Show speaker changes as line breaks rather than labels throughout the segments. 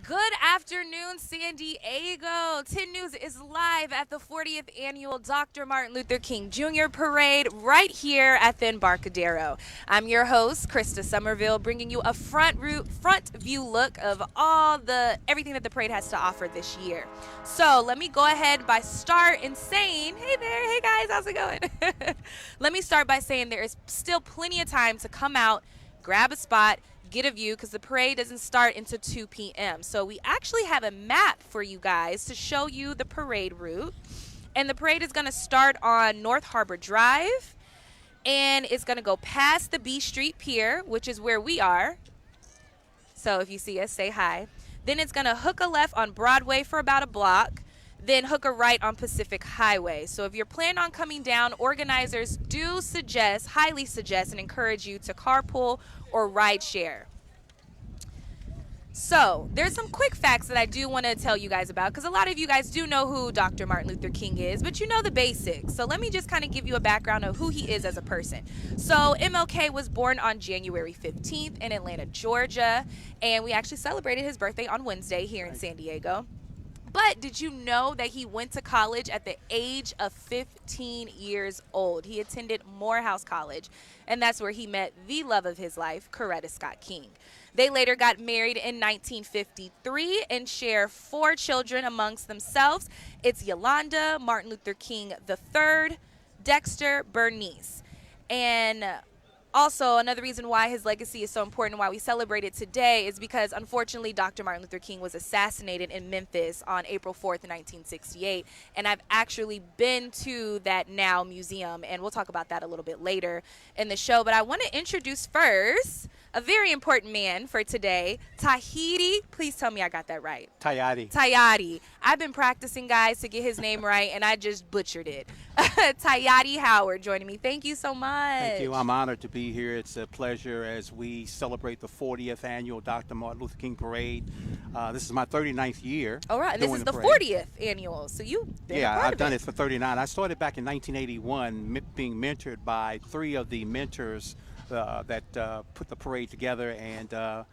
Good afternoon, San Diego. 10 News is live at the 40th annual Dr. Martin Luther King Jr. Parade right here at the Embarcadero. I'm your host, Krista Somerville, bringing you a front view look of everything that the parade has to offer this year. So let me go ahead by start in saying, hey there, hey guys, how's it going? Let me start by saying there is still plenty of time to come out, grab a spot, get a view, because the parade doesn't start until 2 p.m. So we actually have a map for you guys to show you the parade route. And the parade is going to start on North Harbor Drive. And it's going to go past the B Street Pier, which is where we are. So if you see us, say hi. Then it's going to hook a left on Broadway for about a block. Then hook a right on Pacific Highway. So if you're planning on coming down, organizers do highly suggest and encourage you to carpool or ride share. So there's some quick facts that I do want to tell you guys about, because a lot of you guys do know who Dr. Martin Luther King is, but you know the basics. So let me just kind of give you a background of who he is as a person. So MLK was born on January 15th in Atlanta, Georgia, and we actually celebrated his birthday on Wednesday here in San Diego. But did you know that he went to college at the age of 15 years old? He attended Morehouse College, and that's where he met the love of his life, Coretta Scott King. They later got married in 1953 and share 4 children amongst themselves. It's Yolanda, Martin Luther King III, Dexter, Bernice. And also, another reason why his legacy is so important and why we celebrate it today is because, unfortunately, Dr. Martin Luther King was assassinated in Memphis on April 4th, 1968. And I've actually been to that now museum, and we'll talk about that a little bit later in the show. But I want to introduce first a very important man for today, Tahiti. Please tell me I got that right. Tayati. I've been practicing, guys, to get his name right, and I just butchered it. Tayati Howard joining me. Thank you so much.
Thank you. I'm honored to be here. It's a pleasure as we celebrate the 40th annual Dr. Martin Luther King Parade. This is my 39th year.
All right, and this is the 40th annual, so you've been a part
I've
of
done it for 39. I started back in 1981, being mentored by 3 of the mentors that put the parade together, and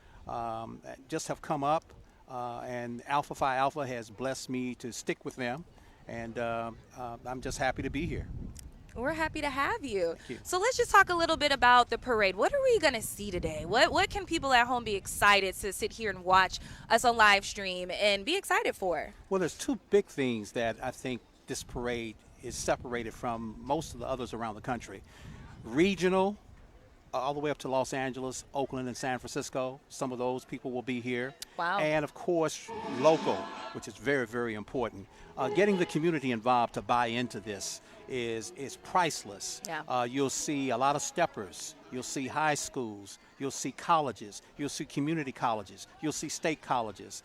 just have come up, and Alpha Phi Alpha has blessed me to stick with them, and I'm just happy to be here.
We're happy to have you.
Thank you.
So let's just talk a little bit about the parade. What are we going to see today? What can people at home be excited to sit here and watch us on live stream and be excited for?
Well, there's 2 big things that I think this parade is separated from most of the others around the country. Regional, all the way up to Los Angeles, Oakland, and San Francisco. Some of those people will be here.
Wow.
And, of course, local, which is very, very important. Getting the community involved to buy into this is priceless.
Yeah.
You'll see a lot of steppers. You'll see high schools. You'll see colleges. You'll see community colleges. You'll see state colleges.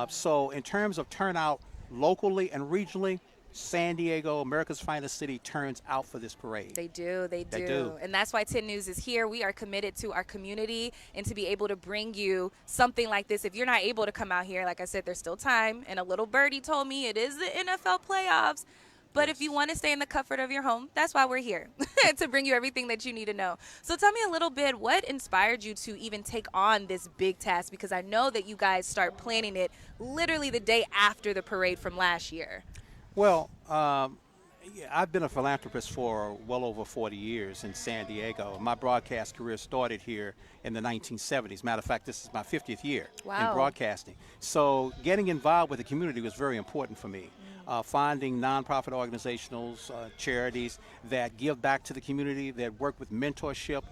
So in terms of turnout locally and regionally, San Diego, America's finest city, turns out for this parade.
They do. And that's why 10 News is here. We are committed to our community and to be able to bring you something like this. If you're not able to come out here, like I said, there's still time. And a little birdie told me it is the NFL playoffs. But if you want to stay in the comfort of your home, that's why we're here, to bring you everything that you need to know. So tell me a little bit, what inspired you to even take on this big task? Because I know that you guys start planning it literally the day after the parade from last year.
Well, I've been a philanthropist for well over 40 years in San Diego. My broadcast career started here in the 1970s. Matter of fact, this is my 50th year in broadcasting. So getting involved with the community was very important for me. Finding nonprofit organizations, charities that give back to the community, that work with mentorship.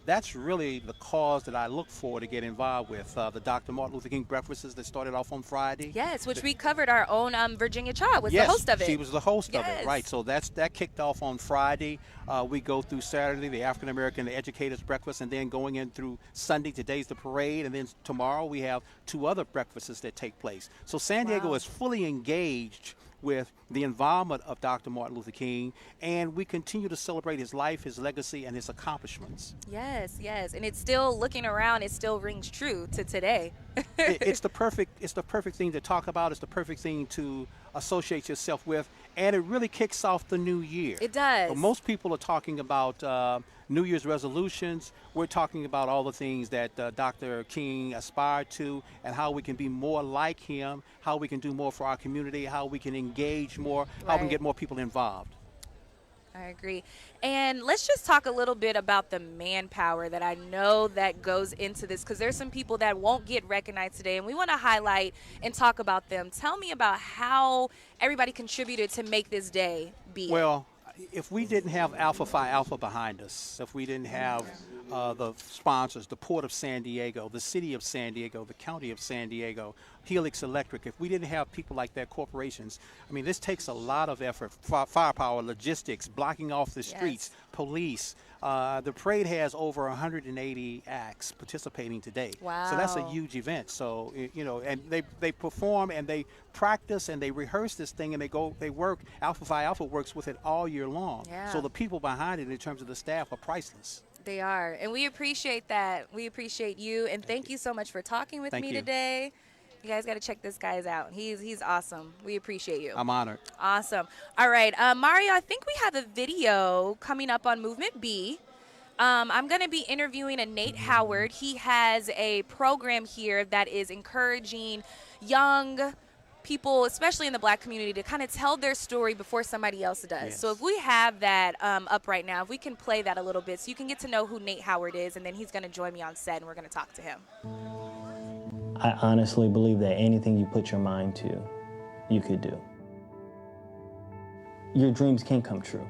That's really the cause that I look for to get involved with. The Dr. Martin Luther King breakfasts that started off on Friday.
Yes, which we covered. Our own Virginia Child was the host of it.
She was the host of it, right. So that kicked off on Friday. We go through Saturday, the African American Educators Breakfast, and then going in through Sunday, today's the parade, and then tomorrow we have 2 other breakfasts that take place. So San Diego is fully engaged with the involvement of Dr. Martin Luther King, and we continue to celebrate his life, his legacy, and his accomplishments.
Yes, and it's still, looking around, it still rings true to today.
It's the perfect thing to talk about. It's the perfect thing to associate yourself with, and it really kicks off the new year.
It does.
But most people are talking about New Year's resolutions. We're talking about all the things that Dr. King aspired to and how we can be more like him, how we can do more for our community, how we can engage more, how we can get more people involved.
I agree. And let's just talk a little bit about the manpower that I know that goes into this, because there's some people that won't get recognized today, and we want to highlight and talk about them. Tell me about how everybody contributed to make this day be.
Well, if we didn't have Alpha Phi Alpha behind us, if we didn't have the sponsors, the Port of San Diego, the City of San Diego, the County of San Diego, Helix Electric, if we didn't have people like that, corporations, I mean, this takes a lot of effort, firepower, logistics, blocking off the streets, police. The parade has over 180 acts participating today.
Wow.
So that's a huge event. So, and they perform and they practice and they rehearse this thing and they work. Alpha Phi Alpha works with it all year long.
Yeah.
So the people behind it in terms of the staff are priceless.
They are. And we appreciate that. We appreciate you. And thank you so much for talking with me today. You guys got to check this guy out. He's awesome. We appreciate you.
I'm honored.
Awesome. All right, Mario, I think we have a video coming up on Movement B. I'm going to be interviewing a Nate Howard. He has a program here that is encouraging young people, especially in the Black community, to kind of tell their story before somebody else does.
Yes.
So if we have that up right now, if we can play that a little bit so you can get to know who Nate Howard is, and then he's going to join me on set and we're going to talk to him.
I honestly believe that anything you put your mind to, you could do. Your dreams can come true.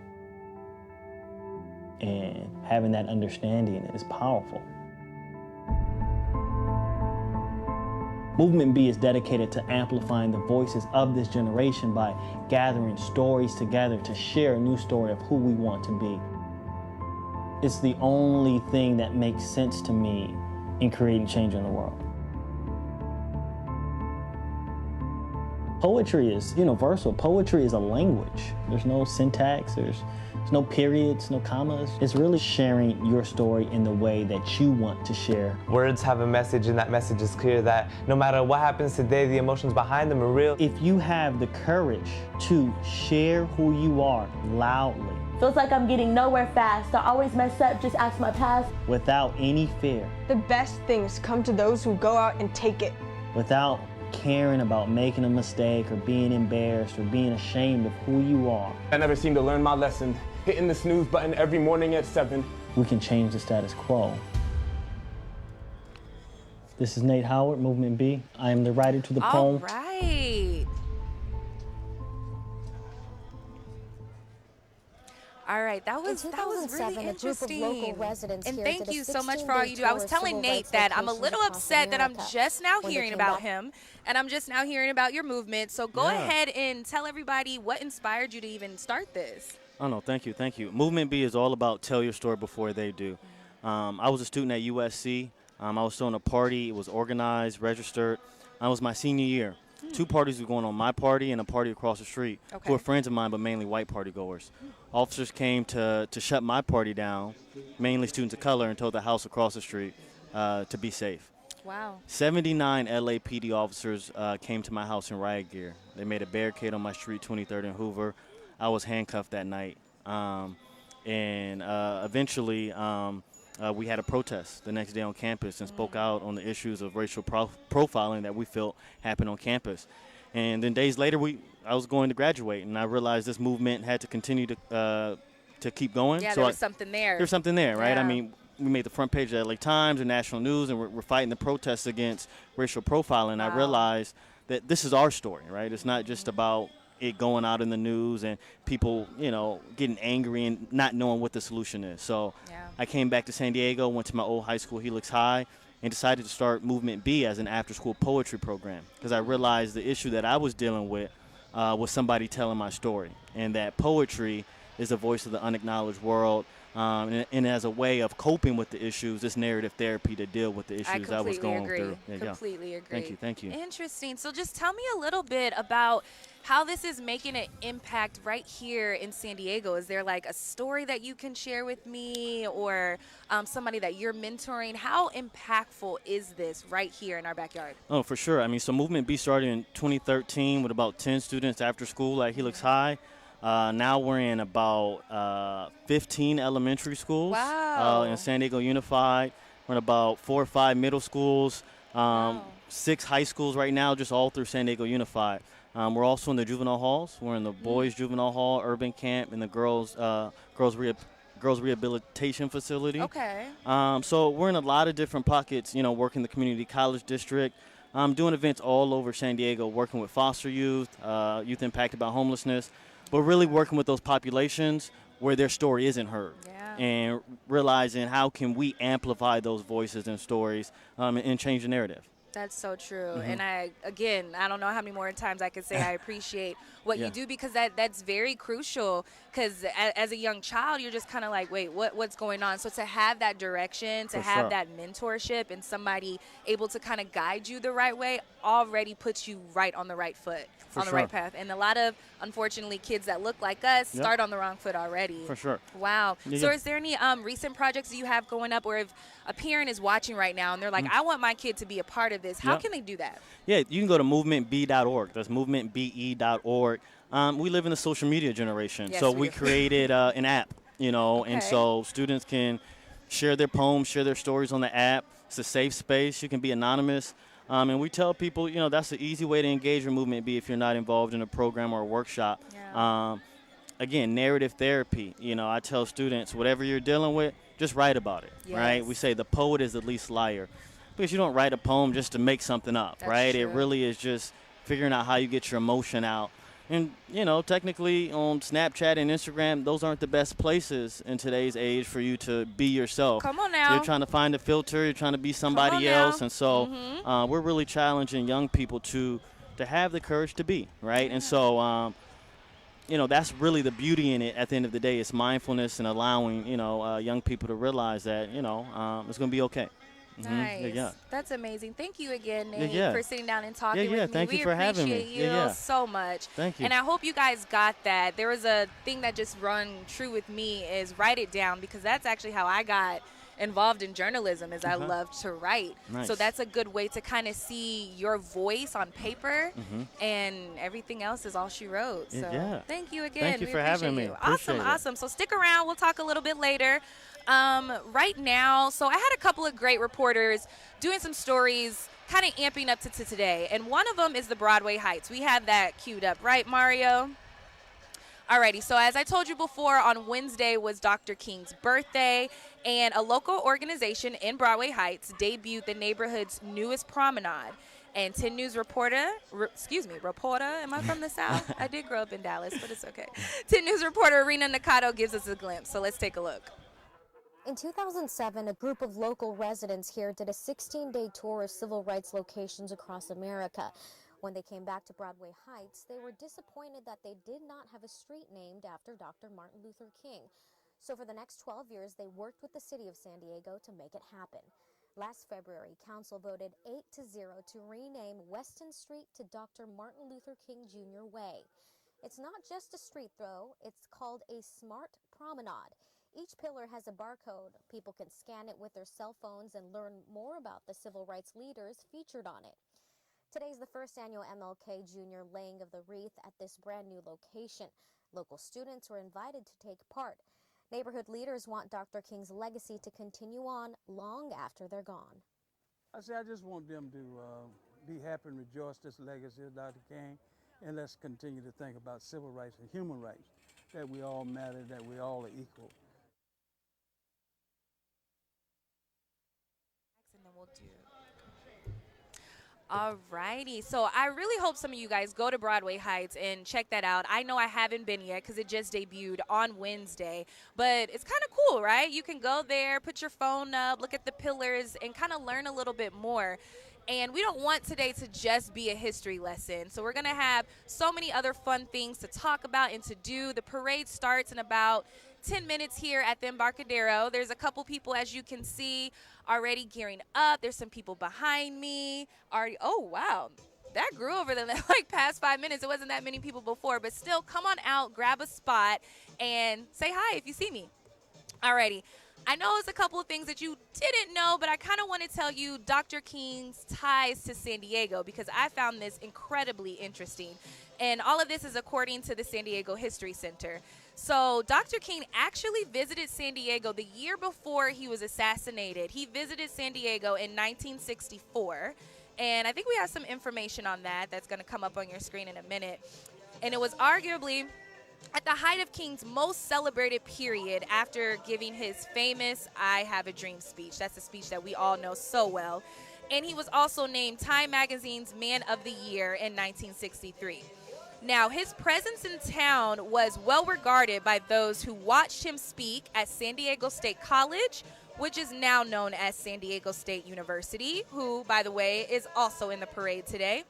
And having that understanding is powerful. Movement B is dedicated to amplifying the voices of this generation by gathering stories together to share a new story of who we want to be. It's the only thing that makes sense to me in creating change in the world. Poetry is universal. Poetry is a language. There's no syntax, there's no periods, no commas. It's really sharing your story in the way that you want to share.
Words have a message, and that message is clear that no matter what happens today, the emotions behind them are real.
If you have the courage to share who you are loudly,
feels like I'm getting nowhere fast. I always mess up, just ask my past.
Without any fear.
The best things come to those who go out and take it.
Without caring about making a mistake or being embarrassed or being ashamed of who you are.
I never seem to learn my lesson, hitting the snooze button every morning at 7.
We can change the status quo. This is Nate Howard, Movement B. I am the writer to the poem.
All right. All right, that was really interesting. And thank you so much for all you do. I was telling Nate that I'm a little upset that I'm just now hearing about him, and I'm just now hearing about your movement. So go ahead and tell everybody what inspired you to even start this.
Oh, no, thank you, thank you. Movement B is all about tell your story before they do. I was a student at USC. I was throwing a party. It was organized, registered. It was my senior year. 2 parties were going on, my party and a party across the street, who were friends of mine, but mainly white party goers. Officers came to shut my party down, mainly students of color, and told the house across the street to be safe.
Wow.
79 LAPD officers came to my house in riot gear. They made a barricade on my street, 23rd and Hoover. I was handcuffed that night. Eventually, we had a protest the next day on campus and spoke out on the issues of racial profiling that we felt happened on campus. And then days later, I was going to graduate, and I realized this movement had to continue to keep going.
Yeah,
so
there was something there.
There's something there, right?
Yeah.
I mean, we made the front page of LA Times and national news, and we're fighting the protests against racial profiling.
Wow.
I realized that this is our story, right? It's not just about it going out in the news and people, getting angry and not knowing what the solution is. So I came back to San Diego, went to my old high school, Helix High, and decided to start Movement B as an after-school poetry program because I realized the issue that I was dealing with was somebody telling my story, and that poetry is the voice of the unacknowledged world, and as a way of coping with the issues, this narrative therapy to deal with the issues I was going through.
Completely agree.
Thank you.
Interesting. So just tell me a little bit about how this is making an impact right here in San Diego. Is there like a story that you can share with me, or somebody that you're mentoring? How impactful is this right here in our backyard?
Oh, for sure. I mean, so Movement B started in 2013 with about 10 students after school at Helix High. Now we're in about 15 elementary schools.
Wow.
In San Diego Unified. We're in about 4 or 5 middle schools, 6 high schools right now, just all through San Diego Unified. We're also in the juvenile halls. We're in the boys' juvenile hall, urban camp, and the girls rehabilitation facility.
Okay.
So we're in a lot of different pockets, working the community college district, doing events all over San Diego, working with foster youth, youth impacted by homelessness, but really working with those populations where their story isn't heard. And realizing how can we amplify those voices and stories and change the narrative.
That's so true. And I don't know how many more times I can say I appreciate what you do, because that's very crucial, because as a young child, you're just kind of like, wait, what's going on? So to have that direction, to have that mentorship and somebody able to kind of guide you the right way already puts you right on the right foot, on the right path. And a lot of, unfortunately, kids that look like us start on the wrong foot already.
For sure.
Wow. So is there any recent projects you have going up, or if a parent is watching right now and they're like, I want my kid to be a part of this, how can they do that?
Yeah, you can go to movementb.org. That's movementbe.org. We live in a social media generation, so we created an app, and so students can share their poems, share their stories on the app. It's a safe space. You can be anonymous. And we tell people, that's an easy way to engage with Movement B if you're not involved in a program or a workshop. Again, narrative therapy. I tell students, whatever you're dealing with, just write about it, right? We say the poet is the least liar, because you don't write a poem just to make something up, right? True. It really is just figuring out how you get your emotion out. And, technically on Snapchat and Instagram, those aren't the best places in today's age for you to be yourself.
Come on now.
You're trying to find a filter. You're trying to be somebody else. And so we're really challenging young people to have the courage to be, right? And so, that's really the beauty in it at the end of the day. It's mindfulness and allowing, young people to realize that, it's going to be okay.
Nice. That's amazing. Thank you again, Nate, for sitting down and talking with me.
Thank you for having me.
We appreciate you so much.
Thank you.
And I hope you guys got that. There was a thing that just run true with me, is write it down, because that's actually how I got involved in journalism, is I love to write. So that's a good way to kind of see your voice on paper, and everything else is all she wrote. So thank you again.
Thank you for having me.
Awesome. So stick around. We'll talk a little bit later. Right now, so I had a couple of great reporters doing some stories, kind of amping up to today, and one of them is the Broadway Heights. We have that queued up, right, Mario? Alrighty, so as I told you before, on Wednesday was Dr. King's birthday, and a local organization in Broadway Heights debuted the neighborhood's newest promenade. And 10 News reporter, am I from the South? I did grow up in Dallas, but it's okay. 10 News reporter Rena Nakato gives us a glimpse, so let's take a look.
In 2007, a group of local residents here did a 16-day tour of civil rights locations across America. When they came back to Broadway Heights, they were disappointed that they did not have a street named after Dr. Martin Luther King. So for the next 12 years, they worked with the city of San Diego to make it happen. Last February, council voted 8-0 to rename Weston Street to Dr. Martin Luther King Jr. Way. It's not just a street, though. It's called a smart promenade. Each pillar has a barcode. People can scan it with their cell phones and learn more about the civil rights leaders featured on it. Today's the first annual MLK Jr. laying of the wreath at this brand new location. Local students were invited to take part. Neighborhood leaders want Dr. King's legacy to continue on long after they're gone.
I just want them to be happy and rejoice this legacy of Dr. King, and let's continue to think about civil rights and human rights, that we all matter, that we all are equal.
Alrighty, so I really hope some of you guys go to Broadway Heights and check that out. I know I haven't been yet because it just debuted on Wednesday, but it's kind of cool, right? You can go there, put your phone up, look at the pillars, and kind of learn a little bit more. And we don't want today to just be a history lesson. So we're going to have so many other fun things to talk about and to do. The parade starts in about 10 minutes here at the Embarcadero. There's a couple people, as you can see, already gearing up. There's some people behind me. Already. Oh, wow. That grew over the like past 5 minutes. It wasn't that many people before, but still, come on out, grab a spot, and say hi if you see me. Alrighty. I know it's a couple of things that you didn't know, but I kind of want to tell you Dr. King's ties to San Diego because I found this incredibly interesting. And all of this is according to the San Diego History Center. So Dr. King actually visited San Diego the year before he was assassinated. He visited San Diego in 1964. And I think we have some information on that that's going to come up on your screen in a minute. And it was arguably at the height of King's most celebrated period after giving his famous I Have a Dream speech. That's a speech that we all know so well. And he was also named Time Magazine's Man of the Year in 1963. Now, his presence in town was well regarded by those who watched him speak at San Diego State College, which is now known as San Diego State University, who, by the way, is also in the parade today.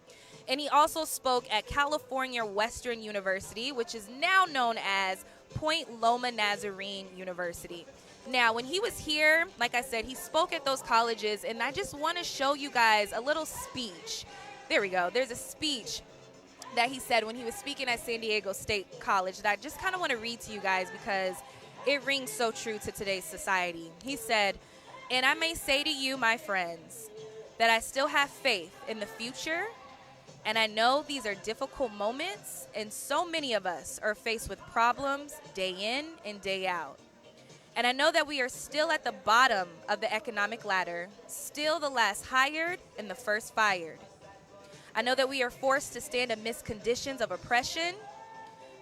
And he also spoke at California Western University, which is now known as Point Loma Nazarene University. Now, when he was here, like I said, he spoke at those colleges, and I just want to show you guys a little speech. There we go. There's a speech that he said when he was speaking at San Diego State College that I just kind of want to read to you guys because it rings so true to today's society. He said, "And I may say to you, my friends, that I still have faith in the future. And I know these are difficult moments, and so many of us are faced with problems day in and day out. And I know that we are still at the bottom of the economic ladder, still the last hired and the first fired. I know that we are forced to stand amidst conditions of oppression,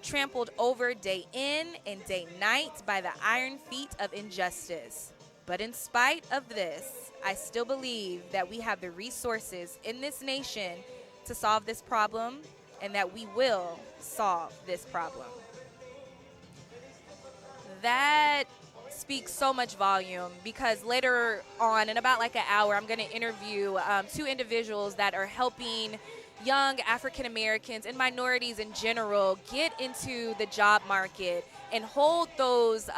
trampled over day in and day night by the iron feet of injustice. But in spite of this, I still believe that we have the resources in this nation to solve this problem, and that we will solve this problem." That speaks so much volume because later on, in about like an hour, I'm going to interview two individuals that are helping young African Americans and minorities in general get into the job market and hold those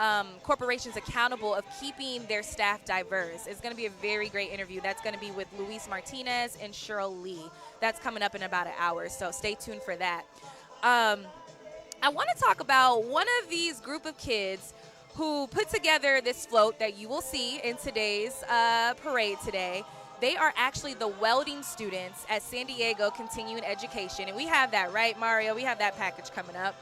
corporations accountable of keeping their staff diverse. It's going to be a very great interview. That's going to be with Luis Martinez and Cheryl Lee. That's coming up in about an hour, so stay tuned for that. I want to talk about one of these group of kids who put together this float that you will see in today's parade today. They are actually the welding students at San Diego Continuing Education. And we have that, right, Mario? We have that package coming up.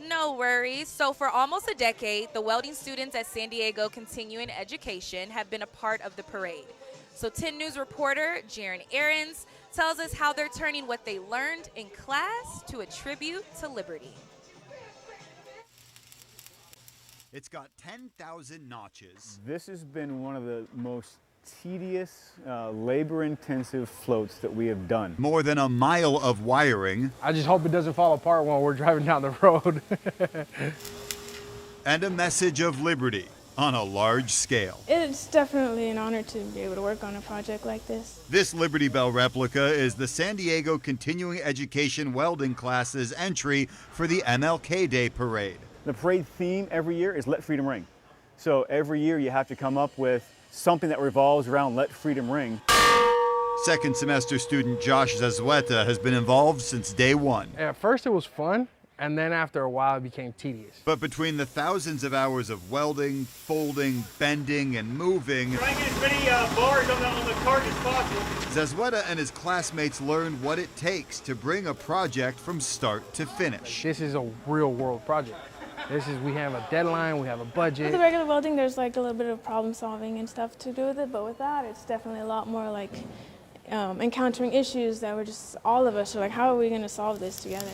No worries. So for almost a decade, the welding students at San Diego Continuing Education have been a part of the parade. So 10 News reporter Jaron Aarons tells us how they're turning what they learned in class to a tribute to liberty.
It's got 10,000 notches.
This has been one of the most tedious, labor-intensive floats that we have done.
More than a mile of wiring.
I just hope it doesn't fall apart while we're driving down the road.
And a message of liberty on a large scale.
It's definitely an honor to be able to work on a project like this.
This Liberty Bell replica is the San Diego Continuing Education welding class's entry for the MLK Day Parade.
The parade theme every year is Let Freedom Ring. So every year you have to come up with something that revolves around Let Freedom Ring.
Second semester student Josh Zazueta has been involved since day one.
At first it was fun, and then after a while it became tedious.
But between the thousands of hours of welding, folding, bending, and moving,
trying to get as many bars on the cart as possible.
Zazueta and his classmates learned what it takes to bring a project from start to finish.
This is a real world project. We have a deadline, we have a budget.
With the regular welding, there's like a little bit of problem solving and stuff to do with it, but with that, it's definitely a lot more like encountering issues that we're just, all of us are like, how are we going to solve this together?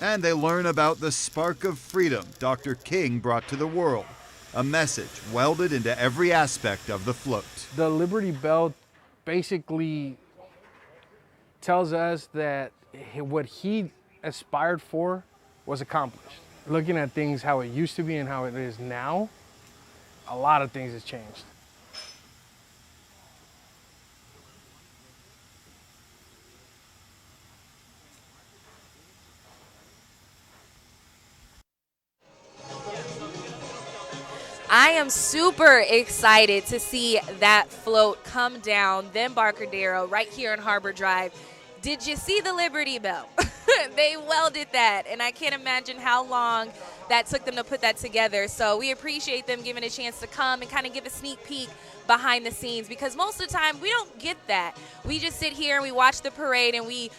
And they learn about the spark of freedom Dr. King brought to the world, a message welded into every aspect of the float.
The Liberty Bell basically tells us that what he aspired for was accomplished. Looking at things how it used to be and how it is now, a lot of things has changed.
I am super excited to see that float come down the Embarcadero right here on Harbor Drive. Did you see the Liberty Bell? They welded that, and I can't imagine how long that took them to put that together. So we appreciate them giving a chance to come and kind of give a sneak peek behind the scenes, because most of the time we don't get that. We just sit here and we watch the parade and we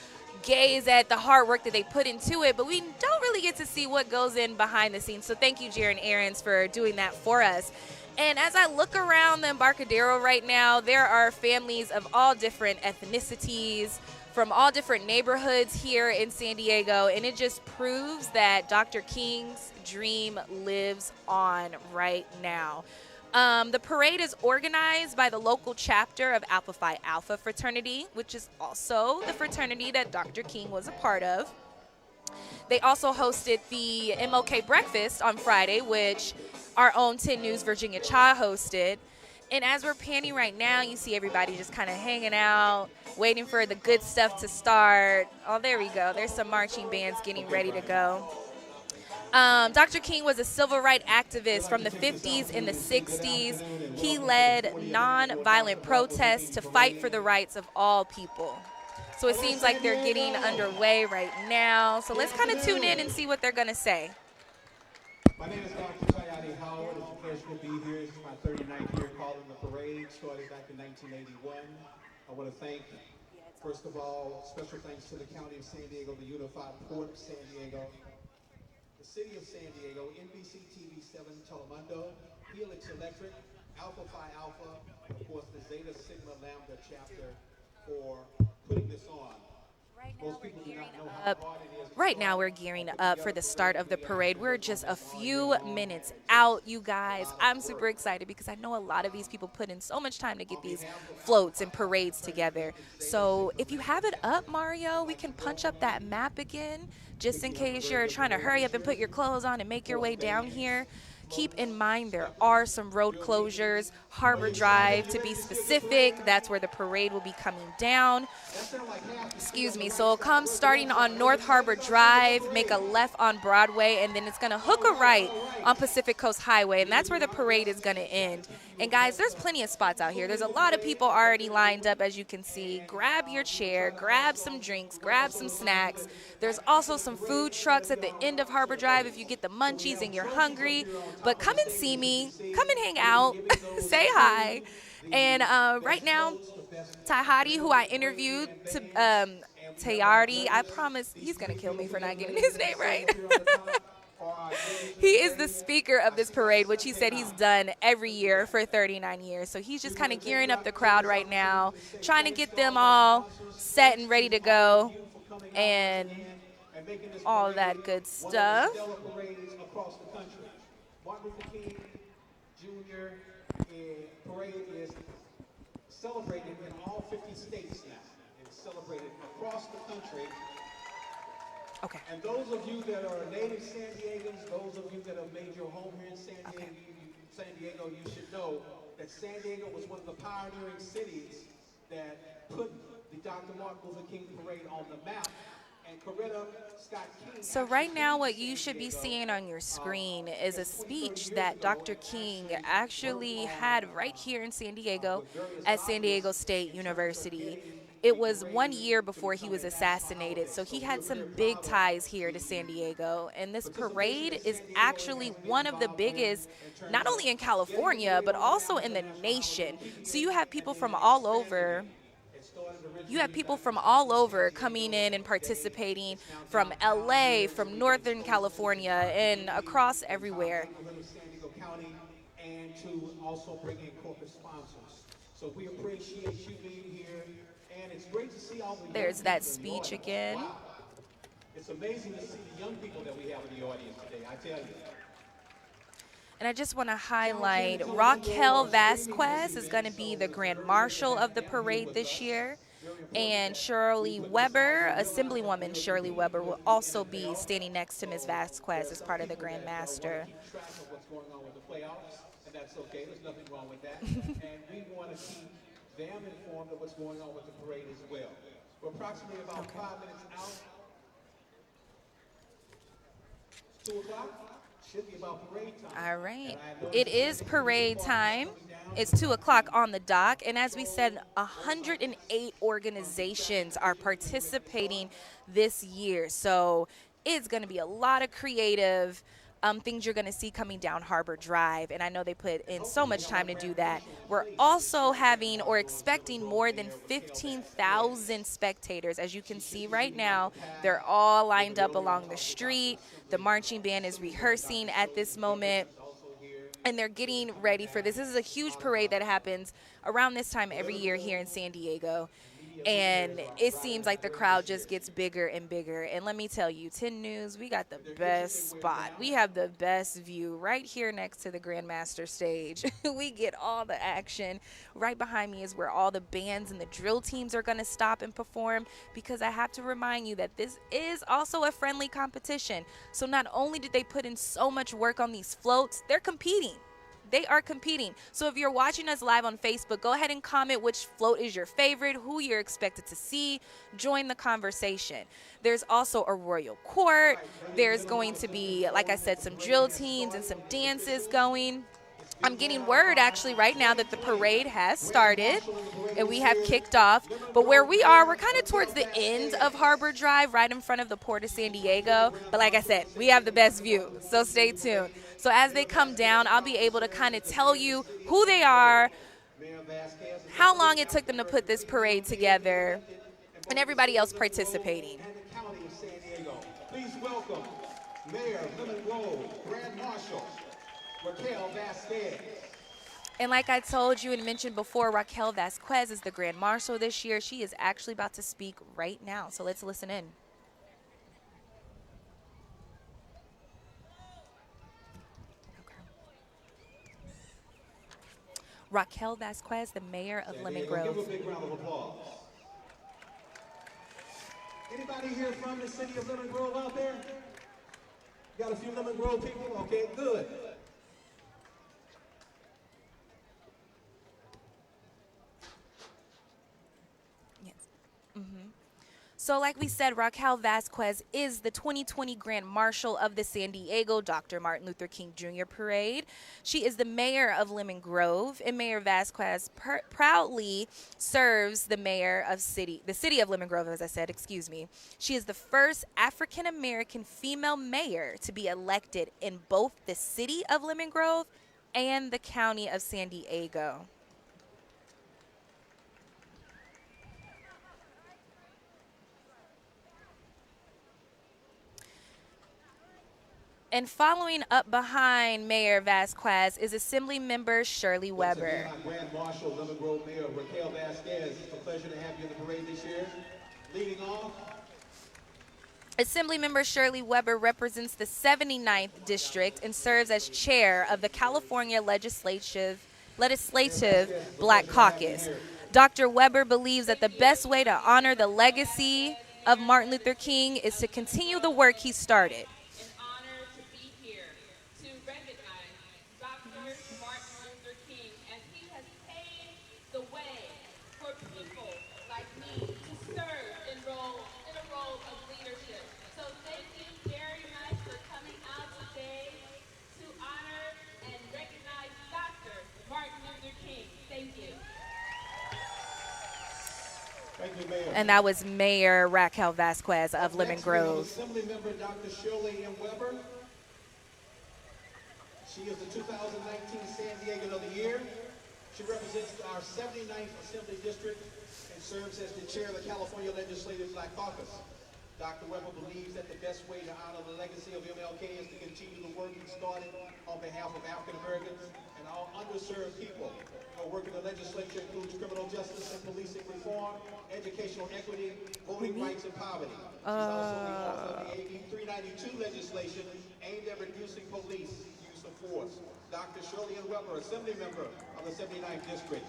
gaze at the hard work that they put into it, but we don't really get to see what goes in behind the scenes. So thank you, Jaron Aarons, for doing that for us. And as I look around the Embarcadero right now, there are families of all different ethnicities, from all different neighborhoods here in San Diego, and it just proves that Dr. King's dream lives on right now. The parade is organized by the local chapter of Alpha Phi Alpha Fraternity, which is also the fraternity that Dr. King was a part of. They also hosted the MLK Breakfast on Friday, which our own 10 News Virginia Cha hosted. And as we're panning right now, you see everybody just kind of hanging out, waiting for the good stuff to start. Oh, there we go. There's some marching bands getting ready to go. Dr. King was a civil rights activist from the 50s and the 60s. He led nonviolent protests to fight for the rights of all people. So it seems like they're getting underway right now. So let's kind of tune in and see what they're going to say.
My name is Dr. Sayadi Howard. It's a pleasure to be here. This is my 39th year calling the parade, started back in 1981. I want to thank, first of all, special thanks to the County of San Diego, the Unified Port of San Diego, the City of San Diego, NBC TV 7 Telemundo, Helix Electric, Alpha Phi Alpha, and of course the Zeta Sigma Lambda chapter for putting this on.
Right now we're gearing up for the start of the parade. We're just a few minutes out, you guys. I'm super excited because I know a lot of these people put in so much time to get these floats and parades together. So if you have it up, Mario, we can punch up that map again, just in case you're trying to hurry up and put your clothes on and make your way down here. Keep in mind there are some road closures. Harbor Drive, to be specific, that's where the parade will be coming down. Excuse me. So it'll come starting on North Harbor Drive, make a left on Broadway, and then it's going to hook a right on Pacific Coast Highway, and that's where the parade is going to end. And guys, there's plenty of spots out here. There's a lot of people already lined up, as you can see. Grab your chair, grab some drinks, grab some snacks. There's also some food trucks at the end of Harbor Drive if you get the munchies and you're hungry. But come and see me. Come and hang out. Say hi. And right now, Tahadi, who I interviewed, Tayardi, I promise he's going to kill me for not getting his name right. He is the speaker of this parade, which he said he's done every year for 39 years. So he's just kind of gearing up the crowd right now, trying to get them all set and ready to go and all that good stuff.
Martin Luther King Jr. parade is celebrated in all 50 states now. It's celebrated across the country.
Okay.
And those of you that are native San Diegans, those of you that have made your home here in San Diego, you should know that San Diego was one of the pioneering cities that put the Dr. Martin Luther King parade on the map.
So right now what you should be seeing on your screen is a speech that Dr. King actually had right here in San Diego at San Diego State University. It was 1 year before he was assassinated, so he had some big ties here to San Diego. And this parade is actually one of the biggest, not only in California, but also in the nation. So you have people from all over. Coming in and participating from LA, from Northern California, and across everywhere.
And to also bring in corporate sponsors. So we appreciate you being here, and it's great to see all the
There's that speech again.
Wow. It's amazing to see the young people that we have in the audience today, I tell you.
And I just want to highlight Raquel Vasquez is going to be the Grand Marshal of the parade this year. And Shirley Weber, Assemblywoman Shirley Weber, will also be standing next to Ms. Vasquez as part of the Grand Master.
What's going on with the playoffs, and that's okay. There's nothing wrong with that. And we want to keep them informed of what's going on with the parade as well. We're approximately about 5 minutes out. 2 o'clock? Should be about parade time.
All right. It is parade time. It's 2 o'clock on the dock. And as we said, 108 organizations are participating this year. So it's going to be a lot of creative things you're going to see coming down Harbor Drive. And I know they put in so much time to do that. We're also having or expecting more than 15,000 spectators. As you can see right now, they're all lined up along the street. The marching band is rehearsing at this moment, and they're getting ready for this. This is a huge parade that happens around this time every year here in San Diego. And it seems like the crowd just gets bigger and bigger. And let me tell you, 10 News, we got the best spot. We have the best view right here next to the Grandmaster stage. We get all the action. Right behind me is where all the bands and the drill teams are going to stop and perform, because I have to remind you that this is also a friendly competition. So not only did they put in so much work on these floats, they're competing. They are competing. So if you're watching us live on Facebook, go ahead and comment which float is your favorite, who you're expected to see. Join the conversation. There's also a royal court. There's going to be, like I said, some drill teams and some dances going. I'm getting word actually right now that the parade has started and we have kicked off. But where we are, we're kind of towards the end of Harbor Drive, right in front of the Port of San Diego. But like I said, we have the best view, so stay tuned. So as they come down, I'll be able to kind of tell you who they are, how long it took them to put this parade together, and everybody else participating.
Please welcome Mayor of Lemon Grove, Grand Marshal Raquel Vasquez.
And like I told you and mentioned before, Raquel Vasquez is the Grand Marshal this year. She is actually about to speak right now, so let's listen in. Raquel Vasquez, the mayor of Lemon Grove.
Give a big round of applause. Anybody here from the city of Lemon Grove out there? Got a few Lemon Grove people? Okay, good.
Yes. So like we said, Raquel Vasquez is the 2020 Grand Marshal of the San Diego Dr. Martin Luther King Jr. Parade. She is the mayor of Lemon Grove, and Mayor Vasquez proudly serves the mayor of the city of Lemon Grove, as I said, excuse me. She is the first African-American female mayor to be elected in both the city of Lemon Grove and the county of San Diego. And following up behind Mayor Vasquez is Assembly Member Shirley Weber.
Grand Marshal, Lemon Grove Mayor Raquel Vasquez. It's a pleasure to have you in the parade this year. Leading off.
Assembly Member Shirley Weber represents the 79th District and serves as chair of the California Legislative Black Caucus. Dr. Weber believes that the best way to honor the legacy of Martin Luther King is to continue the work he started. And that was Mayor Raquel Vasquez of Lemon Grove.
Assembly Member Dr. Shirley M. Weber. She is the 2019 San Diego of the Year. She represents our 79th Assembly District and serves as the chair of the California Legislative Black Caucus. Dr. Weber believes that the best way to honor the legacy of MLK is to continue the work he started on behalf of African Americans and all underserved people. Her work in the legislature includes criminal justice and policing reform, educational equity, voting rights, and poverty. She's also the author of the AB 392 legislation aimed at reducing police use of force. Dr. Shirley M. Weber, Assembly Member of the 79th District.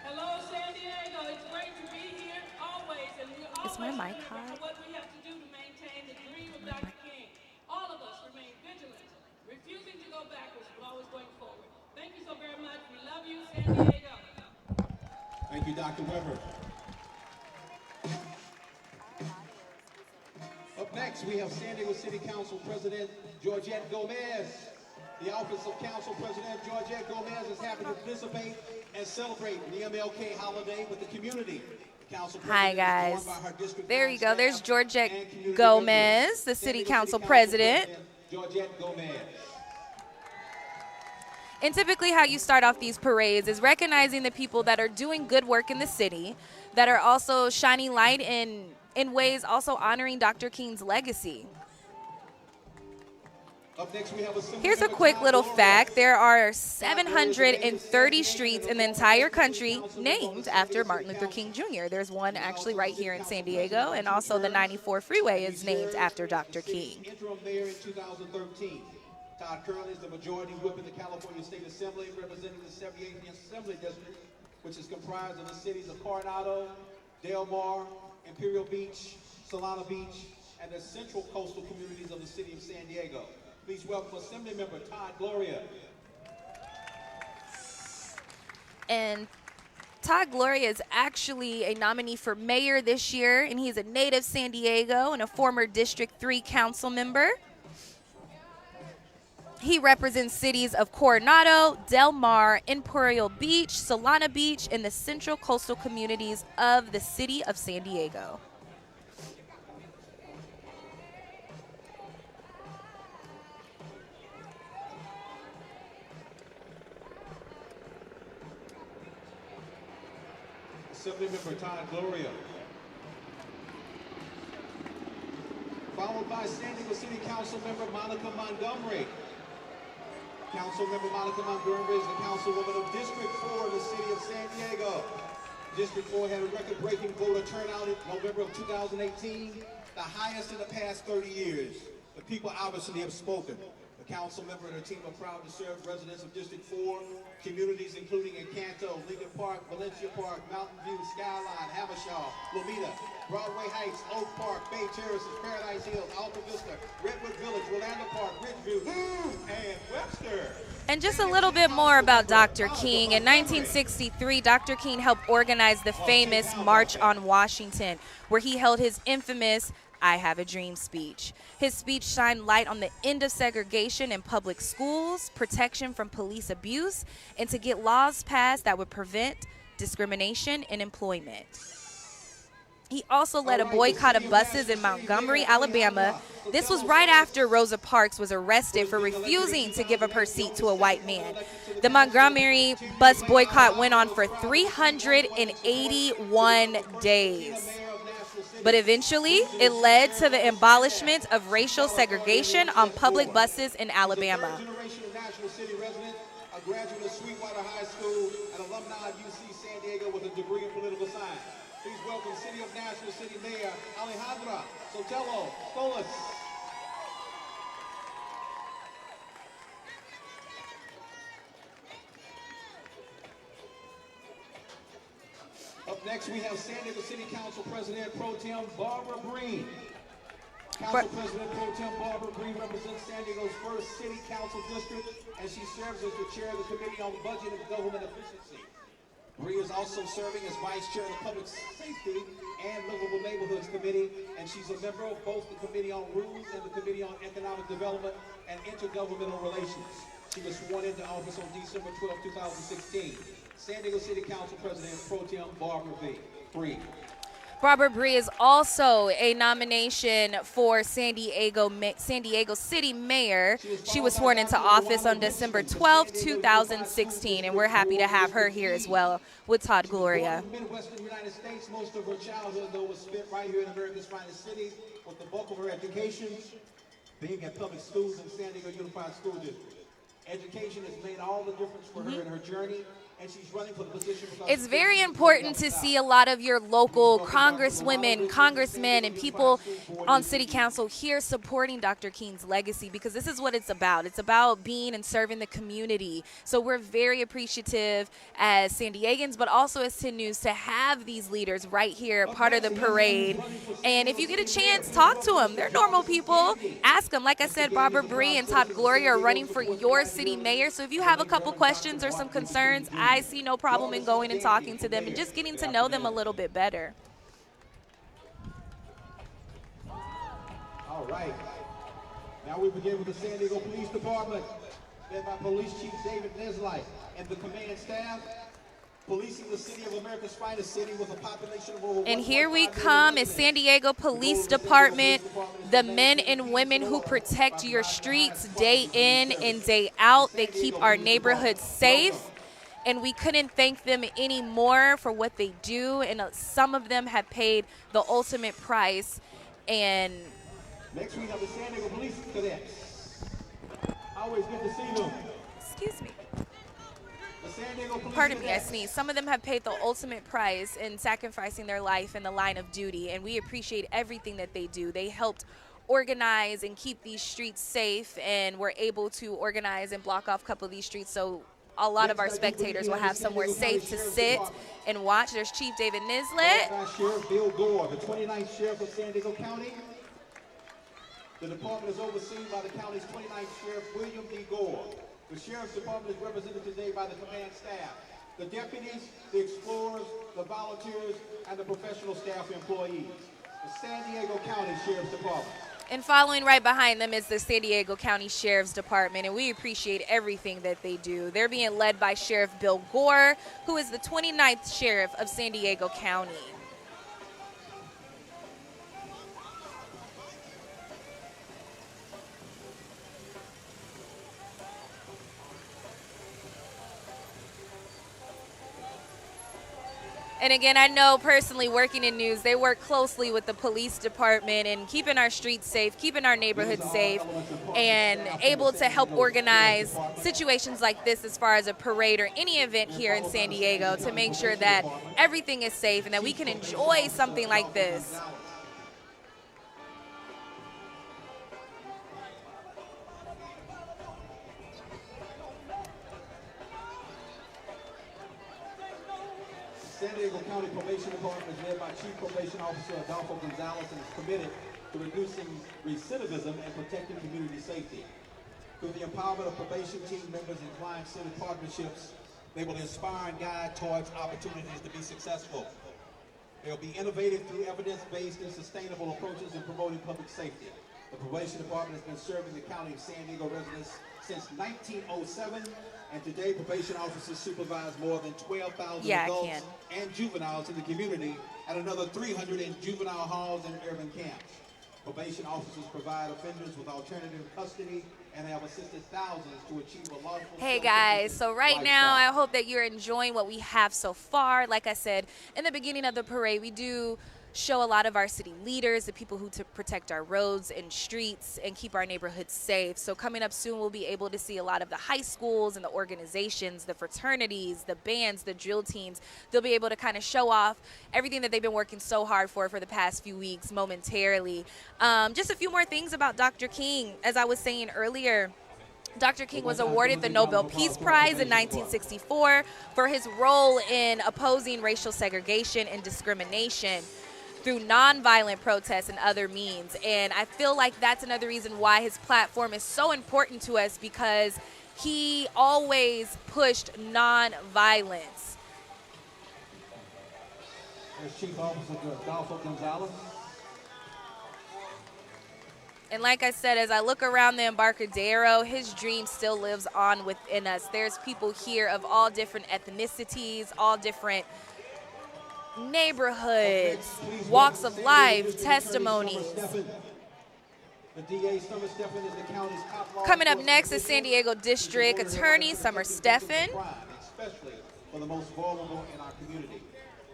Hello, San Diego. It's great to be here always, and we always remember what we have to do to maintain the dream of Dr. King. All of us remain vigilant, refusing to go backwards, but always going forward. Thank you so very much. We love you, San Diego.
Thank you, Dr. Weber. Up next, next, we have San Diego City Council President Georgette Gomez. The Office of Council President Georgette Gomez is happy to participate and celebrate the MLK holiday with the community.
Hi, guys. There you go. There's Georgette Gomez, the City Council President.
Georgette Gomez.
And typically how you start off these parades is recognizing the people that are doing good work in the city, that are also shining light in ways also honoring Dr. King's legacy.
Up next, we have a
Here's a quick little fact. There are 730 streets in the entire country named after Martin Luther King Jr. There's one actually right here in San Diego, and also the 94 freeway is named after Dr. King.
Interim mayor in 2013. Todd Curley is the majority whip in the California State Assembly, representing the 78th Assembly District, which is comprised of the cities of Coronado, Del Mar, Imperial Beach, Solana Beach, and the central coastal communities of the city of San Diego. Please welcome Assemblymember Todd Gloria.
And Todd Gloria is actually a nominee for mayor this year, and he's a native San Diego and a former District 3 council member. He represents cities of Coronado, Del Mar, Imperial Beach, Solana Beach, and the central coastal communities of the city of San Diego.
Assemblymember Todd Gloria. Followed by San Diego City Council Member Monica Montgomery. Councilmember Monica Montgomery is the councilwoman of District 4 in the city of San Diego. District 4 had a record-breaking voter turnout in November of 2018, the highest in the past 30 years. The people obviously have spoken. The council member and her team are proud to serve residents of District 4, communities including Encanto, Lincoln Park, Valencia Park, Mountain View, Skyline, Havashaw, Lomita, Broadway Heights, Oak Park, Bay Terraces, Paradise Hills, Alta Vista, Redwood Village, Rolando Park, Ridgeview, and Webster.
And just a little bit more about Dr. King. In 1963, Dr. King helped organize the famous March on Washington, where he held his infamous I Have a Dream speech. His speech shined light on the end of segregation in public schools, protection from police abuse, and to get laws passed that would prevent discrimination in employment. He also led a boycott of buses in Montgomery, Alabama. This was right after Rosa Parks was arrested for refusing to give up her seat to a white man. The Montgomery bus boycott went on for 381 days. But eventually, it led to the abolishment of racial segregation on public buses in Alabama.
A graduate of Sweetwater High School and alumni of UC San Diego with a degree in political science. Please welcome City of National City Mayor Alejandra Sotelo Stolas. Up next, we have San Diego City Council President Pro Tem Barbara Breen. Council President Pro Tem Barbara Breen represents San Diego's first City Council District, and she serves as the chair of the Committee on Budget and Government Efficiency. Breen is also serving as vice chair of the Public Safety and Livable Neighborhoods Committee, and she's a member of both the Committee on Rules and the Committee on Economic Development and Intergovernmental Relations. She was sworn into office on December 12, 2016. San Diego City Council President Pro Tem Barbara Breen.
Barbara Bree is also a nomination for San Diego City Mayor. She was sworn into office on December 12, 2016, and we're happy to have her here as well with Todd Gloria.
In the Midwestern United States, most of her childhood, though, was spent right here in America's finest city, with the bulk of her education being at public schools in San Diego Unified School District. Education has made all the difference for her in her journey. And she's running for the position.
It's very important to see a lot of your local congresswomen, congressmen, and people on city council here supporting Dr. King's legacy, because this is what it's about. It's about being and serving the community. So we're very appreciative as San Diegans, but also as 10 News, to have these leaders right here, part of the parade. And if you get a chance, talk to them. They're normal people. Ask them. Like I said, Barbara Bree and Todd Gloria are running for your city mayor. So if you have a couple questions or some concerns, I see no problem in going and talking to them and just getting to know them a little bit better.
All All right. Now we begin with the San Diego Police Department, led by Police Chief David Neslight and the command staff, policing the city of America's finest city with a population of over
And here we come as San Diego Police Department, the men and women who protect your streets day in and day out. They keep our neighborhoods safe, and we couldn't thank them any more for what they do. And some of them have paid the ultimate price. And
next we have the San Diego Police Cadets. Always good to see them.
excuse me.
The San Diego Police
Pardon me, I
Cadets.
sneezed. Some of them have paid the ultimate price in sacrificing their life in the line of duty, and we appreciate everything that they do. They helped organize and keep these streets safe, and we're able to organize and block off a couple of these streets so a lot of our spectators will have somewhere safe to sit and watch. There's Chief David Nislet.
Sheriff Bill Gore, the 29th Sheriff of San Diego County. The department is overseen by the county's 29th Sheriff, William D. Gore. The Sheriff's Department is represented today by the command staff, the deputies, the explorers, the volunteers, and the professional staff employees. The San Diego County Sheriff's Department.
And following right behind them is the San Diego County Sheriff's Department, and we appreciate everything that they do. They're being led by Sheriff Bill Gore, who is the 29th Sheriff of San Diego County. And again, I know personally working in news, they work closely with the police department and keeping our streets safe, keeping our neighborhoods safe, and able to help organize situations like this as far as a parade or any event here in San Diego to make sure that everything is safe and that we can enjoy something like this.
San Diego County Probation Department is led by Chief Probation Officer Adolfo Gonzalez and is committed to reducing recidivism and protecting community safety. Through the empowerment of probation team members and client-centered partnerships, they will inspire and guide towards opportunities to be successful. They will be innovative through evidence-based and sustainable approaches in promoting public safety. The Probation Department has been serving the County of San Diego residents since 1907, and today probation officers supervise more than 12,000 adults and juveniles in the community and another 300 in juvenile halls and urban camps. Probation officers provide offenders with alternative custody and have assisted thousands to achieve a lawful.
Hey guys, so right now I hope that you're enjoying what we have so far. Like I said, in the beginning of the parade, we do show a lot of our city leaders, the people who protect our roads and streets and keep our neighborhoods safe. So coming up soon, we'll be able to see a lot of the high schools and the organizations, the fraternities, the bands, the drill teams. They'll be able to kind of show off everything that they've been working so hard for the past few weeks momentarily. Just a few more things about Dr. King. As I was saying earlier, Dr. King was awarded the Nobel Peace Prize in 1964 for his role in opposing racial segregation and discrimination through nonviolent protests and other means. And I feel like that's another reason why his platform is so important to us, because he always pushed nonviolence.
There's Chief Officer Adolfo Gonzalez.
And like I said, as I look around the Embarcadero, his dream still lives on within us. There's people here of all different ethnicities, all different neighborhoods, walks of life, testimonies. Coming up next is San Diego District Attorney Summer Steffen.
Especially for the most vulnerable in our community.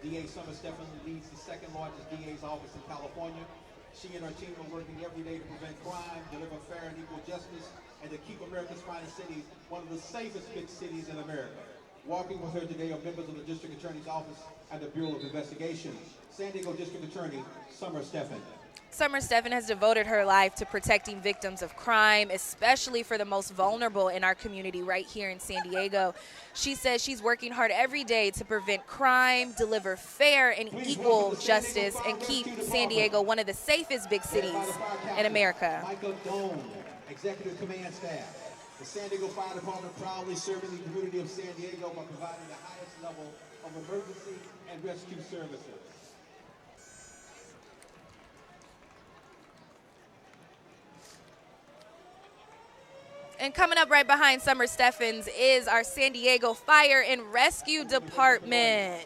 DA Summer Steffen leads the second largest DA's office in California. She and her team are working every day to prevent crime, deliver fair and equal justice, and to keep America's finest cities one of the safest big cities in America. Walking with her today are members of the District Attorney's Office and the Bureau of Investigation. San Diego District Attorney Summer Steffen.
Summer Steffen has devoted her life to protecting victims of crime, especially for the most vulnerable in our community right here in San Diego. She says she's working hard every day to prevent crime, deliver fair and equal justice, and keep San Diego one of the safest big cities in America.
Michael Doan, Executive Command Staff. The San Diego Fire Department proudly serving the community of San Diego by providing the highest level of emergency and rescue services.
And coming up right behind Summer Steffens is our San Diego Fire and Rescue Department.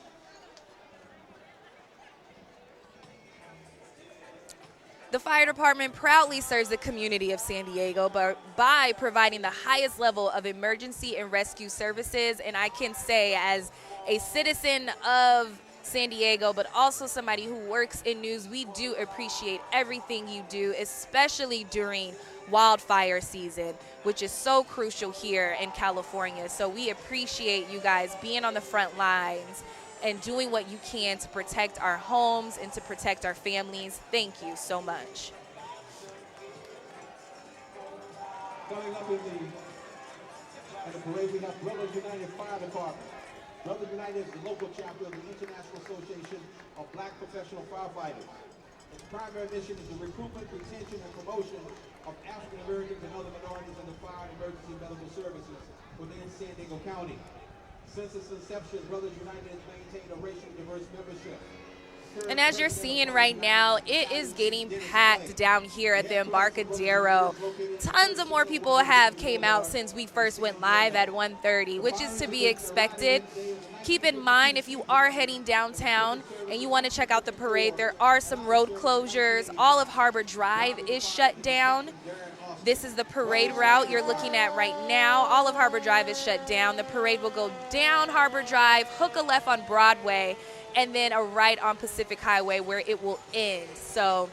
The fire department proudly serves the community of San Diego by providing the highest level of emergency and rescue services. And I can say, as a citizen of San Diego, but also somebody who works in news, we do appreciate everything you do, especially during wildfire season, which is so crucial here in California. So we appreciate you guys being on the front lines and doing what you can to protect our homes and to protect our families. Thank you so much.
Coming up in the parade, we have Brothers United Fire Department. Brothers United is the local chapter of the International Association of Black Professional Firefighters. Its primary mission is the recruitment, retention, and promotion of African Americans and other minorities in the fire and emergency medical services within San Diego County. Since its inception, Brothers United has maintained a racially diverse membership.
And as you're seeing right now, it is getting packed down here at the Embarcadero. Tons of more people have came out since we first went live at 1:30, which is to be expected. Keep in mind, if you are heading downtown and you want to check out the parade, there are some road closures. All of Harbor Drive is shut down. This is the parade route you're looking at right now. All of Harbor Drive is shut down. The parade will go down Harbor Drive, hook a left on Broadway, and then a right on Pacific Highway where it will end. So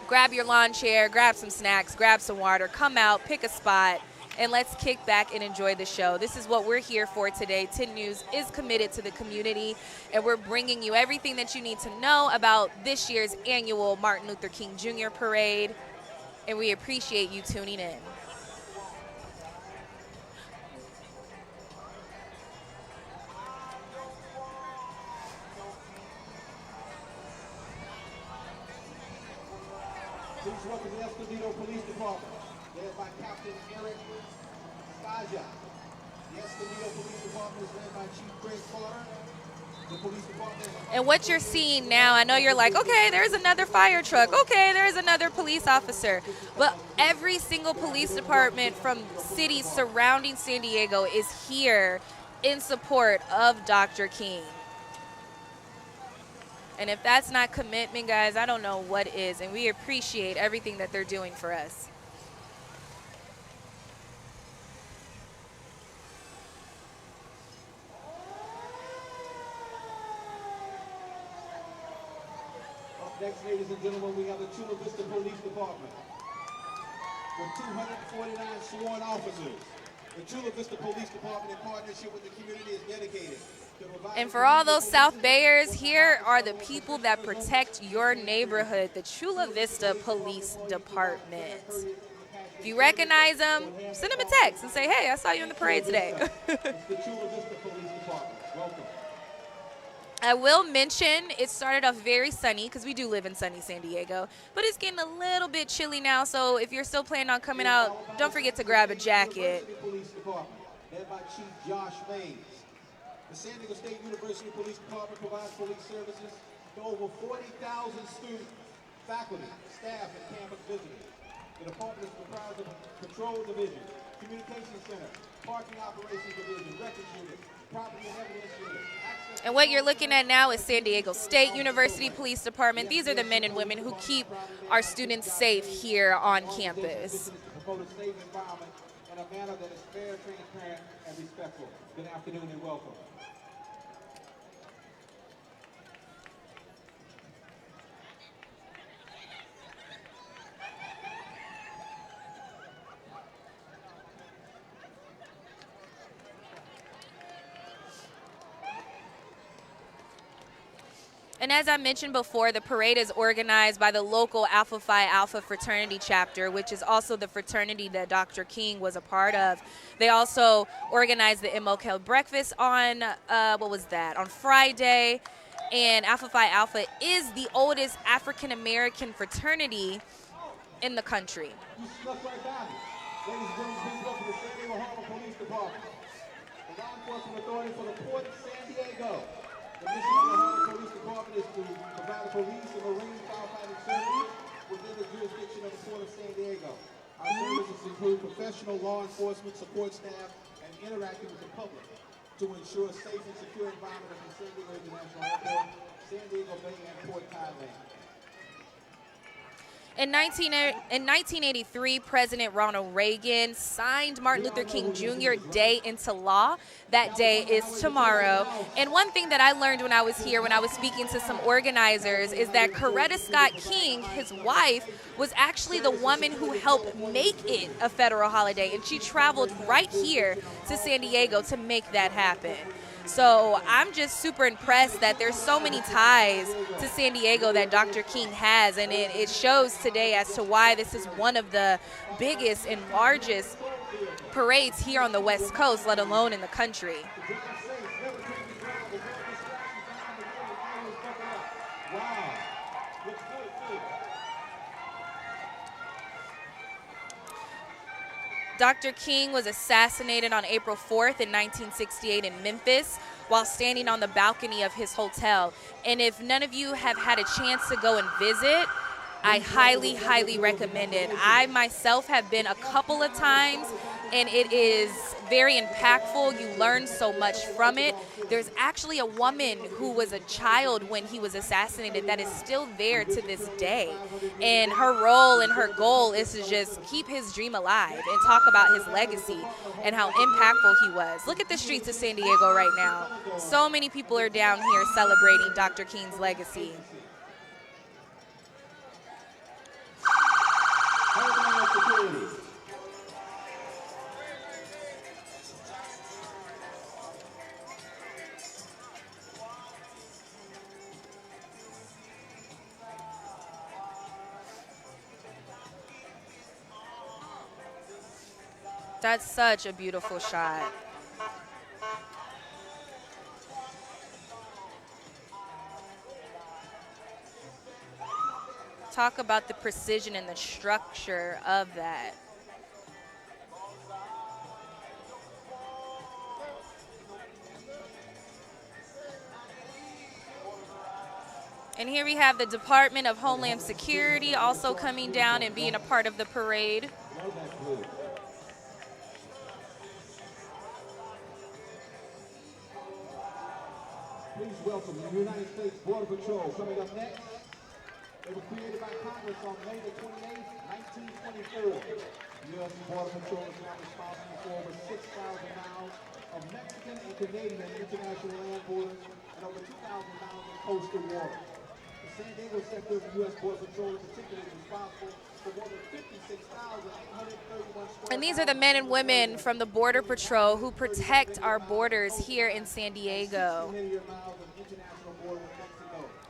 grab your lawn chair, grab some snacks, grab some water, come out, pick a spot, and let's kick back and enjoy the show. This is what we're here for today. 10 News is committed to the community, and we're bringing you everything that you need to know about this year's annual Martin Luther King Jr. Parade, and we appreciate you tuning in.
Please welcome the Escondido Police Department, led by Captain Eric Staja. The Escondido Police Department is led by Chief Craig Carter. The police department.
And what you're seeing now, I know you're like, okay, there's another fire truck. Okay, there's another police officer. But every single police department from cities surrounding San Diego is here in support of Dr. King. And if that's not commitment, guys, I don't know what is. And we appreciate everything that they're doing for us.
Up next, ladies and gentlemen, we have the Chula Vista Police Department with 249 sworn officers. The Chula Vista Police Department, in partnership with the community, is dedicated.
And for all those South Bayers, here are the people that protect your neighborhood, the Chula Vista Police Department. If you recognize them, send them a text and say, hey, I saw you in the parade today. I will mention it started off very sunny because we do live in sunny San Diego, but it's getting a little bit chilly now, so if you're still planning on coming out, don't forget to grab a jacket.
Led by Chief Josh Mays. The San Diego State University Police Department provides police services to over 40,000 students, faculty, staff, and campus visitors. The department is comprised of a Control Division, Communications Center, Parking Operations Division, Records Unit, Property and Evidence Unit.
And what you're looking at now is San Diego State University Police Department. These are the men and women who keep our students safe here on campus.
To promote a safe environment in a manner that is fair, transparent, and respectful. Good afternoon and welcome.
And as I mentioned before, the parade is organized by the local Alpha Phi Alpha Fraternity chapter, which is also the fraternity that Dr. King was a part of. They also organized the MLK breakfast on, on Friday. And Alpha Phi Alpha is the oldest African-American fraternity in the country.
You snuck right down it. Ladies and gentlemen, please welcome the San Diego Harbor Police Department. The law enforcement authority for the Port of San Diego. The mission of the Harbor Police Department is to provide police and marine firefighting services within the jurisdiction of the Port of San Diego. Our services include professional law enforcement, support staff, and interacting with the public to ensure a safe and secure environment at the San Diego International Airport, San Diego Bay, and Port Thailand.
In 1983, President Ronald Reagan signed Martin Luther King Jr. Day into law. That day is tomorrow. And one thing that I learned when I was here, when I was speaking to some organizers, is that Coretta Scott King, his wife, was actually the woman who helped make it a federal holiday. And she traveled right here to San Diego to make that happen. So I'm just super impressed that there's so many ties to San Diego that Dr. King has, and it shows today as to why this is one of the biggest and largest parades here on the West Coast, let alone in the country. Dr. King was assassinated on April 4th in 1968 in Memphis while standing on the balcony of his hotel. And if none of you have had a chance to go and visit, I highly, highly recommend it. I myself have been a couple of times, and it is very impactful. You learn so much from it. There's actually a woman who was a child when he was assassinated that is still there to this day. And her role and her goal is to just keep his dream alive and talk about his legacy and how impactful he was. Look at the streets of San Diego right now. So many people are down here celebrating Dr. King's legacy. That's such a beautiful shot. Talk about the precision and the structure of that. And here we have the Department of Homeland Security also coming down and being a part of the parade.
Please welcome the United States Border Patrol. Coming up next, they were created by Congress on May the 28th, 1924. The U.S. Border Patrol is now responsible for over 6,000 miles of Mexican and Canadian international land borders and over 2,000 miles of coastal water. The San Diego sector of the U.S. Border Patrol is particularly responsible for more than 56,831 square.
And these are the men and women from the Border Patrol who protect our borders here in San Diego,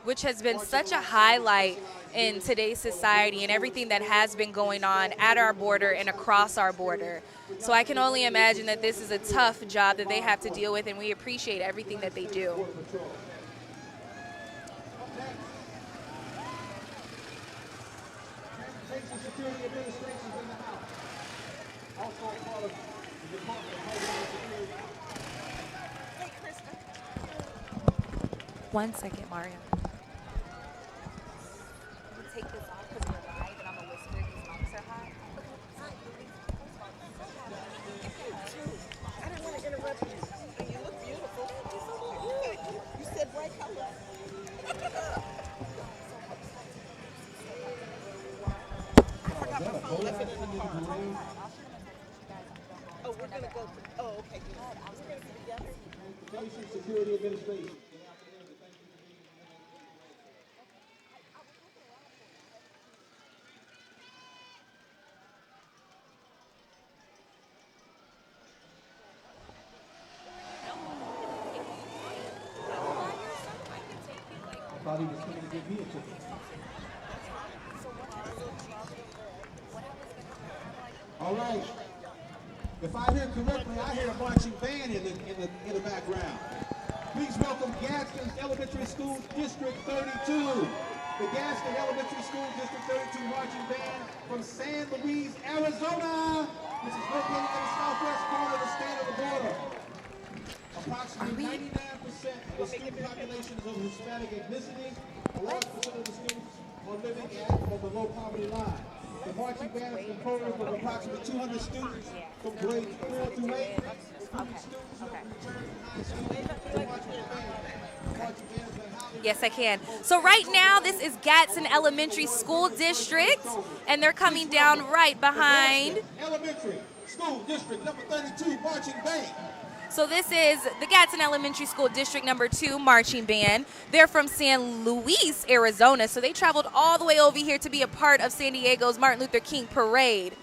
which has been such a highlight in today's society and everything that has been going on at our border and across our border. So I can only imagine that this is a tough job that they have to deal with, and we appreciate everything that they do.
Security Administration in the house. Also a part of the Department of Homeland Security.
1 second, Mario. Can you take this off because we're live and I'm a whisper? These mics are hot.
I didn't want to interrupt you. You look beautiful. You said bright color. Oh, we're going to go. Oh, okay. We're going to be together.
Security Administration. I thought he was coming to give me a ticket. All right. If I hear correctly, I hear a marching band in the background. Please welcome Gaskins Elementary School District 32. The Gaskins Elementary School District 32 marching band from San Luis, Arizona, which is located in the southwest corner of the state of the border. Approximately 99% of the student population is of Hispanic ethnicity. A large percent of the students are living on the low poverty line. The The marching band is composed of approximately 200 students from grades 4 through 8.
Yes, I can. So right now, this is Gadsden Elementary School District, and they're coming down right behind.
Elementary School District number 32 marching band.
So this is the Gadsden Elementary School District number 2 marching band. They're from San Luis, Arizona, so they traveled all the way over here to be a part of San Diego's Martin Luther King Parade.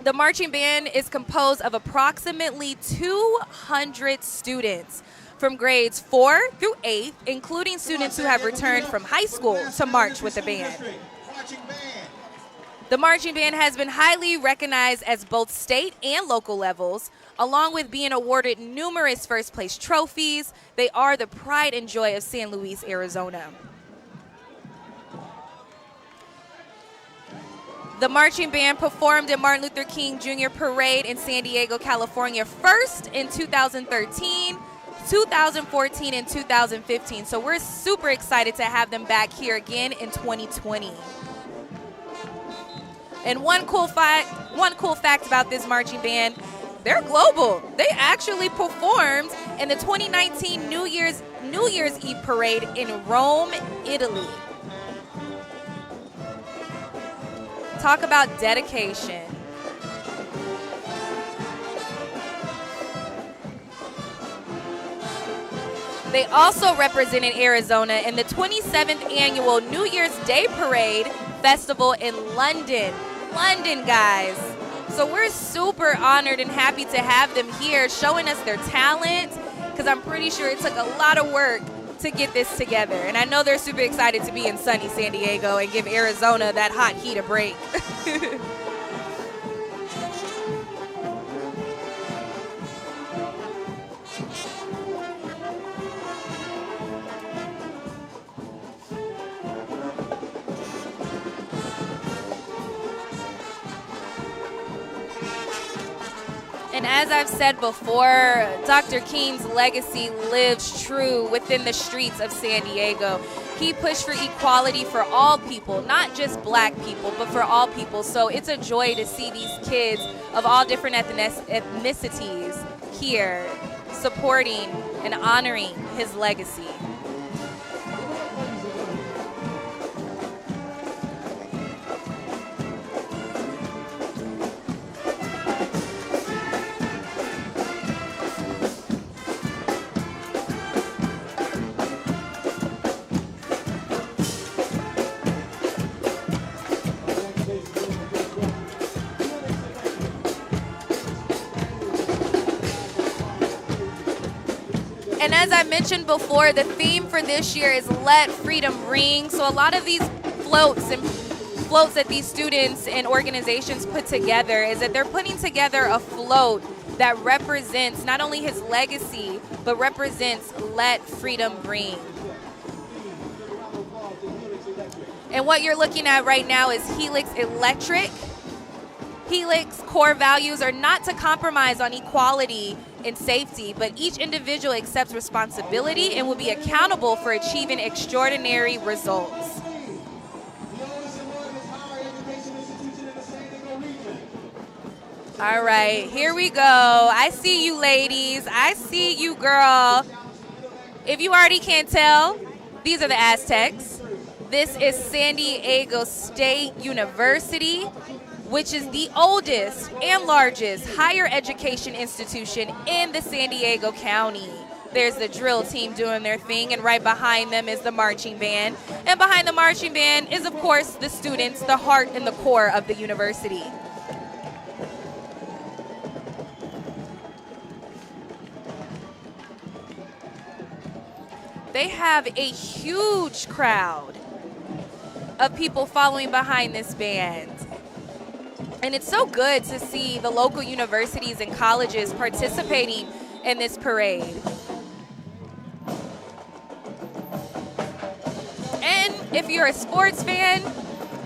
The marching band is composed of approximately 200 students from grades 4 through 8, including students who have returned from high school to march with the band. The marching band has been highly recognized as both state and local levels. Along with being awarded numerous first place trophies, they are the pride and joy of San Luis, Arizona. The marching band performed in Martin Luther King Jr. Parade in San Diego, California, first in 2013, 2014, and 2015. So we're super excited to have them back here again in 2020. And one cool fact about this marching band, they're global. They actually performed in the 2019 New Year's Eve parade in Rome, Italy. Talk about dedication. They also represented Arizona in the 27th annual New Year's Day Parade Festival in London. London, guys. So we're super honored and happy to have them here showing us their talent, because I'm pretty sure it took a lot of work to get this together. And I know they're super excited to be in sunny San Diego and give Arizona that hot heat a break. And as I've said before, Dr. King's legacy lives true within the streets of San Diego. He pushed for equality for all people, not just black people, but for all people. So it's a joy to see these kids of all different ethnicities here supporting and honoring his legacy. And as I mentioned before, the theme for this year is Let Freedom Ring. So a lot of these floats that these students and organizations put together is that they're putting together a float that represents not only his legacy, but represents Let Freedom Ring. And what you're looking at right now is Helix Electric. Helix core values are not to compromise on equality and safety, but each individual accepts responsibility and will be accountable for achieving extraordinary results. All right, here we go. I see you, ladies. I see you, girl. If you already can't tell, these are the Aztecs. This is San Diego State University, which is the oldest and largest higher education institution in the San Diego County. There's the drill team doing their thing, and right behind them is the marching band. And behind the marching band is, of course, the students, the heart and the core of the university. They have a huge crowd of people following behind this band. And it's so good to see the local universities and colleges participating in this parade. And if you're a sports fan,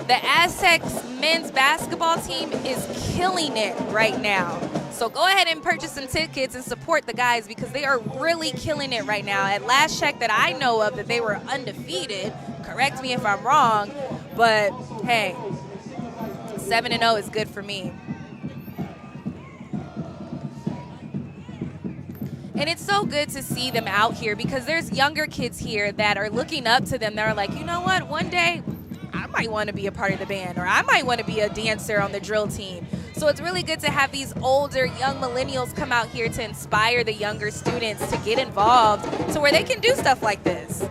the Aztecs men's basketball team is killing it right now. So go ahead and purchase some tickets and support the guys, because they are really killing it right now. At last check that I know of, that they were undefeated. Correct me if I'm wrong, but hey, 7-0 is good for me. And it's so good to see them out here because there's younger kids here that are looking up to them that are like, you know what, one day I might want to be a part of the band, or I might want to be a dancer on the drill team. So it's really good to have these older young millennials come out here to inspire the younger students to get involved to where they can do stuff like this.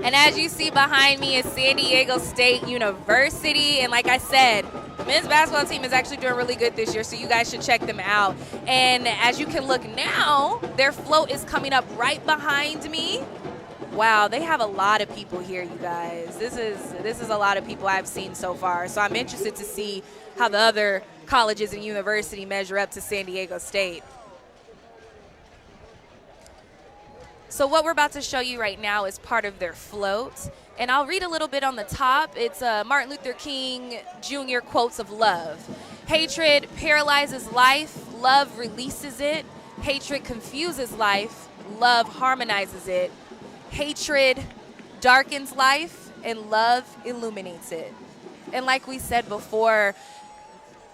And as you see behind me is San Diego State University. And like I said, the men's basketball team is actually doing really good this year, so you guys should check them out. And as you can look now, their float is coming up right behind me. Wow, they have a lot of people here, you guys. This is a lot of people I've seen so far. So I'm interested to see how the other colleges and universities measure up to San Diego State. So what we're about to show you right now is part of their float. And I'll read a little bit on the top. It's Martin Luther King Jr. quotes of love. Hatred paralyzes life, love releases it. Hatred confuses life, love harmonizes it. Hatred darkens life, and love illuminates it. And like we said before,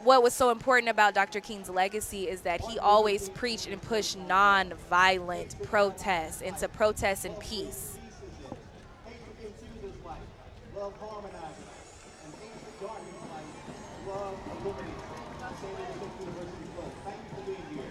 what was so important about Dr. King's legacy is that he always preached and pushed non-violent protests and to protest in peace.
Love harmonizes, and hatred darkens life, love illuminates. San Diego State University float. Thank you for being here.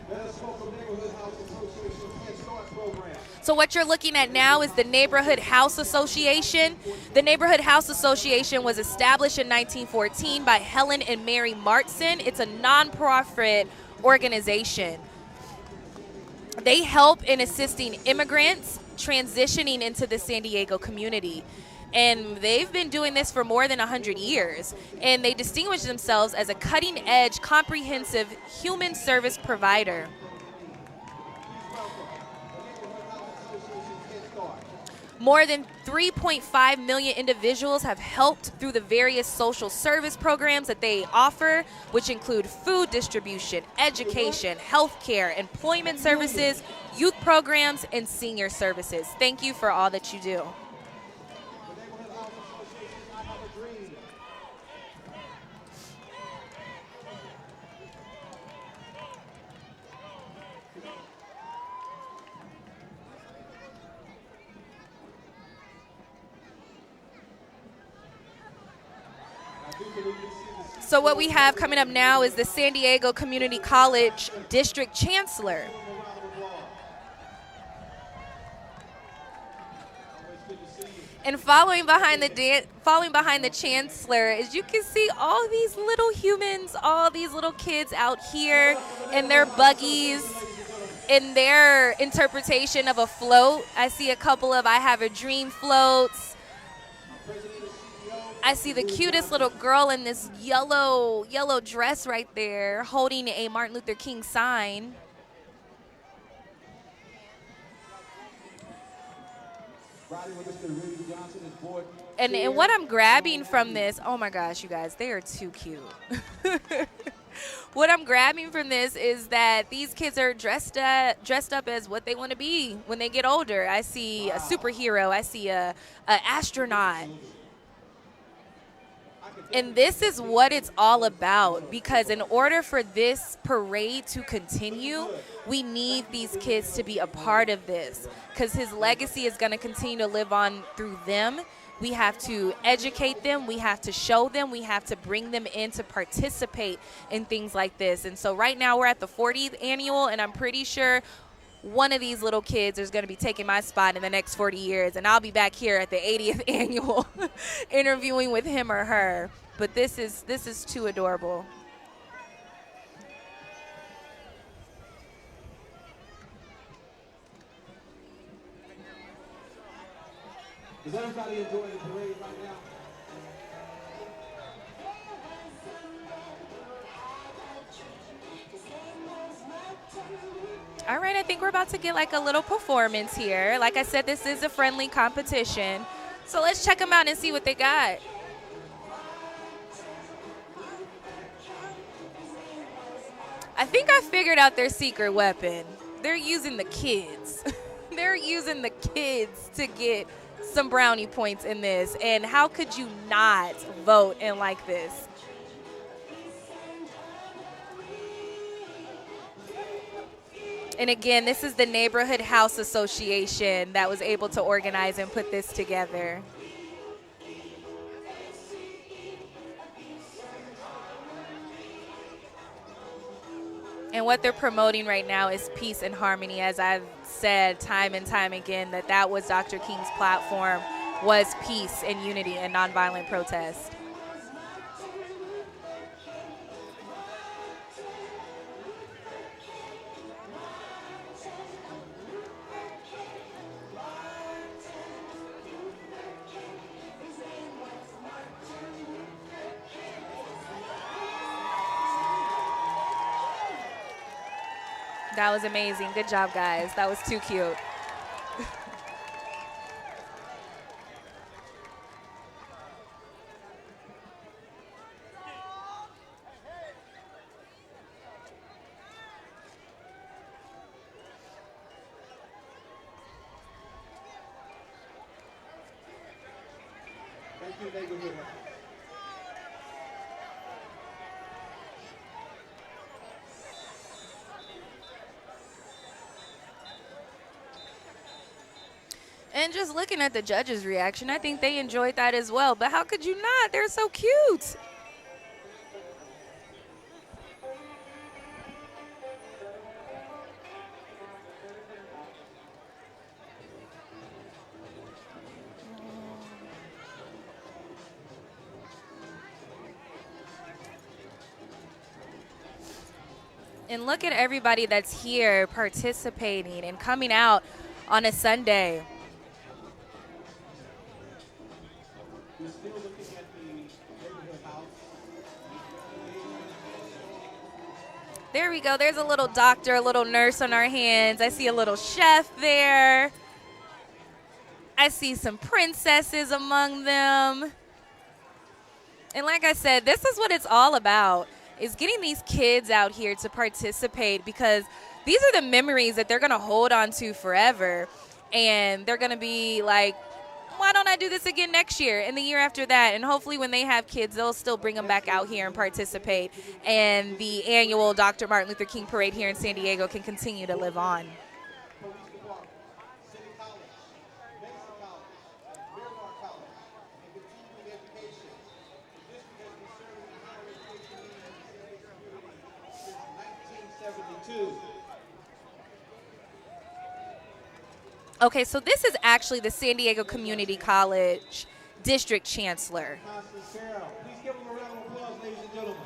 Let us go from Neighborhood House Association Head Start program.
So what you're looking at now is the Neighborhood House Association. The Neighborhood House Association was established in 1914 by Helen and Mary Martson. It's a nonprofit organization. They help in assisting immigrants transitioning into the San Diego community. And they've been doing this for more than 100 years. And they distinguish themselves as a cutting-edge, comprehensive human service provider. More than 3.5 million individuals have helped through the various social service programs that they offer, which include food distribution, education, healthcare, employment services, youth programs, and senior services. Thank you for all that you do. So what we have coming up now is the San Diego Community College District Chancellor. And following behind the chancellor, as you can see, all these little humans, all these little kids out here in their buggies, in their interpretation of a float. I see a couple of I Have a Dream floats. I see the cutest little girl in this yellow dress right there holding a Martin Luther King sign. And what I'm grabbing from this, oh my gosh, you guys, they are too cute. What I'm grabbing from this is that these kids are dressed up as what they want to be when they get older. I see a superhero. I see a astronaut. And this is what it's all about, because in order for this parade to continue, we need these kids to be a part of this, because his legacy is going to continue to live on through them. We have to educate them. We have to show them. We have to bring them in to participate in things like this. And so right now we're at the 40th annual, and I'm pretty sure one of these little kids is going to be taking my spot in the next 40 years, and I'll be back here at the 80th annual interviewing with him or her. But this is too adorable.
Is everybody enjoying the parade right now?
All right, I think we're about to get like a little performance here. Like I said, this is a friendly competition. So let's check them out and see what they got. I think I figured out their secret weapon. They're using the kids. They're using the kids to get some brownie points in this. And how could you not vote in like this? And again, this is the Neighborhood House Association that was able to organize and put this together. And what they're promoting right now is peace and harmony. As I've said time and time again, that was Dr. King's platform, was peace and unity and nonviolent protest. That was amazing. Good job, guys. That was too cute.
Thank you, neighborhood.
And just looking at the judges' reaction, I think they enjoyed that as well. But how could you not? They're so cute. And look at everybody that's here participating and coming out on a Sunday.
We're still looking at the neighborhood house.
There we go. There's a little doctor, a little nurse on our hands. I see a little chef there. I see some princesses among them. And like I said, this is what it's all about, is getting these kids out here to participate, because these are the memories that they're going to hold on to forever. And they're going to be like, why don't I do this again next year and the year after that? And hopefully when they have kids, they'll still bring them back out here and participate. And the annual Dr. Martin Luther King Parade here in San Diego can continue to live on. Okay, so this is actually the San Diego Community College District Chancellor.
Please give them a round of applause, ladies and gentlemen.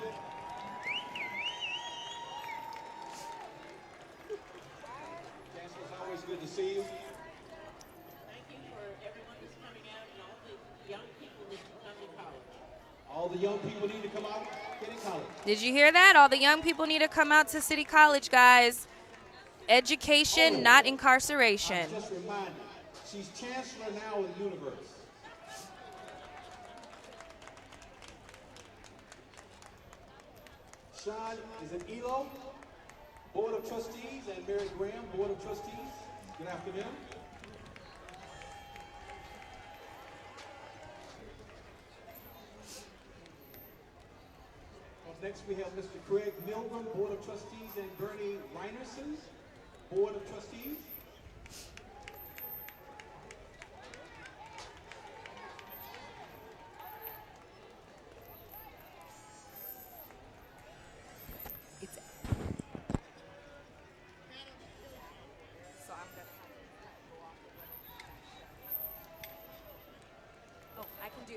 Chancellor, it's always good to see you.
Thank you for everyone who's coming out and all the young people that come to college.
All the young people need to come out, get in college.
Did you hear that? All the young people need to come out to City College, guys. Education, not incarceration.
Just remind you, she's chancellor now of the universe. Sean is an ELO, Board of Trustees, and Mary Graham, Board of Trustees. Good afternoon. Up next we have Mr. Craig Milgram, Board of Trustees, and Bernie Reinerson, Board of Trustees.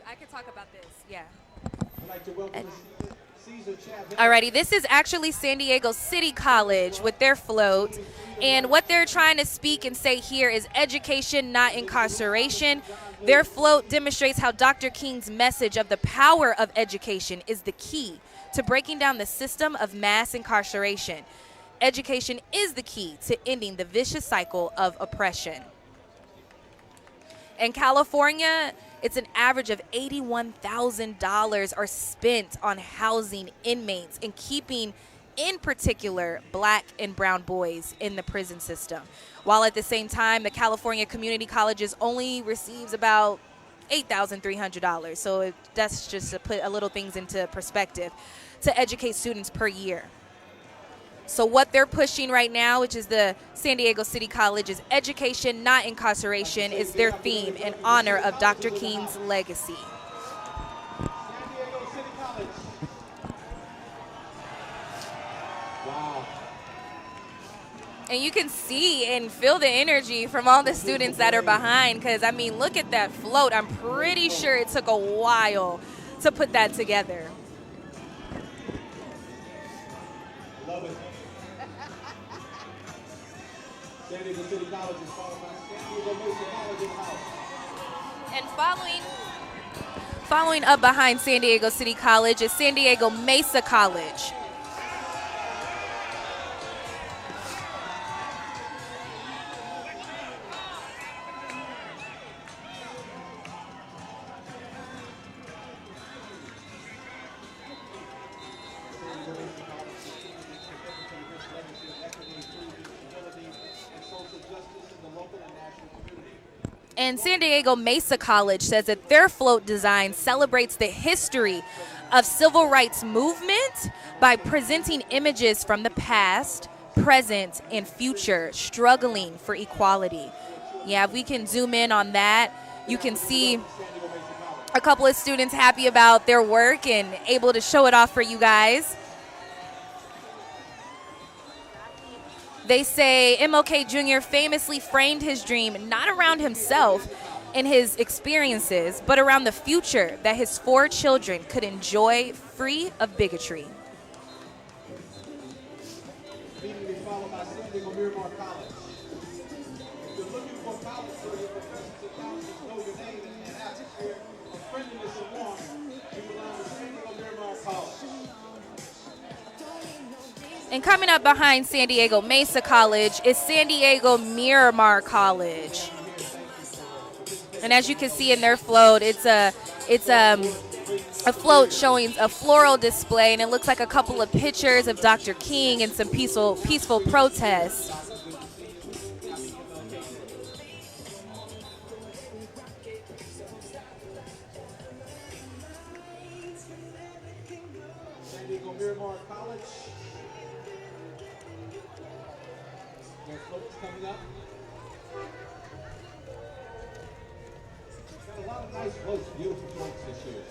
I can talk about this, yeah.
I'd like to welcome Caesar Chapman.
Alrighty, this is actually San Diego City College with their float. And what they're trying to speak and say here is education, not incarceration. Their float demonstrates how Dr. King's message of the power of education is the key to breaking down the system of mass incarceration. Education is the key to ending the vicious cycle of oppression. In California, it's an average of $81,000 are spent on housing inmates and keeping in particular black and brown boys in the prison system. While at the same time, the California Community Colleges only receives about $8,300. So that's just to put a little things into perspective, to educate students per year. So what they're pushing right now, which is the San Diego City College, is education, not incarceration, is their theme in honor of Dr. King's legacy.
Wow.
And you can see and feel the energy from all the students that are behind, because, I mean, look at that float. I'm pretty sure it took a while to put that together.
Love it. San Diego City College is followed by San Diego Mesa College in the house.
And following up behind San Diego City College is San Diego Mesa College. And San Diego Mesa College says that their float design celebrates the history of civil rights movement by presenting images from the past, present, and future struggling for equality. Yeah, if we can zoom in on that, you can see a couple of students happy about their work and able to show it off for you guys. They say MLK Jr. famously framed his dream not around himself and his experiences, but around the future that his 4 children could enjoy free of bigotry.
Immediately followed by San Diego Miramar College. If you're looking for college where your professors and counselors know your name and an atmosphere of friendliness and warmth, you belong to San Diego Miramar College.
And coming up behind San Diego Mesa College is San Diego Miramar College. And as you can see in their float, it's a float showing a floral display, and it looks like a couple of pictures of Dr. King and some peaceful protests.
San Diego Miramar College. Their floats coming up. Got a lot of nice floats, beautiful floats this year.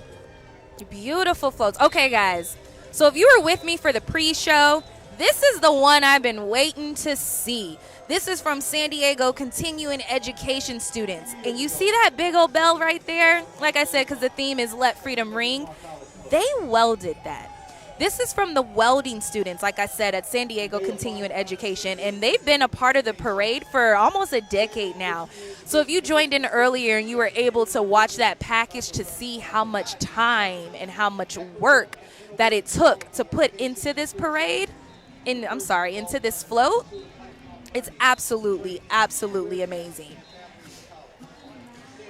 Beautiful floats. Okay, guys. So if you were with me for the pre-show, this is the one I've been waiting to see. This is from San Diego Continuing Education students. And you see that big old bell right there? Like I said, because the theme is Let Freedom Ring. They welded that. This is from the welding students, like I said, at San Diego Continuing Education, and they've been a part of the parade for almost a decade now. So if you joined in earlier and you were able to watch that package to see how much time and how much work that it took to put into this parade, into this float, it's absolutely, absolutely amazing.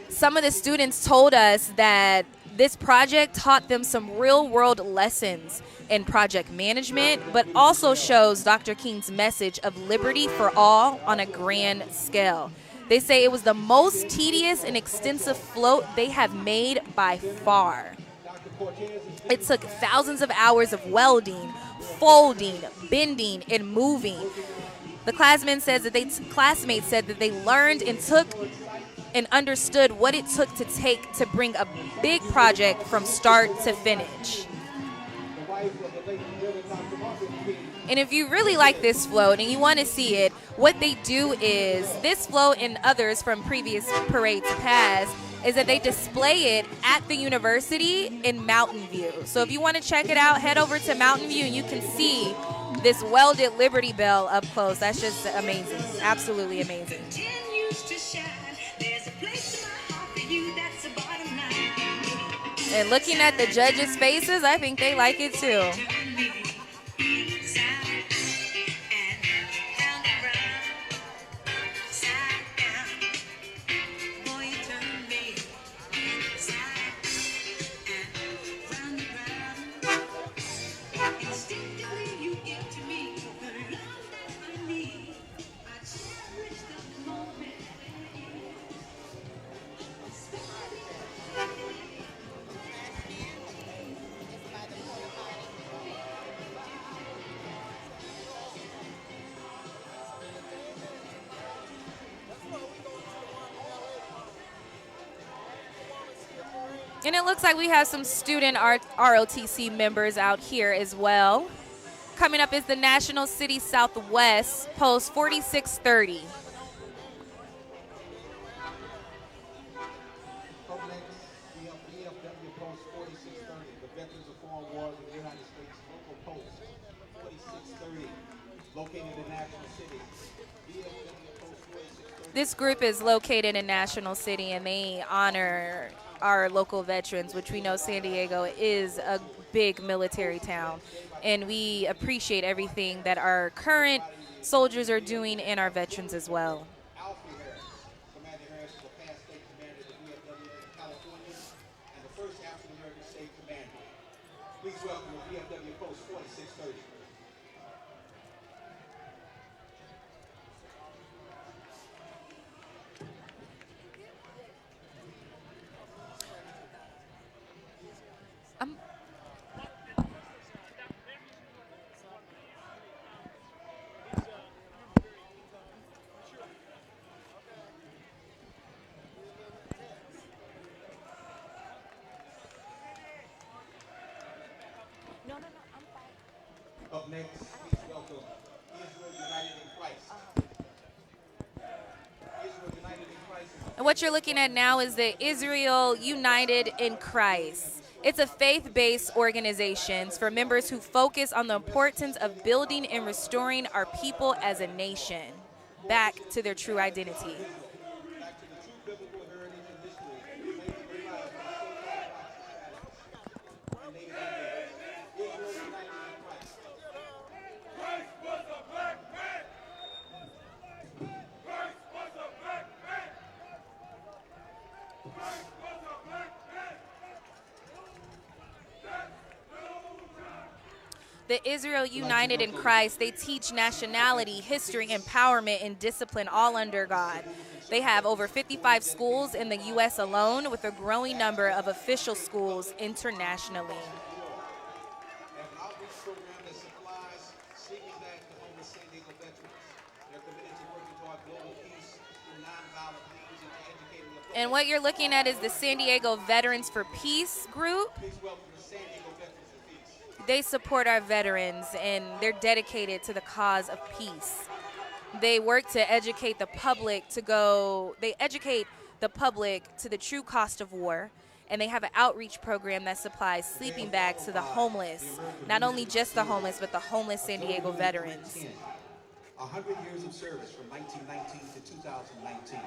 Some of the students told us that this project taught them some real-world lessons in project management, but also shows Dr. King's message of liberty for all on a grand scale. They say it was the most tedious and extensive float they have made by far. It took thousands of hours of welding, folding, bending, and moving. The classmates said that they learned and took and understood what it took to bring a big project from start to finish. And if you really like this float and you want to see it, what they do is, this float and others from previous parades past, is that they display it at the university in Mountain View. So if you want to check it out, head over to Mountain View and you can see this welded Liberty Bell up close. That's just amazing. Absolutely amazing. And looking at the judges' faces, I think they like it too. And it looks like we have some student ROTC members out here as well. Coming up is the National City Southwest, post 4630.
Up next, we have VFW Post 4630, the Veterans of Foreign Wars of the United States Local Post 4630, located in National City. VFW Post 4630.
This group is located in National City, and they honor our local veterans, which we know San Diego is a big military town. And we appreciate everything that our current soldiers are doing and our veterans as well.
Commander Harris is a past state commander of the VFW in California and the first African American state commander. Please welcome the VFW Post 4630. Up next, please welcome Israel United in Christ. Israel United in Christ.
And what you're looking at now is the Israel United in Christ. It's a faith-based organization for members who focus on the importance of building and restoring our people as a nation back to their true identity. The Israel United in Christ, they teach nationality, history, empowerment, and discipline all under God. They have over 55 schools in the U.S. alone, with a growing number of official schools internationally. And what you're looking at is the San Diego Veterans for Peace group. They support our veterans, and they're dedicated to the cause of peace. They work to educate the public to the true cost of war, and they have an outreach program that supplies sleeping bags to the homeless, not only just the homeless, but the homeless San Diego veterans.
100 years of service from 1919 to 2019.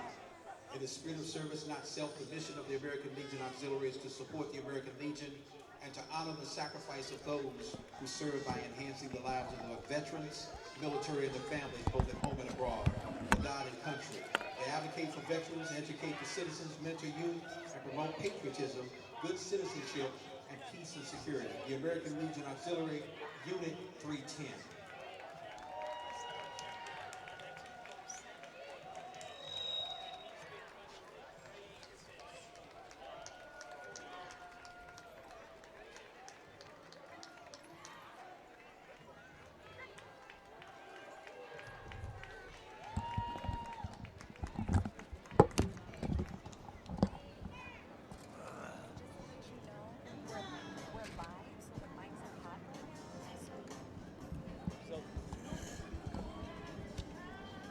In the spirit of service, not self, the mission of the American Legion Auxiliary is to support the American Legion and to honor the sacrifice of those who serve by enhancing the lives of the veterans, military, and their families, both at home and abroad, for God and country. They advocate for veterans, educate the citizens, mentor youth, and promote patriotism, good citizenship, and peace and security. The American Legion Auxiliary, Unit 310.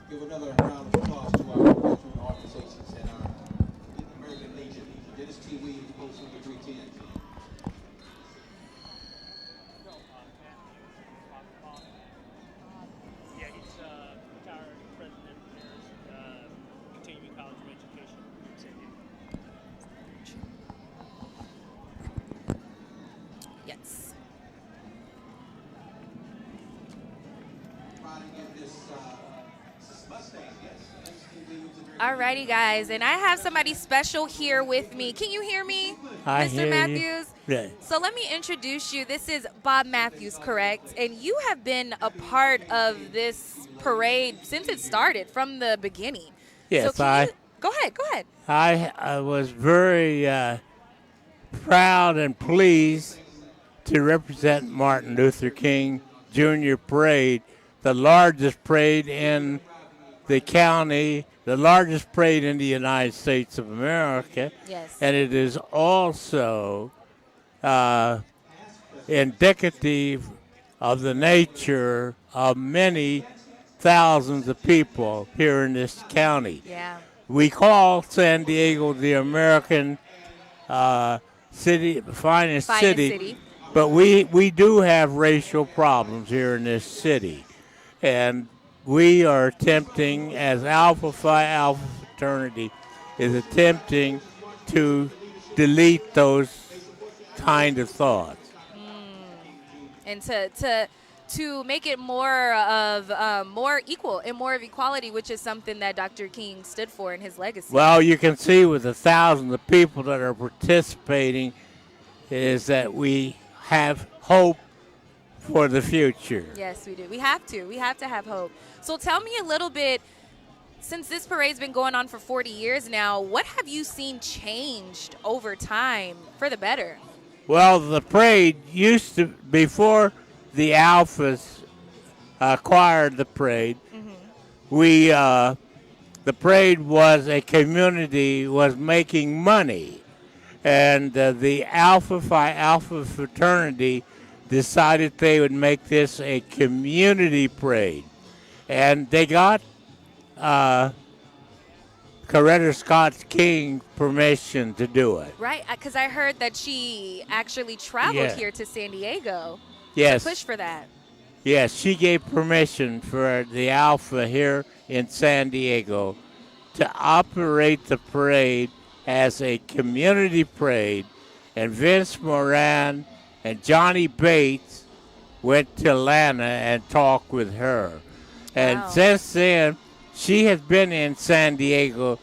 Give another round of applause to our veteran organizations and our American Legion. Dennis T. Williams, Post Number 310.
Yeah, he's retired president of continuing college of education in San Diego.
Yes.
Riding in this Mustang, yes.
Alrighty, guys, and I have somebody special here with me. Can you hear me,
I
Mr.
hear
Matthews?
you. Yeah.
So let me introduce you. This is Bob Matthews, correct? And you have been a part of this parade since it started, from the beginning.
Yes,
so go ahead.
I was very proud and pleased to represent Martin Luther King Jr. Parade, the largest parade in the county the largest parade in the United States of America.
Yes.
And it is also indicative of the nature of many thousands of people here in this county.
Yeah.
We call San Diego the American finest city, but we do have racial problems here in this city. And we are attempting, as Alpha Phi Alpha Fraternity is attempting to delete those kind of thoughts.
And to make it more of more equal and more of equality, which is something that Dr. King stood for in his legacy.
Well, you can see with the thousands of people that are participating is that we have hope for the future.
Yes, we do. We have to. We have to have hope. So tell me a little bit, since this parade's been going on for 40 years now, what have you seen changed over time for the better?
Well, the parade used to, before the Alphas acquired the parade, the parade was a community, was making money. And the Alpha Phi Alpha Fraternity decided they would make this a community parade. And they got Coretta Scott King permission to do it.
Right, because I heard that she actually traveled here to San Diego to push for that.
Yes, she gave permission for the Alpha here in San Diego to operate the parade as a community parade. And Vince Moran and Johnny Bates went to Atlanta and talked with her. And since then, she has been in San Diego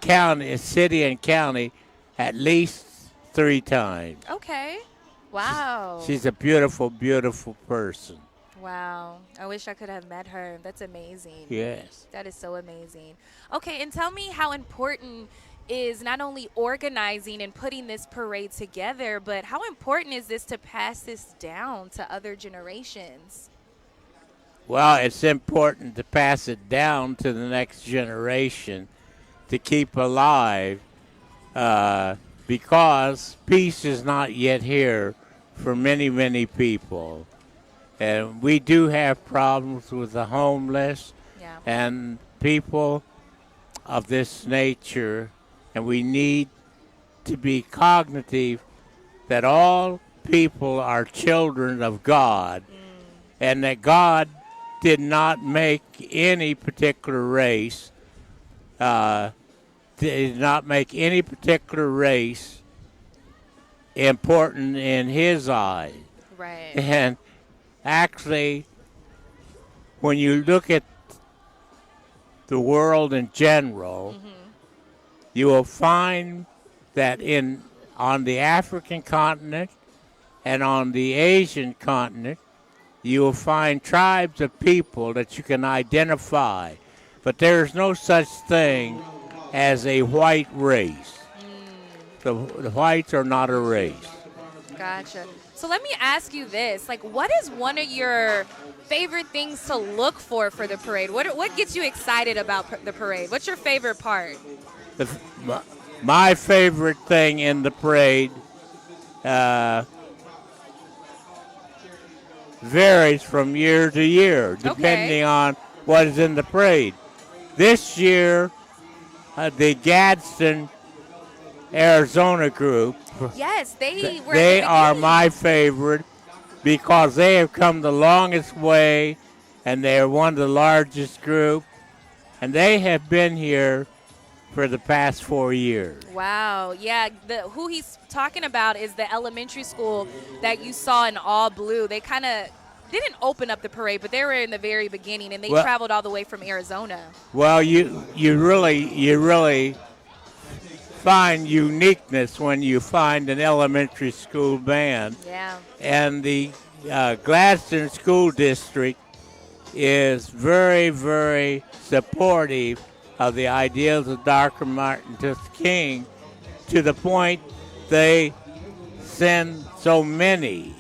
County, city and county, at least 3 times.
Okay. Wow.
She's a beautiful, beautiful person.
Wow. I wish I could have met her. That's amazing.
Yes.
That is so amazing. Okay, and tell me how important is not only organizing and putting this parade together, but how important is this to pass this down to other generations?
Well, it's important to pass it down to the next generation to keep alive because peace is not yet here for many, many people. And we do have problems with the homeless and people of this nature, and we need to be cognitive that all people are children of God, and that God did not make any particular race, did not make any particular race important in his eyes.
Right.
And actually, when you look at the world in general, you will find that on the African continent and on the Asian continent, you will find tribes of people that you can identify. But there is no such thing as a white race. The whites are not a race.
Gotcha. So let me ask you this. Like, what is one of your favorite things to look for the parade? What gets you excited about the parade? What's your favorite part?
My favorite thing in the parade varies from year to year, depending on what is in the parade. This year, the Gadsden, Arizona group.
Yes,
they are my favorite because they have come the longest way, and they are one of the largest groups, and they have been here for the past 4 years.
Wow. Yeah, who he's talking about is the elementary school that you saw in all blue. They kind of didn't open up the parade, but they were in the very beginning, and they traveled all the way from Arizona.
Well, you really find uniqueness when you find an elementary school band.
Yeah.
And the Gadsden School District is very, very supportive of the ideals of Dr. Martin Luther King, to the point they send so many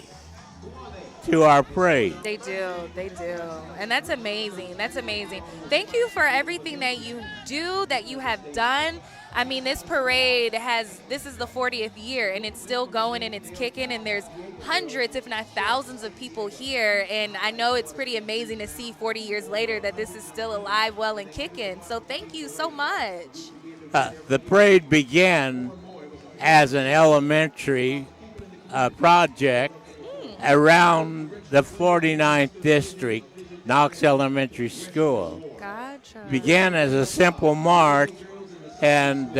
to our parade.
They do. They do. And that's amazing. That's amazing. Thank you for everything that you do, that you have done. I mean, this parade this is the 40th year, and it's still going and it's kicking, and there's hundreds, if not thousands of people here. And I know it's pretty amazing to see 40 years later that this is still alive, well, and kicking. So thank you so much.
The parade began as an elementary project around the 49th district, Knox Elementary School.
Gotcha.
Began as a simple march, and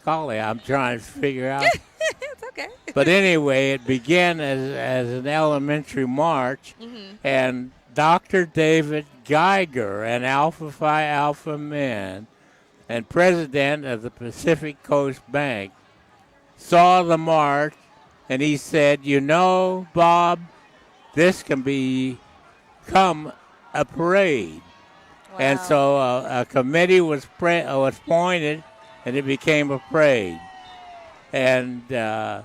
golly, I'm trying to figure out.
It's okay.
But anyway, it began as an elementary march, and Dr. David Geiger, an Alpha Phi Alpha man and president of the Pacific Coast Bank, saw the march, and he said, "You know, Bob, this can become a parade." Wow. And so a committee was appointed, and it became a parade. And the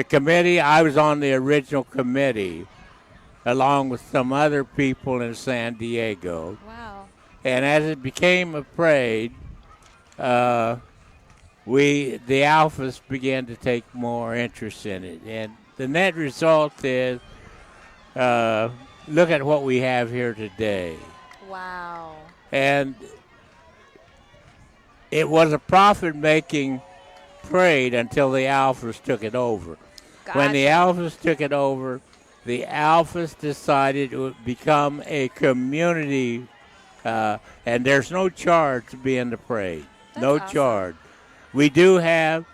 committee, I was on the original committee, along with some other people in San Diego.
Wow.
And as it became a parade, the Alphas began to take more interest in it. And the net result is, look at what we have here today.
Wow.
And it was a profit-making parade until the Alphas took it over.
Gotcha.
When the Alphas took it over, the Alphas decided it would become a community, and there's no charge to be in the parade.
That's
no
awesome.
charge. We do have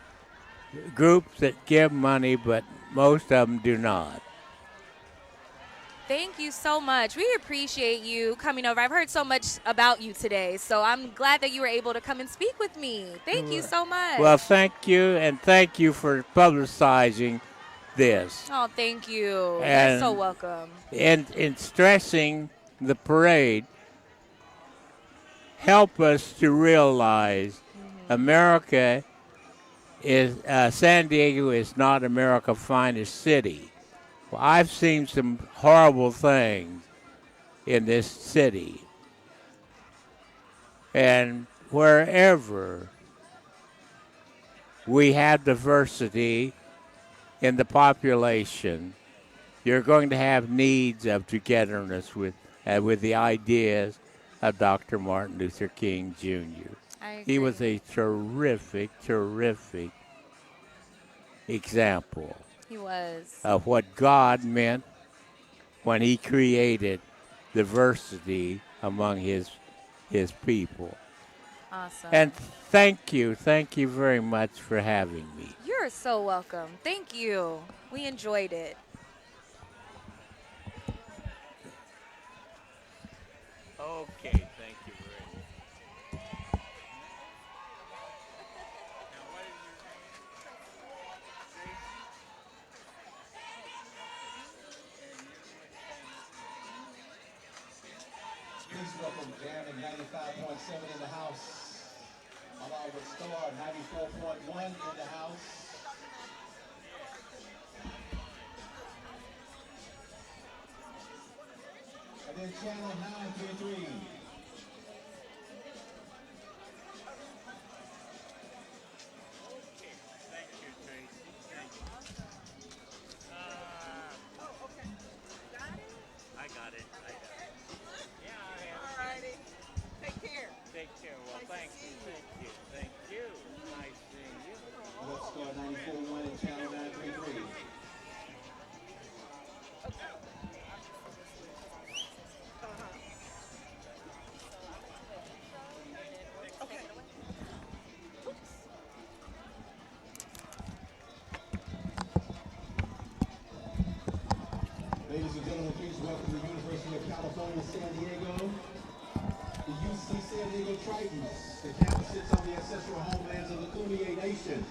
groups that give money, but most of them do not.
Thank you so much. We appreciate you coming over. I've heard so much about you today, so I'm glad that you were able to come and speak with me. Thank you so much.
Well, thank you, and thank you for publicizing this.
Oh, thank you.
And
You're so welcome.
in stressing the parade, help us to realize America is, San Diego is not America's finest city. Well, I've seen some horrible things in this city. And wherever we have diversity in the population, you're going to have needs of togetherness with the ideas of Dr. Martin Luther King Jr. He was a terrific, terrific example.
He was.
Of what God meant when he created diversity among his people.
Awesome.
And thank you very much for having me.
You're so welcome. Thank you. We enjoyed it.
Okay, thank you very much.
Please welcome Jamming 95.7 in the house, along with Star 94.1 in the house. And then Channel 933.
I got it. Yeah,
All righty. Take care.
Take care. Well, thank you. Nice seeing you.
Let's Star 94.1 and Channel 933. Ladies and gentlemen, please welcome the University of California, San Diego, the UC San Diego Tritons. The campus sits on the ancestral homelands of the Kumeyaay Nation.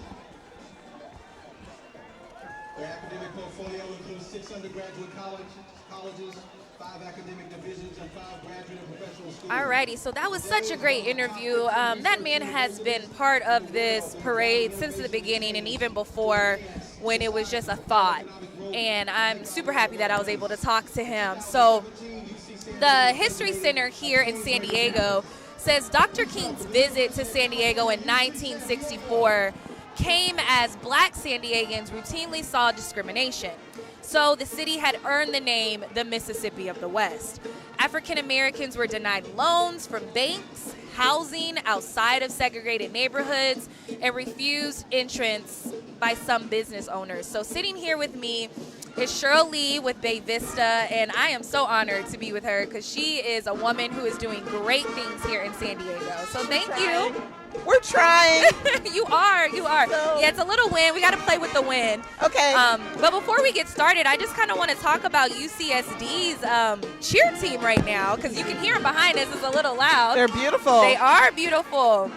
Their academic portfolio includes 6 undergraduate colleges, 5 academic divisions, and 5 graduate and professional schools.
Alrighty, so that was such a great interview. That man has been part of this parade since the beginning and even before, when it was just a thought. And I'm super happy that I was able to talk to him. So the History Center here in San Diego says Dr. King's visit to San Diego in 1964 came as Black San Diegans routinely saw discrimination. So the city had earned the name the Mississippi of the West. African Americans were denied loans from banks, housing outside of segregated neighborhoods, and refused entrance by some business owners. So sitting here with me is Cheryl Lee with Bay Vista, and I am so honored to be with her because she is a woman who is doing great things here in San Diego. So thank you.
We're trying.
You are. Yeah, it's a little wind. We got to play with the wind.
Okay.
But before we get started, I just kind of want to talk about UCSD's cheer team right now, because you can hear them behind us. It's a little loud.
They're beautiful.
They are beautiful.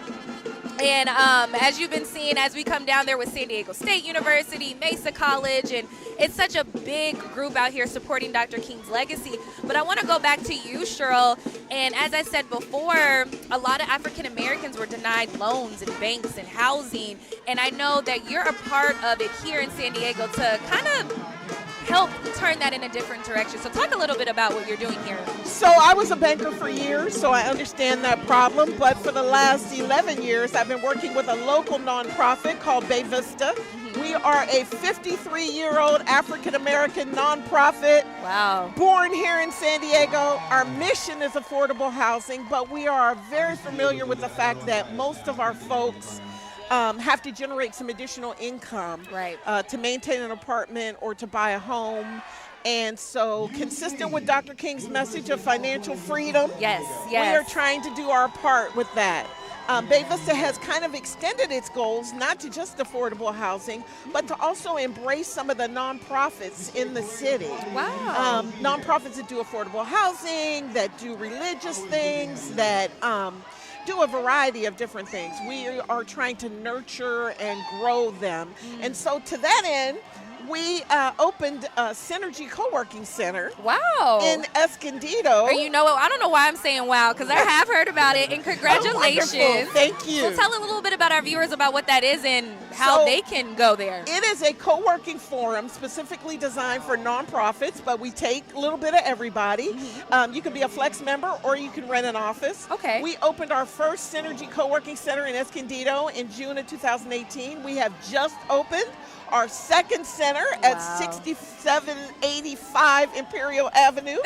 And as you've been seeing, as we come down there with San Diego State University, Mesa College, and it's such a big group out here supporting Dr. King's legacy. But I want to go back to you, Cheryl. And as I said before, a lot of African Americans were denied loans and banks and housing. And I know that you're a part of it here in San Diego to kind of help turn that in a different direction. So talk a little bit about what you're doing here.
So I was a banker for years, so I understand that problem. But for the last 11 years, I've been working with a local nonprofit called Bay Vista. We are a 53-year-old African-American nonprofit.
Wow.
Born here in San Diego. Our mission is affordable housing, but we are very familiar with the fact that most of our folks have to generate some additional income to maintain an apartment or to buy a home. And so, consistent with Dr. King's message of financial freedom, we are trying to do our part with that. Bay Vista has kind of extended its goals, not to just affordable housing, but to also embrace some of the nonprofits in the city.
Wow.
Nonprofits that do affordable housing, that do religious things, that do a variety of different things. We are trying to nurture and grow them. And so to that end, we opened a Synergy Co-working Center.
Wow.
In Escondido.
Or you know what? I don't know why I'm saying wow, because I have heard about it, and congratulations.
Oh, thank you.
So tell a little bit about our viewers about what that is and how they can go there.
It is a co-working forum specifically designed for nonprofits, but we take a little bit of everybody. You can be a Flex member or you can rent an office.
Okay.
We opened our first Synergy Co-working Center in Escondido in June of 2018. We have just opened our second center at 6785 Imperial Avenue,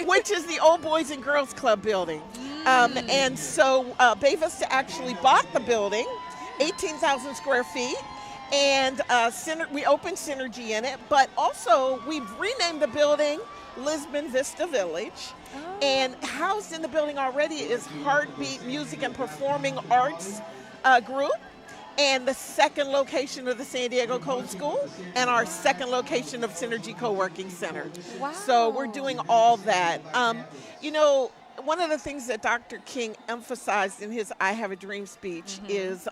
which is the Old Boys and Girls Club building. And so Bay Vista actually bought the building, 18,000 square feet, and we opened Synergy in it, but also we've renamed the building Lisbon Vista Village. And housed in the building already is Heartbeat Music and Performing Arts Group, and the second location of the San Diego Code School, and our second location of Synergy Co-working Center.
Wow.
So we're doing all that. You know, one of the things that Dr. King emphasized in his I Have a Dream speech is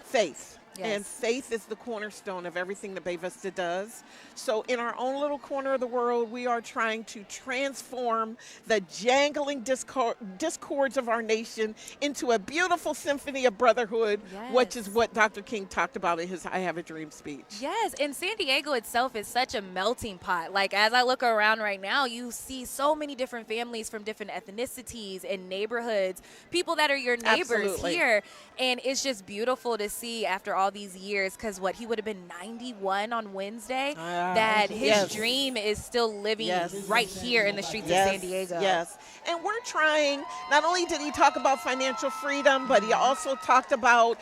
faith.
Yes.
And faith is the cornerstone of everything that Bay Vista does. So in our own little corner of the world, we are trying to transform the jangling discords of our nation into a beautiful symphony of brotherhood, which is what Dr. King talked about in his I Have a Dream speech.
Yes, and San Diego itself is such a melting pot. Like, as I look around right now, you see so many different families from different ethnicities and neighborhoods, people that are your neighbors here. And it's just beautiful to see after all these years, because he would have been 91 on Wednesday, that his dream is still living right here in the streets of San Diego.
Yes, and we're trying, not only did he talk about financial freedom, but he also talked about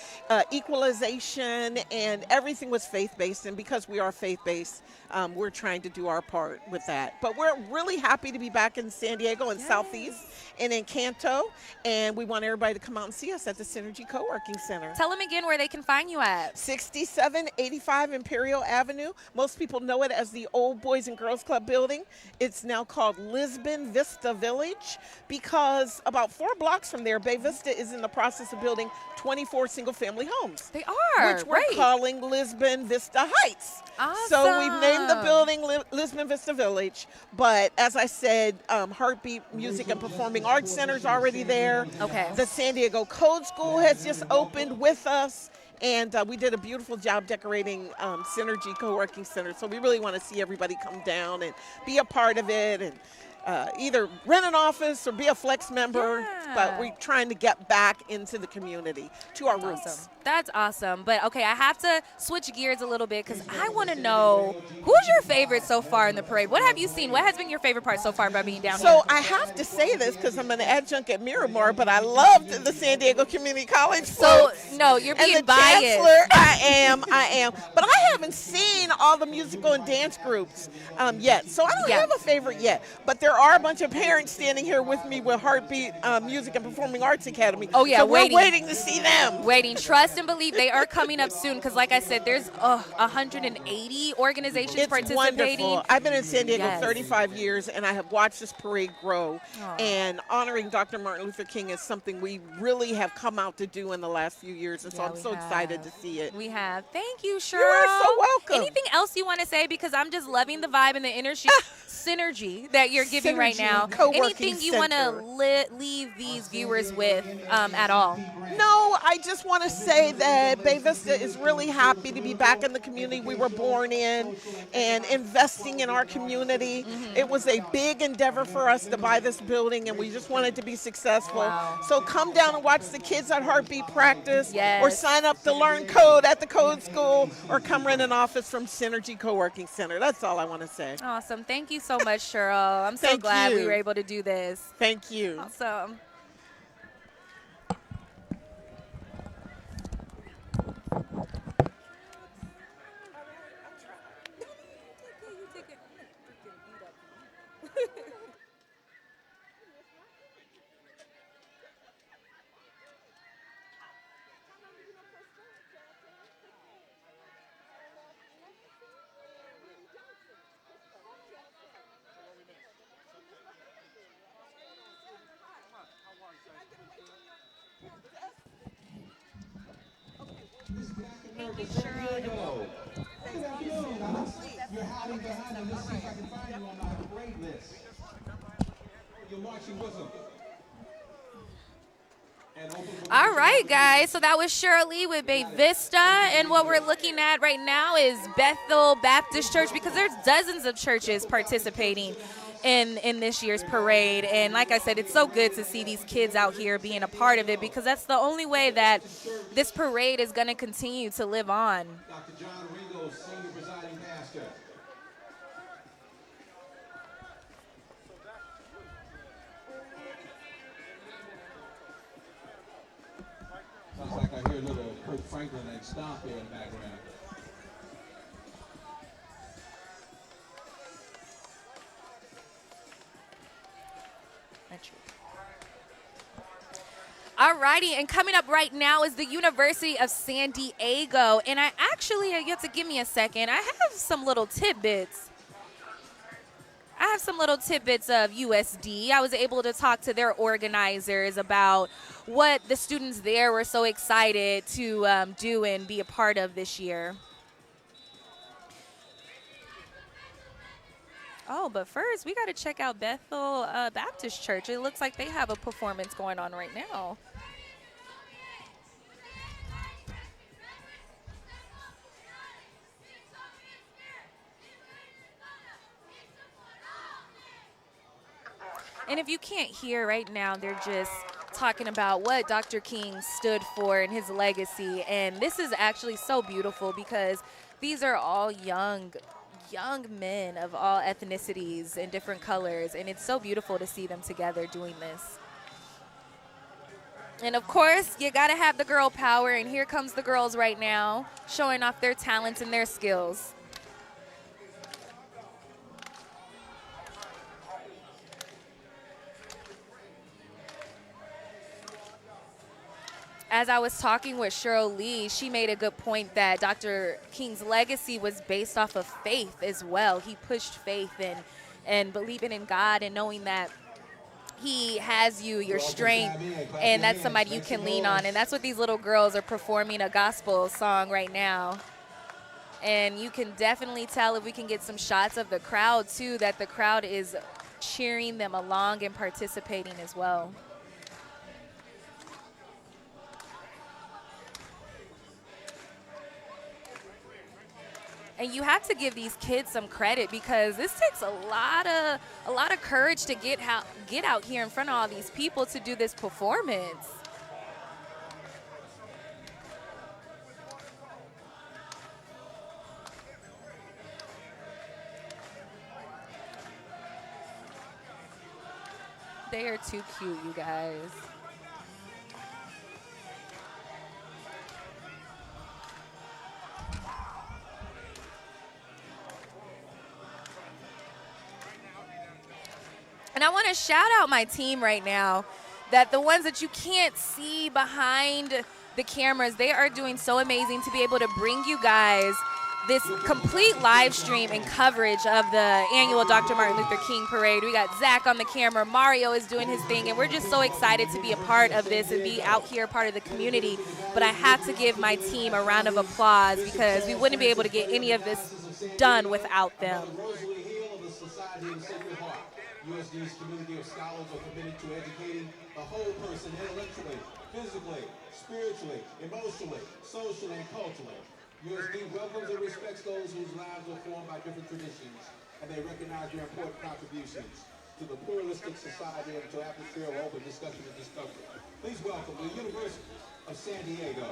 equalization, and everything was faith-based, and because we are faith-based, we're trying to do our part with that. But we're really happy to be back in San Diego and Southeast and in Canto, and we want everybody to come out and see us at the Synergy Co-working Center.
Tell them again where they can find you at. that?
6785 Imperial Avenue. Most people know it as the old Boys and Girls Club building. It's now called Lisbon Vista Village because about 4 blocks from there, Bay Vista is in the process of building 24 single-family homes.
They are,
which we're calling Lisbon Vista Heights.
Awesome.
So we've named the building Lisbon Vista Village. But as I said, Heartbeat Music and Performing Arts Center is already there.
Okay.
The San Diego Code School has just opened with us. And we did a beautiful job decorating Synergy Co-working Center. So we really want to see everybody come down and be a part of it and either rent an office or be a flex member. But we're trying to get back into the community, to our roots.
That's awesome. But okay, I have to switch gears a little bit because I want to know, who's your favorite so far in the parade? What have you seen? What has been your favorite part so far by being down here?
So I have to say this because I'm an adjunct at Miramar, but I loved the San Diego Community College.
So, no, you're being
and the
biased.
Chancellor, I am. But I haven't seen all the musical and dance groups yet. So I don't have a favorite yet. But there are a bunch of parents standing here with me with Heartbeat Music and Performing Arts Academy.
Oh, yeah,
so we're waiting to see them.
Waiting. Trust and believe they are coming up soon because, like I said, there's 180 organizations participating.
Wonderful. I've been in San Diego 35 years, and I have watched this parade grow. And honoring Dr. Martin Luther King is something we really have come out to do in the last few years, and so I'm so excited to see it.
We have. Thank you, Cheryl.
You are so welcome.
Anything else you want to say? Because I'm just loving the vibe and the energy, synergy that you're giving right now. Anything you want to leave these viewers with at all?
No, I just want to say that Bay Vista is really happy to be back in the community we were born in and investing in our community. It was a big endeavor for us to buy this building, and we just wanted to be successful. So come down and watch the kids at Heartbeat practice, or sign up to learn code at the Code School, or come rent an office from Synergy Co-working Center. That's all I want to say.
Awesome. Thank you so much, Cheryl. I'm so glad we were able to do this.
Thank you.
Awesome.
Thank you, Cheryl. You're hiding behind them. Let's see if I can find you on my parade list. You're marching with them.
All right, guys. So that was Shirley with Bay Vista. And what we're looking at right now is Bethel Baptist Church, because there's dozens of churches participating in this year's parade. And like I said, it's so good to see these kids out here being a part of it, because that's the only way that this parade is going to continue to live on.
Dr. John Ringo, senior presiding pastor. Sounds like I hear a little Kirk Franklin and stomp there in the background.
Alrighty, and coming up right now is the University of San Diego. And I actually, you have to give me a second, I have some little tidbits. Of USD. I was able to talk to their organizers about what the students there were so excited to do and be a part of this year. Oh, but first, we got to check out Bethel Baptist Church. It looks like they have a performance going on right now. And if you can't hear right now, they're just talking about what Dr. King stood for and his legacy. And this is actually so beautiful because these are all young men of all ethnicities and different colors, and it's so beautiful to see them together doing this. And of course, you gotta have the girl power, and here comes the girls right now showing off their talents and their skills. as I was talking with Cheryl Lee, she made a good point that Dr. King's legacy was based off of faith as well. He pushed faith and believing in God and knowing that he has you, your strength, and that's somebody you can lean on. And that's what these little girls are performing, a gospel song right now. And you can definitely tell, if we can get some shots of the crowd too, that the crowd is cheering them along and participating as well. And you have to give these kids some credit, because this takes a lot of courage to get out here in front of all these people to do this performance. They are too cute, you guys. And I want to shout out my team right now, that the ones that you can't see behind the cameras, they are doing so amazing to be able to bring you guys this complete live stream and coverage of the annual Dr. Martin Luther King Parade. We got Zach on the camera, Mario is doing his thing, and we're just so excited to be a part of this and be out here part of the community. But I have to give my team a round of applause, because we wouldn't be able to get any of this done without them.
USD's community of scholars are committed to educating the whole person intellectually, physically, spiritually, emotionally, socially, and culturally. USD welcomes and respects those whose lives are formed by different traditions, and they recognize their important contributions to the pluralistic society and to atmosphere of open discussion and discovery. Please welcome the University of San Diego.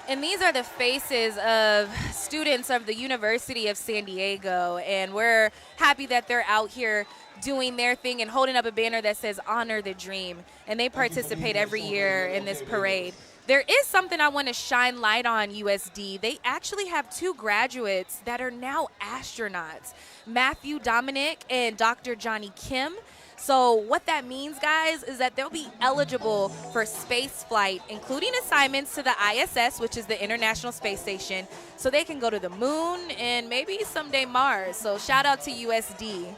And these are the faces of students of the University of San Diego, and we're happy that they're out here doing their thing and holding up a banner that says "Honor the Dream," and they participate every year in this parade. There is something I want to shine light on, USD. They actually have 2 graduates that are now astronauts, Matthew Dominic and Dr. Johnny Kim. So what that means, guys, is that they'll be eligible for space flight, including assignments to the ISS, which is the International Space Station, so they can go to the moon and maybe someday Mars. So shout out to USD.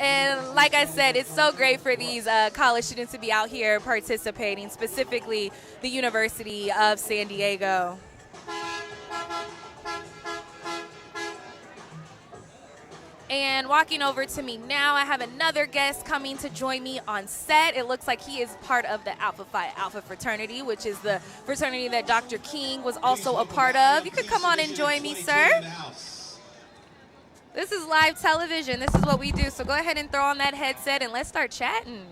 And like I said, it's so great for these college students to be out here participating, specifically the University of San Diego. And walking over to me now, I have another guest coming to join me on set. It looks like he is part of the Alpha Phi Alpha Fraternity, which is the fraternity that Dr. King was also a part of. You could come on and join me, sir. This is live television. This is what we do. So go ahead and throw on that headset and let's start chatting.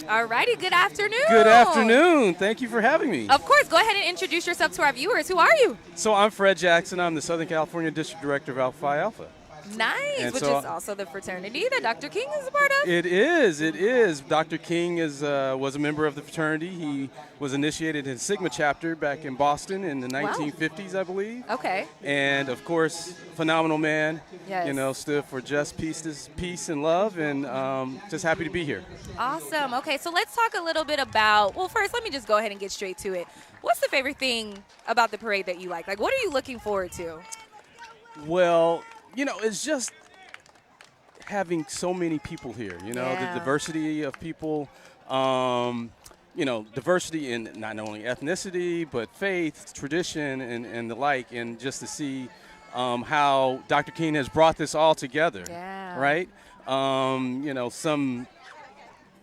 All righty, good afternoon.
Good afternoon. Thank you for having me.
Of course, go ahead and introduce yourself to our viewers. Who are you?
So I'm Fred Jackson. I'm the Southern California District Director of Alpha Phi Alpha.
Nice, which is also the fraternity that Dr. King is a part of.
It is. Dr. King was a member of the fraternity. He was initiated in Sigma chapter back in Boston in the 1950s, I believe.
Okay.
And of course, phenomenal man.
Yes.
You know, stood for just peace and love, and just happy to be here.
Awesome. Okay, so let's talk a little bit about, well, first, let me just go ahead and get straight to it. What's the favorite thing about the parade that you like? Like, what are you looking forward to?
Well, you know, it's just having so many people here, you know, the diversity of people, you know, diversity in not only ethnicity, but faith, tradition, and the like, and just to see how Dr. King has brought this all together, right? You know, some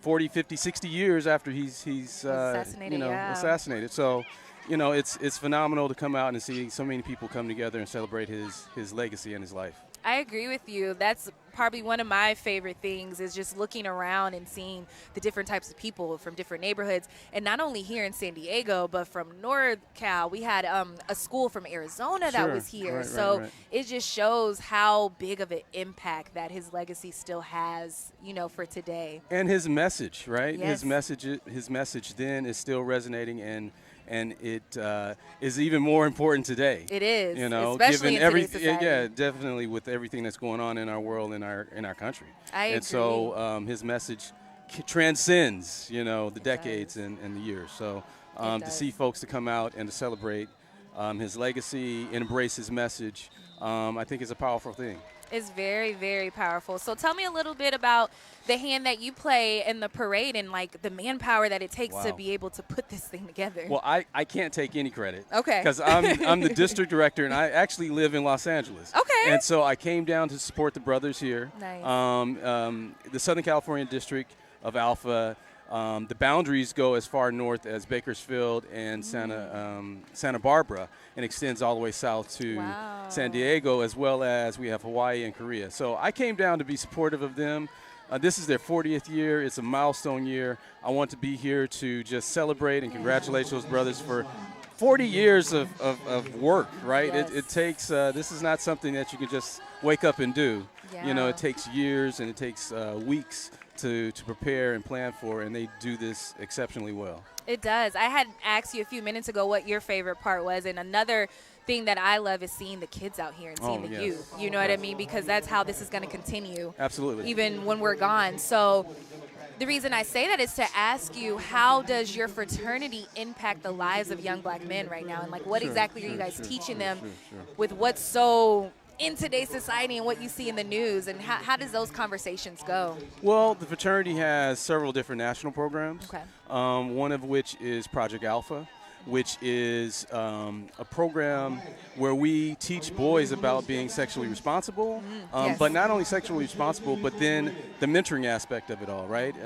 40, 50, 60 years after he's assassinated, you know, assassinated. So, you know, it's phenomenal to come out and see so many people come together and celebrate his legacy and his life.
I agree with you. That's probably one of my favorite things is just looking around and seeing the different types of people from different neighborhoods. And not only here in San Diego, but from North Cal. We had a school from Arizona that was here. So it just shows how big of an impact that his legacy still has, you know, for today.
And his message, right?
Yes.
His message then is still resonating, and it is even more important today.
It is,
you know,
especially
given
in today's society.
yeah, definitely with everything that's going on in our world, in our country.
I agree.
And so his message transcends, you know, the decades and the years. So to see folks to come out and to celebrate his legacy and embrace his message, I think is a powerful thing.
It's very, very powerful. So tell me a little bit about the hand that you play in the parade and like the manpower that it takes to be able to put this thing together.
Well, I can't take any credit.
Okay.
Because I'm the district director, and I actually live in Los Angeles.
Okay.
And so I came down to support the brothers here.
Nice.
The Southern California district of Alpha. The boundaries go as far north as Bakersfield and Santa Barbara, and extends all the way south to San Diego, as well as we have Hawaii and Korea. So I came down to be supportive of them. This is their 40th year. It's a milestone year. I want to be here to just celebrate and congratulate those brothers for 40 years of work, right?
Yes.
It takes, this is not something that you can just wake up and do. You know, it takes years and it takes weeks to prepare and plan for, and they do this exceptionally well.
It does. I had asked you a few minutes ago what your favorite part was, and another thing that I love is seeing the kids out here and seeing the youth. You know what I mean? Because that's how this is going to continue.
Absolutely.
Even when we're gone. So the reason I say that is to ask you, how does your fraternity impact the lives of young black men right now? And like, what exactly are you guys teaching them with what's so in today's society and what you see in the news, and how does those conversations go?
Well, the fraternity has several different national programs.
Okay.
One of which is Project Alpha, which is a program where we teach boys about being sexually responsible, but not only sexually responsible, but then the mentoring aspect of it all, right?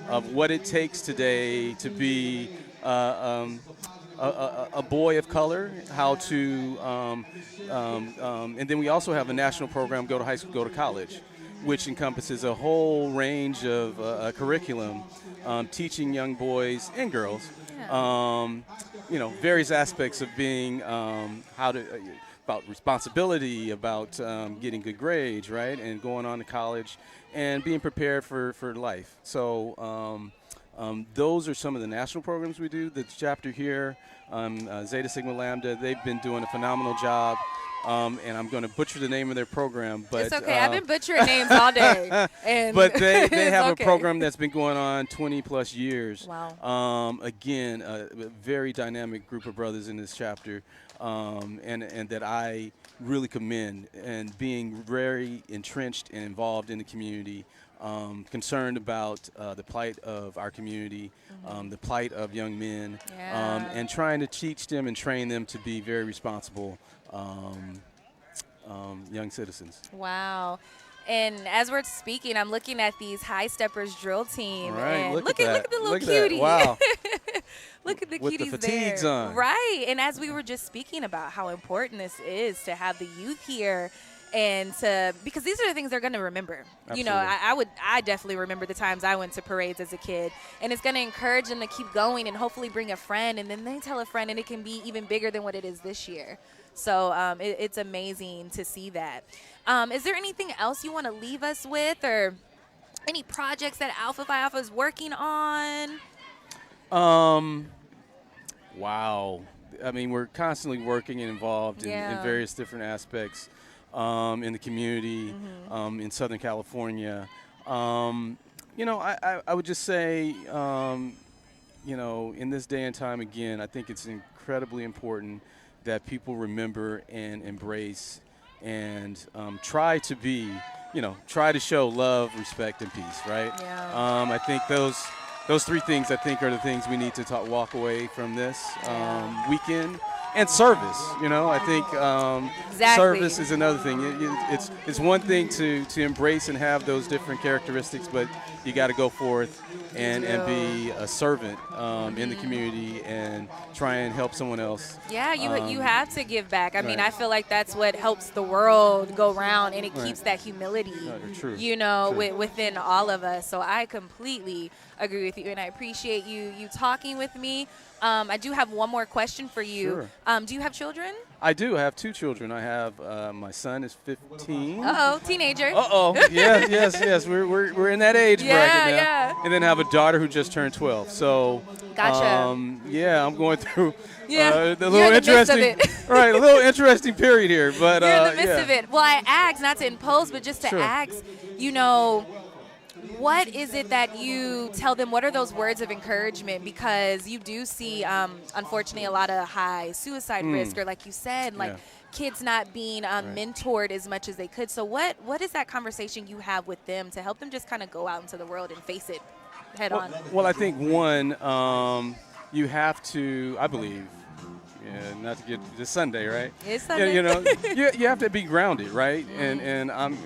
Of what it takes today to be a boy of color, how to, and then we also have a national program, Go to High School, Go to College, which encompasses a whole range of curriculum, teaching young boys and girls, you know, various aspects of being, about responsibility, about getting good grades, right, and going on to college, and being prepared for life. So those are some of the national programs we do. The chapter here, Zeta Sigma Lambda, they've been doing a phenomenal job. And I'm going to butcher the name of their program, but
it's okay. I've been butchering names all day. And
but they have a program that's been going on 20 plus years.
Wow.
Again, a very dynamic group of brothers in this chapter, and that I really commend, and being very entrenched and involved in the community. Concerned about the plight of our community, the plight of young men, and trying to teach them and train them to be very responsible young citizens.
Wow. And as we're speaking, I'm looking at these High Steppers drill team.
Right,
and
look
at the little
look
cutie.
Wow.
Look at the
With
cuties
the fatigues
there.
on.
Right. And as we were just speaking about how important this is to have the youth here, and because these are the things they're going to remember.
Absolutely.
You know, I definitely remember the times I went to parades as a kid, and it's going to encourage them to keep going and hopefully bring a friend, and then they tell a friend, and it can be even bigger than what it is this year. So it's amazing to see that. Is there anything else you want to leave us with, or any projects that Alpha Phi Alpha is working on?
Wow. I mean, we're constantly working and involved in various different aspects in the community, in Southern California. You know, I would just say, you know, in this day and time, again, I think it's incredibly important that people remember and embrace and try to be, you know, try to show love, respect, and peace, right?
Yeah.
I think those three things, I think, are the things we need to walk away from this weekend and service. I think
Exactly.
service is another thing. It's one thing to embrace and have those different characteristics, but you got to go forth and be a servant in the community and try and help someone else.
Yeah, you have to give back. I mean,
Right.
I feel like that's what helps the world go round, and it
Right.
keeps that humility,
True.
within all of us. So I completely agree with you, and I appreciate you talking with me. I do have one more question for you.
Sure.
Do you have children?
I do. I have 2 children. I have my son is 15.
Uh-oh, teenager.
Yes. We're in that age bracket now.
Yeah.
And then I have a daughter who just turned 12. So
Gotcha.
yeah, I'm going through
Yeah,
the
you're in the midst of
interesting
it.
right, a little interesting period here. But
You're in the midst
yeah.
of it. Well, I asked, not to impose, but just to
Sure.
ask, what is it that you tell them? What are those words of encouragement? Because you do see, unfortunately, a lot of high suicide risk, or like you said, like kids not being mentored as much as they could. So what is that conversation you have with them to help them just kind of go out into the world and face it head on?
Well, I think one, you have to, I believe, not to get this Sunday, right?
It's Sunday.
You have to be grounded, right? And I'm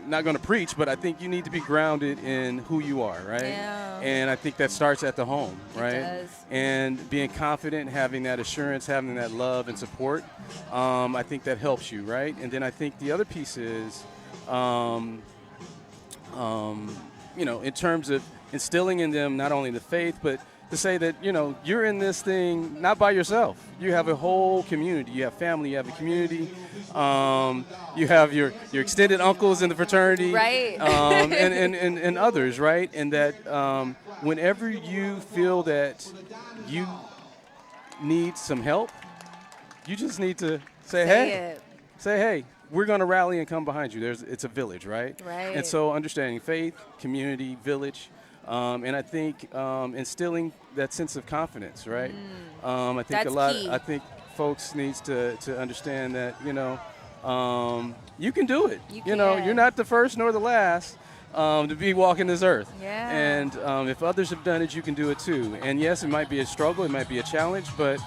not going to preach, but I think you need to be grounded in who you are, right?
Yeah.
And I think that starts at the home, right?
It does.
And being confident, having that assurance, having that love and support, I think that helps you, right? And then I think the other piece is, in terms of instilling in them not only the faith, but to say that, you're in this thing not by yourself. You have a whole community. You have family. You have a community. You have your extended uncles in the fraternity.
Right.
And others, right? And that whenever you feel that you need some help, you just need to say hey, we're going to rally and come behind you. It's a village, right?
Right.
And so understanding faith, community, village, and I think instilling that sense of confidence, right? I think
That's key.
I think folks needs to understand that you can do it. You're not the first nor the last to be walking this earth.
Yeah.
And if others have done it, you can do it too. And yes, it might be a struggle, it might be a challenge, but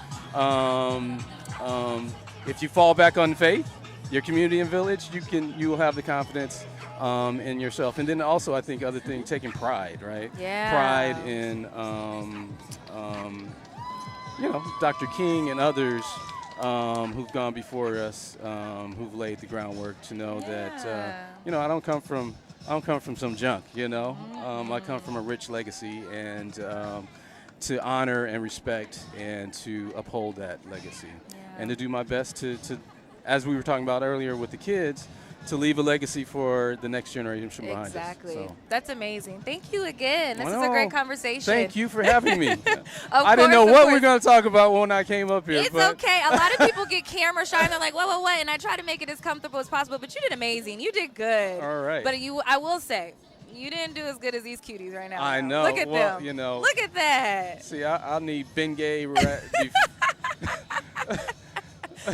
if you fall back on faith, your community and village, you will have the confidence in yourself. And then also, I think other thing, taking pride, right?
Yeah.
Pride in, Dr. King and others who've gone before us, who've laid the groundwork to know that, I don't come from some junk, I come from a rich legacy, and to honor and respect and to uphold that legacy, and to do my best to, as we were talking about earlier with the kids, to leave a legacy for the next generation behind us.
Exactly.
So.
That's amazing. Thank you again. This is a
Well,
great conversation.
Thank you for having me.
I
didn't know what we were going to talk about when I came up here.
It's
but
okay. A lot of people get camera shy and they're like, what? And I try to make it as comfortable as possible, but you did amazing. You did good.
All right.
But I will say, you didn't do as good as these cuties right now.
I know.
Look at
Well,
them. Look at that.
See, I'll need Bengay.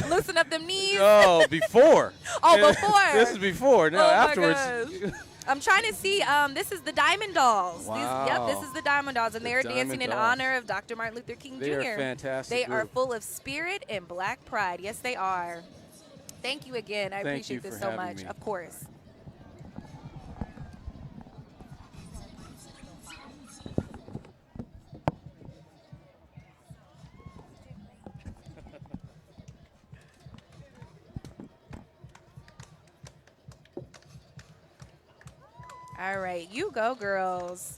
Loosen up them knees.
Oh, before.
Before.
This is before. Now, afterwards.
My gosh. I'm trying to see. This is the Diamond Dolls.
Wow.
This is the Diamond Dolls, and they're
Diamond
dancing in
Dolls.
honor of Dr. Martin Luther King Jr.
They are fantastic
They are
group.
full of spirit and black pride. Yes, they are. Thank you again. I
Thank
appreciate
you
this
for
so
having
much.
me.
Of course. All right, you go, girls.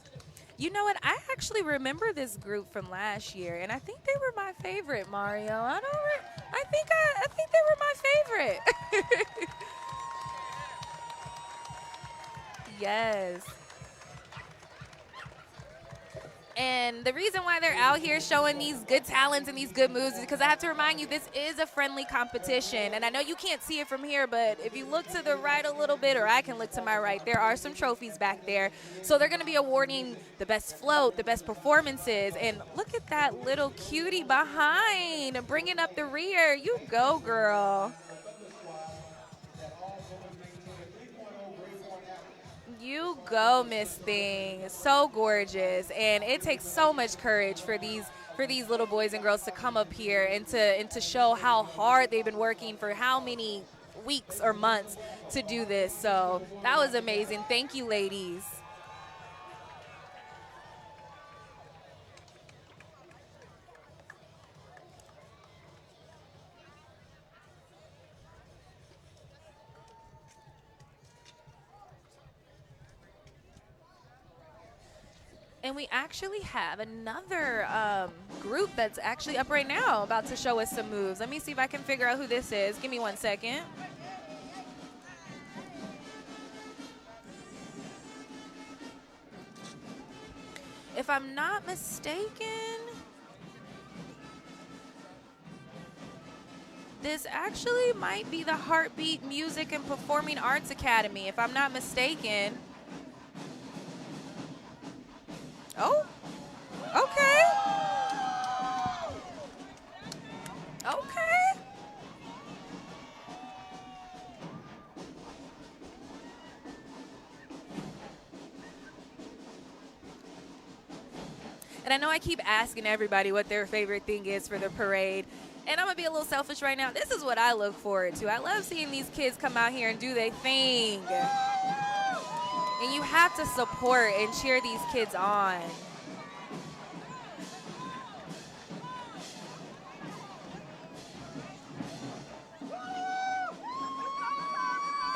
You know what? I actually remember this group from last year, and I think they were my favorite, Mario. I think they were my favorite. Yes. And the reason why they're out here showing these good talents and these good moves is because I have to remind you, this is a friendly competition. And I know you can't see it from here, but if you look to the right a little bit, or I can look to my right, there are some trophies back there. So they're going to be awarding the best float, the best performances. And look at that little cutie behind, bringing up the rear. You go, girl. You go, Miss Thing. So gorgeous. And it takes so much courage for these for these little boys and girls to come up here and to show how hard they've been working for how many weeks or months to do this. So that was amazing. Thank you, ladies. And we actually have another group that's actually up right now about to show us some moves. Let me see if I can figure out who this is. Give me 1 second. If I'm not mistaken, this actually might be the Heartbeat Music and Performing Arts Academy, if I'm not mistaken. Oh, okay. Okay. And I know I keep asking everybody what their favorite thing is for the parade. And I'm going to be a little selfish right now. This is what I look forward to. I love seeing these kids come out here and do their thing. And you have to support and cheer these kids on.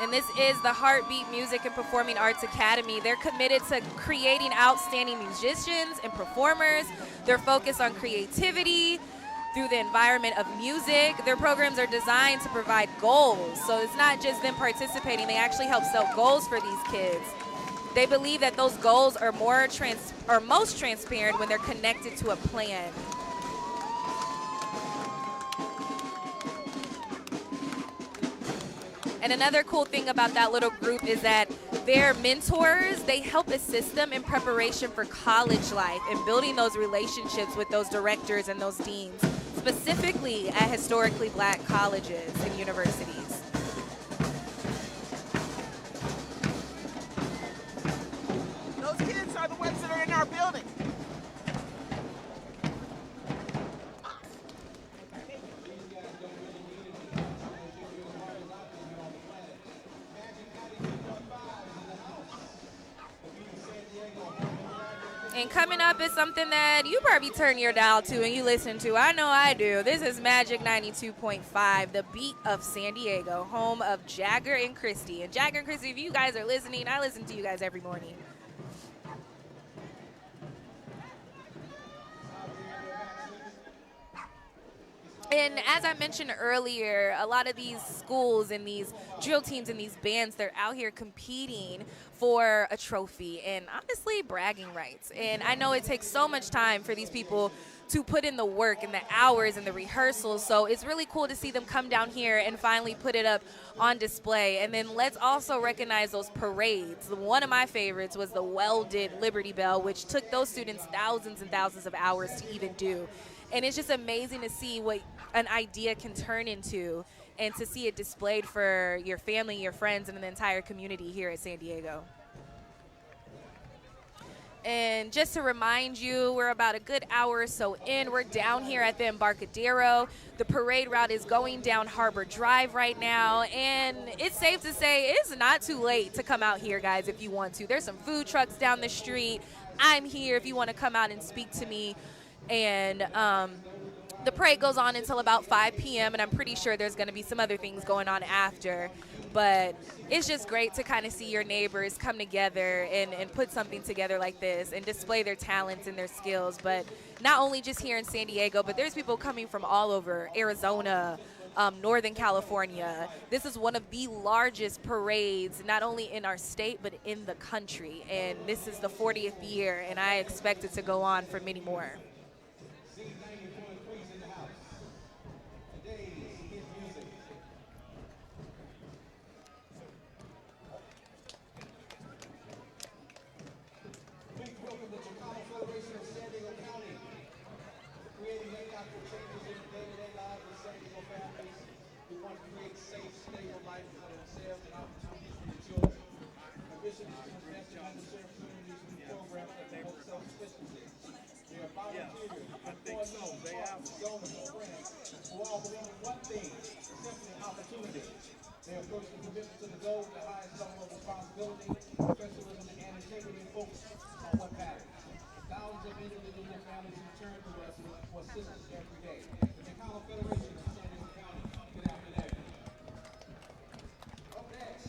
And this is the Heartbeat Music and Performing Arts Academy. They're committed to creating outstanding musicians and performers. They're focused on creativity through the environment of music. Their programs are designed to provide goals. So it's not just them participating, they actually help set goals for these kids. They believe that those goals are most transparent when they're connected to a plan. And another cool thing about that little group is that their mentors, they help assist them in preparation for college life and building those relationships with those directors and those deans, specifically at historically black colleges and universities.
Those kids are the ones that are in our building.
And coming up is something that you probably turn your dial to and you listen to. I know I do. This is Magic 92.5, the beat of San Diego, home of Jagger and Christy. And Jagger and Christy, if you guys are listening, I listen to you guys every morning. And as I mentioned earlier, a lot of these schools and these drill teams and these bands, they're out here competing for a trophy and honestly bragging rights. And I know it takes so much time for these people to put in the work and the hours and the rehearsals. So it's really cool to see them come down here and finally put it up on display. And then let's also recognize those parades. One of my favorites was the welded Liberty Bell, which took those students thousands and thousands of hours to even do. And it's just amazing to see what an idea can turn into and to see it displayed for your family, your friends, and the entire community here at San Diego. And just to remind you, we're about a good hour or so in. We're down here at the Embarcadero. The parade route is going down Harbor Drive right now. And it's safe to say it's not too late to come out here, guys, if you want to. There's some food trucks down the street. I'm here if you want to come out and speak to me. And the parade goes on until about 5 p.m. and I'm pretty sure there's going to be some other things going on after. But it's just great to kind of see your neighbors come together and put something together like this and display their talents and their skills. But not only just here in San Diego, but there's people coming from all over, Arizona, Northern California. This is one of the largest parades, not only in our state, but in the country. And this is the 40th year, and I expect it to go on for many more.
Yeah. opportunity. They approach the commitment to the goal with the highest level of responsibility, professionalism, and integrity and focus on what matters. Thousands of individuals and families who turn to us for assistance every day. The Chicago Federation of San Diego County, good afternoon. Up next,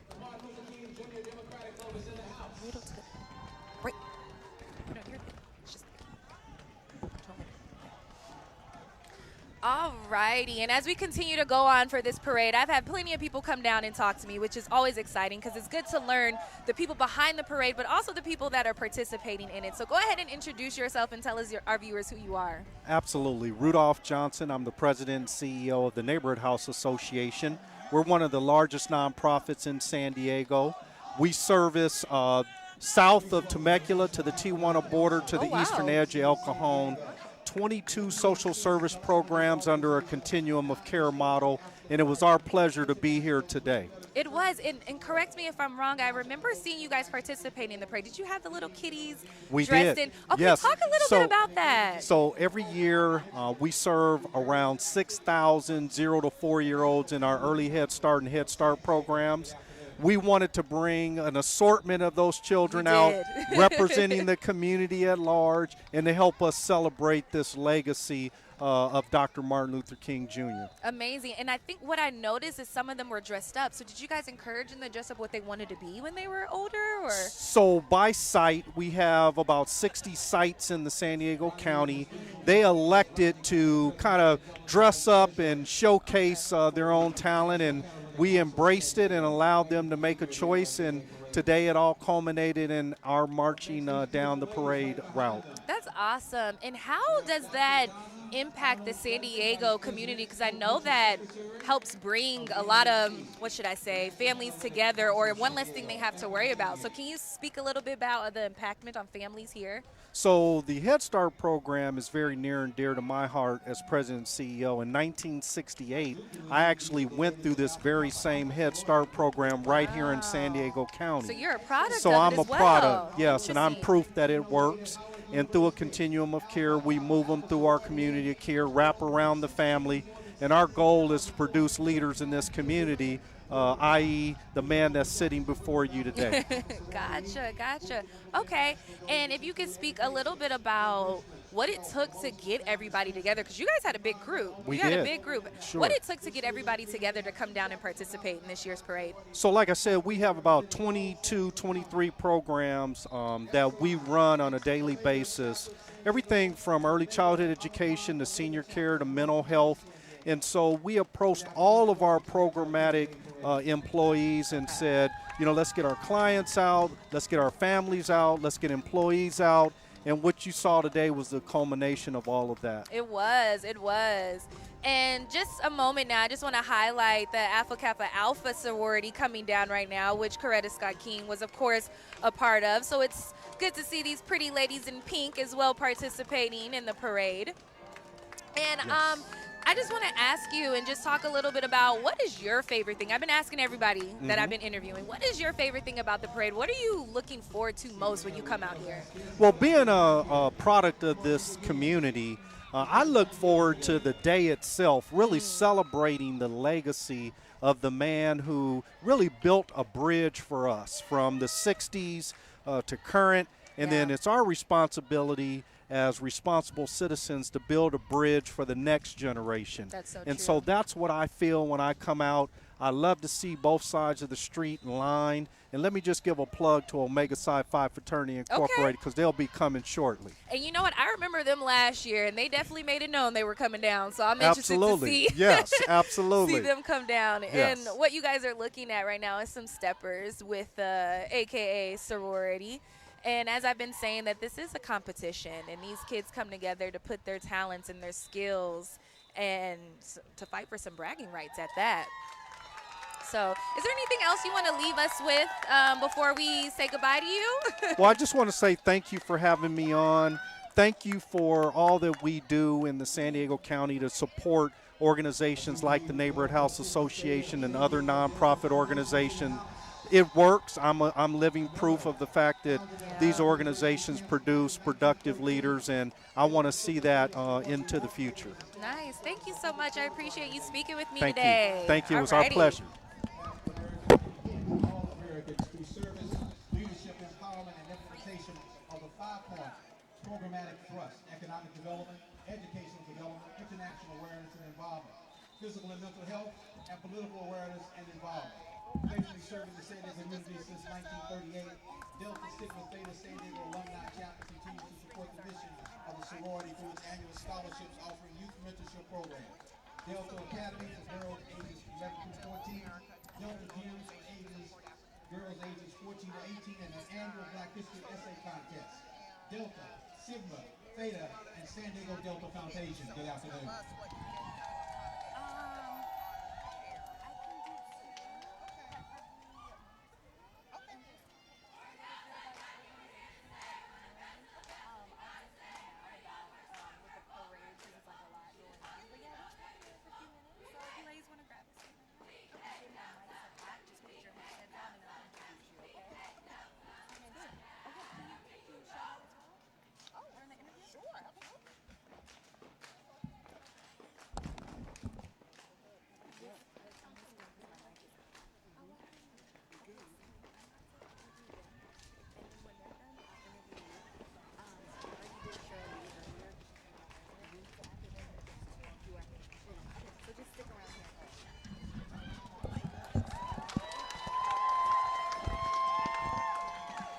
the Martin Luther King Jr. Democratic Club is in the house.
Right. No, you're good. It's just. All righty, and as we continue to go on for this parade, I've had plenty of people come down and talk to me, which is always exciting because it's good to learn the people behind the parade, but also the people that are participating in it. So go ahead and introduce yourself and tell us, our viewers, who you are.
Absolutely. Rudolph Johnson. I'm the president and CEO of the Neighborhood House Association. We're one of the largest nonprofits in San Diego. We service south of Temecula to the Tijuana border to the eastern edge of El Cajon. 22 social service programs under a continuum of care model, and it was our pleasure to be here today.
It was, and correct me if I'm wrong, I remember seeing you guys participating in the parade. Did you have the little kitties dressed in? Okay,
yes.
Talk a little bit about that.
So every year we serve around 6,000 0 to 4-year-olds in our early Head Start and Head Start programs. We wanted to bring an assortment of those children out, representing the community at large, and to help us celebrate this legacy of Dr. Martin Luther King Jr.
Amazing. And I think what I noticed is some of them were dressed up. So did you guys encourage them to dress up what they wanted to be when they were older? Or?
So by site, we have about 60 sites in the San Diego County. They elected to kind of dress up and showcase their own talent, and we embraced it and allowed them to make a choice, and today it all culminated in our marching down the parade route.
That's awesome. And how does that impact the San Diego community? Because I know that helps bring a lot of, what should I say, families together, or one less thing they have to worry about. So can you speak a little bit about the impactment on families here?
So the Head Start program is very near and dear to my heart as president and CEO. In 1968, I actually went through this very same Head Start program right here in San Diego County.
So you're a product
So
of
I'm
it
a
as well.
product, yes, and I'm proof that it works. And through a continuum of care, we move them through our community of care, wrap around the family, and our goal is to produce leaders in this community, i.e. the man that's sitting before you today.
Gotcha. Okay, and if you could speak a little bit about what it took to get everybody together, because you guys had a big group.
We
had
did.
a big group.
Sure.
What it took to get everybody together to come down and participate in this year's parade?
So like I said, we have about 22, 23 programs that we run on a daily basis. Everything from early childhood education to senior care to mental health. And so we approached all of our programmatic employees and said, you know, let's get our clients out, let's get our families out, let's get employees out. And what you saw today was the culmination of all of that.
It was. And just a moment now, I just want to highlight the Alpha Kappa Alpha sorority coming down right now, which Coretta Scott King was, of course, a part of. So it's good to see these pretty ladies in pink as well participating in the parade. And I just want to ask you and just talk a little bit about what is your favorite thing? I've been asking everybody that I've been interviewing, what is your favorite thing about the parade? What are you looking forward to most when you come out here?
Well, being a product of this community, I look forward to the day itself, really celebrating the legacy of the man who really built a bridge for us from the 60s to current, and then it's our responsibility as responsible citizens to build a bridge for the next generation.
That's so
and
true.
so that's what I feel when I come out. I love to see both sides of the street in line. And let me just give a plug to Omega Psi Phi Fraternity Incorporated, because they'll be coming shortly.
And you know what? I remember them last year, and they definitely made it known they were coming down. So I'm interested to see.
Yes, absolutely.
See them come down.
Yes.
And what you guys are looking at right now is some steppers with AKA sorority. And as I've been saying, that this is a competition, and these kids come together to put their talents and their skills and to fight for some bragging rights at that. So is there anything else you want to leave us with before we say goodbye to you?
Well, I just want to say thank you for having me on. Thank you for all that we do in the San Diego County to support organizations like the Neighborhood House Association and other nonprofit organizations. It works. I'm living proof of the fact that these organizations produce productive leaders, and I want to see that into the future.
Nice. nice. Thank you so much. I appreciate you speaking with me
Thank
today.
you. Thank you. It was our
Alrighty.
pleasure.
All Americans through service, leadership, empowerment, and implementation of the 5-point programmatic thrust: economic development, educational development, international awareness and involvement, physical and mental health, and political awareness and involvement. Faithfully serving the San Diego community since 1938, Delta Sigma Theta San Diego Alumni Chapter continues to support the mission of the sorority through its annual scholarships offering youth mentorship programs. Delta Academy for girls ages 11 through 14, Delta Gyms for girls ages 14 to 18, and an annual Black History Essay Contest. Delta, Sigma, Theta, and San Diego Delta Foundation. Good afternoon.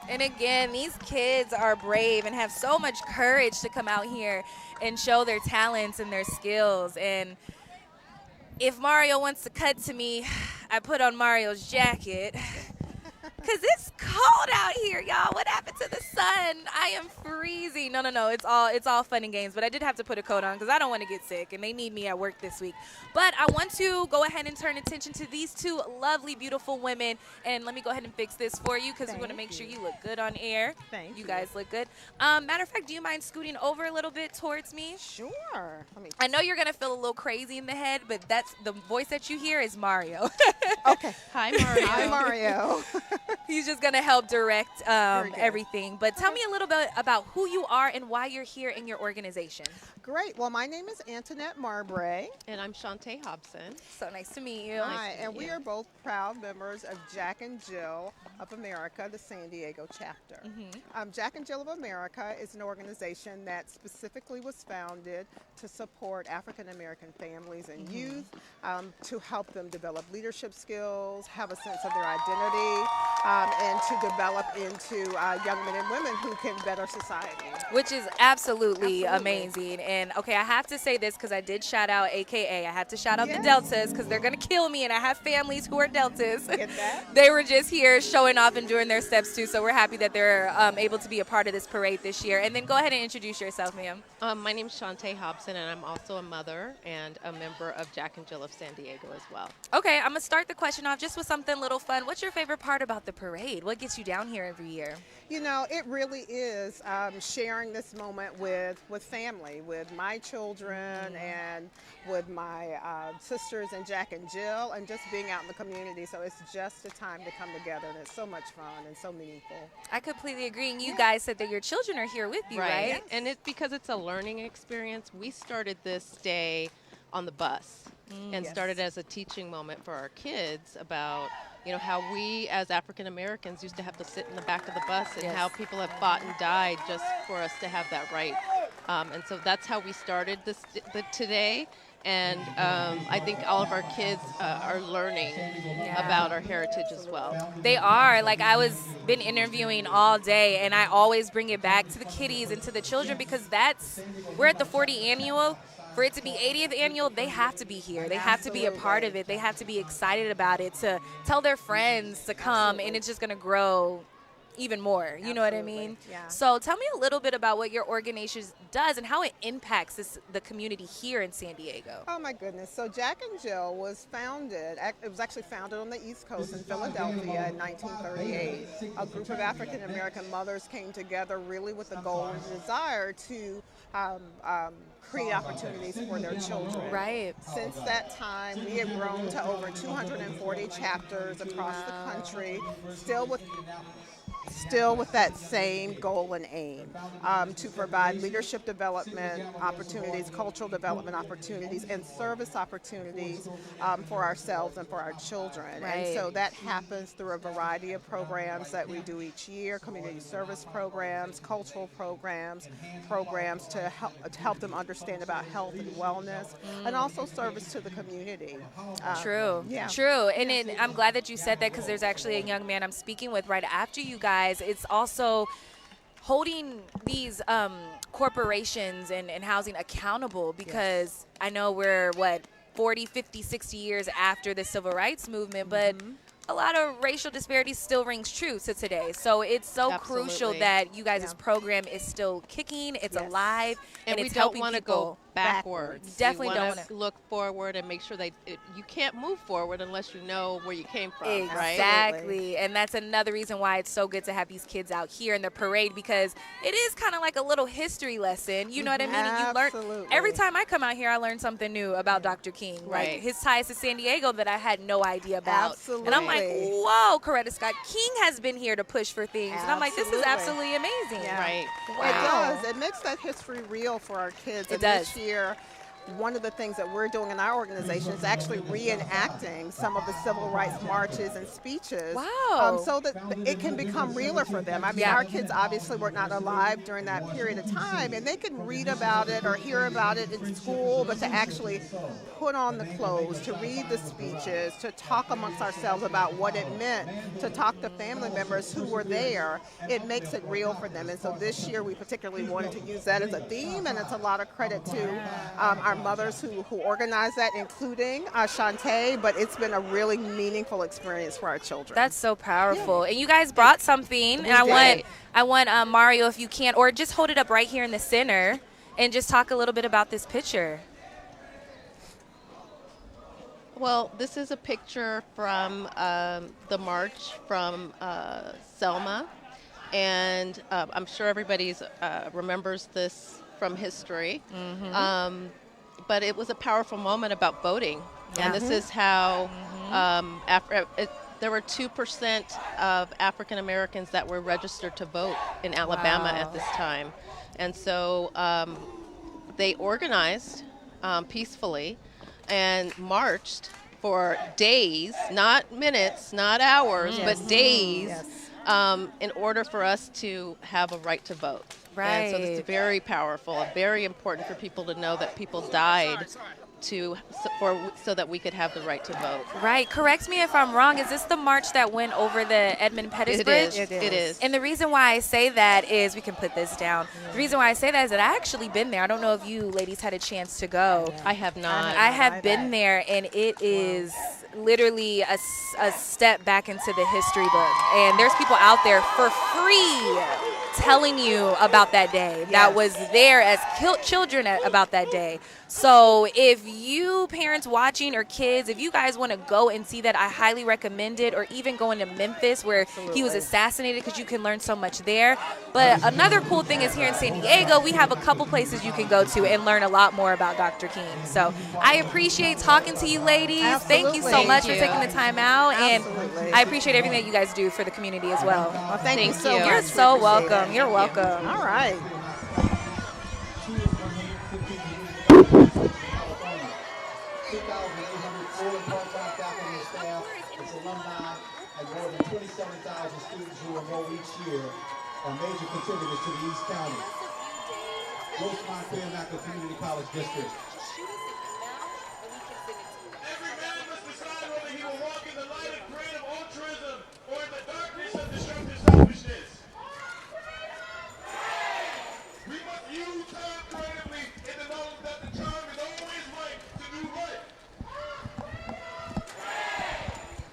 And again, these kids are brave and have so much courage to come out here and show their talents and their skills. And if Mario wants to cut to me, I put on Mario's jacket. Because it's cold out here, y'all. What happened to the sun? I am freezing. No. It's all fun and games. But I did have to put a coat on because I don't want to get sick. And they need me at work this week. But I want to go ahead and turn attention to these two lovely, beautiful women. And let me go ahead and fix this for you because we want to make sure you look good on air.
Thank you.
You guys look good. Matter of fact, do you mind scooting over a little bit towards me?
Sure.
I know you're going to feel a little crazy in the head, but that's the voice that you hear is Mario.
Okay. Hi, Mario. Hi, Mario.
He's just going to help direct everything. But tell me a little bit about who you are and why you're here in your organization.
Great. Well, my name is Antoinette Marbre.
And I'm Shantae Hobson.
So nice to meet you.
Hi, and we are both proud members of Jack and Jill of America, the San Diego chapter. Jack and Jill of America is an organization that specifically was founded to support African American families and youth, to help them develop leadership skills, have a sense of their identity, and to develop into young men and women who can better society.
Which is absolutely amazing. And okay, I have to say this because I did shout out AKA. I have to shout out the Deltas because they're going to kill me, and I have families who are Deltas.
Get that?
They were just here showing off and doing their steps too, so we're happy that they're able to be a part of this parade this year. And then go ahead and introduce yourself, ma'am.
My name is Shantae Hobson, and I'm also a mother and a member of Jack and Jill of San Diego as well.
Okay, I'm going to start the question off just with something a little fun. What's your favorite part about the parade? What gets you down here every year?
You know, it really is sharing this moment with family, with my children and with my sisters and Jack and Jill, and just being out in the community. So it's just a time to come together, and it's so much fun and so meaningful.
I completely agree. And you guys said that your children are here with you, right?
Yes. And it's because it's a learning experience. We started this day on the bus and started as a teaching moment for our kids about, you know, how we as African Americans used to have to sit in the back of the bus and how people have fought and died just for us to have that right. And so that's how we started today. And I think all of our kids are learning about our heritage as well.
They are. Like, been interviewing all day, and I always bring it back to the kiddies and to the children because we're at the 40th annual. For it to be 80th annual, they have to be here. They have to be a part of it. They have to be excited about it, to tell their friends to come, and it's just going to grow even more. You know what I mean?
Yeah.
So tell me a little bit about what your organization does and how it impacts the community here in San Diego.
Oh my goodness. So Jack and Jill was founded, it was actually founded on the East Coast in Philadelphia in 1938. A group of African American mothers came together really with the goal and desire to create opportunities for their children.
Right.
Since that time, we have grown to over 240 chapters across the country, still with that same goal and aim, to provide leadership development opportunities, cultural development opportunities, and service opportunities for ourselves and for our children.
Right.
And so that happens through a variety of programs that we do each year: community service programs, cultural programs, programs to help them understand about health and wellness, and also service to the community.
True.
Yeah.
True. And I'm glad that you said that, because there's actually a young man I'm speaking with right after you guys. It's also holding these corporations and housing accountable, because I know we're, 40, 50, 60 years after the civil rights movement, but a lot of racial disparities still rings true to today. So it's so crucial that you guys' program is still kicking, it's alive, and
we
it's
don't
helping
want to
people
go backwards.
Definitely
we
don't
want
want
to look forward and make sure you can't move forward unless you know where you came from.
Exactly.
Right?
And that's another reason why it's so good to have these kids out here in the parade, because it is kind of like a little history lesson. You know what I mean? And you learn every time I come out here, I learn something new about Dr. King. Like his ties to San Diego that I had no idea about.
Absolutely.
And I'm like, whoa, Coretta Scott King has been here to push for things. And I'm like, this is absolutely amazing.
Yeah.
Right.
Wow.
It does. It makes that history real for our kids.
It
and
does.
This year, one of the things that we're doing in our organization is actually reenacting some of the civil rights marches and speeches.
Wow.
So that it can become realer for them. I mean, our kids obviously were not alive during that period of time, and they can read about it or hear about it in school, but to actually put on the clothes, to read the speeches, to talk amongst ourselves about what it meant, to talk to family members who were there, it makes it real for them. And so this year we particularly wanted to use that as a theme, and it's a lot of credit to our mothers who organized that, including Shantae, but it's been a really meaningful experience for our children.
That's so powerful. And you guys brought something, and I want Mario, if you can, or just hold it up right here in the center and just talk a little bit about this picture.
Well, this is a picture from the march from Selma, and I'm sure everybody remembers this from history. But it was a powerful moment about voting, and this is how there were 2% of African Americans that were registered to vote in Alabama at this time, and so they organized peacefully and marched for days, not minutes, not hours, but days, in order for us to have a right to vote.
Right.
And so this is very powerful, very important for people to know that people died so that we could have the right to vote.
Right. Correct me if I'm wrong. Is this the march that went over the Edmund Pettus Bridge?
It is.
And the reason why I say that is, we can put this down. The reason why I say that is that I actually been there. I don't know if you ladies had a chance to go.
I have not.
I have been there, and it is literally a step back into the history book. And there's people out there for free telling you about that day, that was there as children about that day. So if you parents watching or kids, if you guys want to go and see that, I highly recommend it, or even going to Memphis where he was assassinated, because you can learn so much there. But another cool thing is here in San Diego, we have a couple places you can go to and learn a lot more about Dr. King. So I appreciate talking to you ladies. Thank you so much for taking the time out. And I appreciate everything that you guys do for the community as well.
Well, thank you so much.
You're so welcome. You're welcome.
All right.
More than 27,000 students who enroll each year are major contributors to the East County. Rosemont Fairmacker Community College District.
Every man must decide whether he will walk in the light of creative altruism or in the darkness of destructive selfishness. We must use time creatively in the knowledge that the time is always right to do right.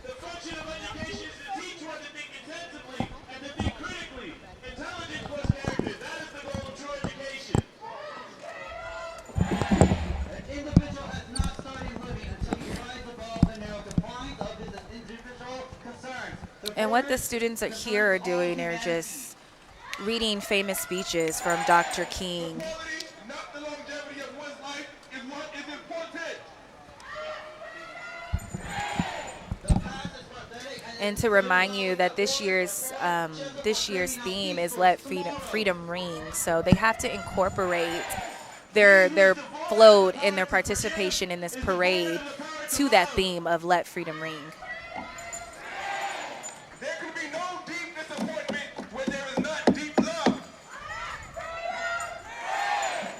The function of education is to teach one to think intensively and to think critically. Intelligence plus character, that is the goal of true education.
An individual has not started living until he rises above the narrow confines of his individual concerns.
And what the students here are doing are just reading famous speeches from Dr. King.
Not the longevity of one
and to remind you that this year's theme is Let Freedom Ring. So they have to incorporate their float and their participation in this parade to that theme of Let Freedom Ring.
There can be no deep disappointment where there is not deep love.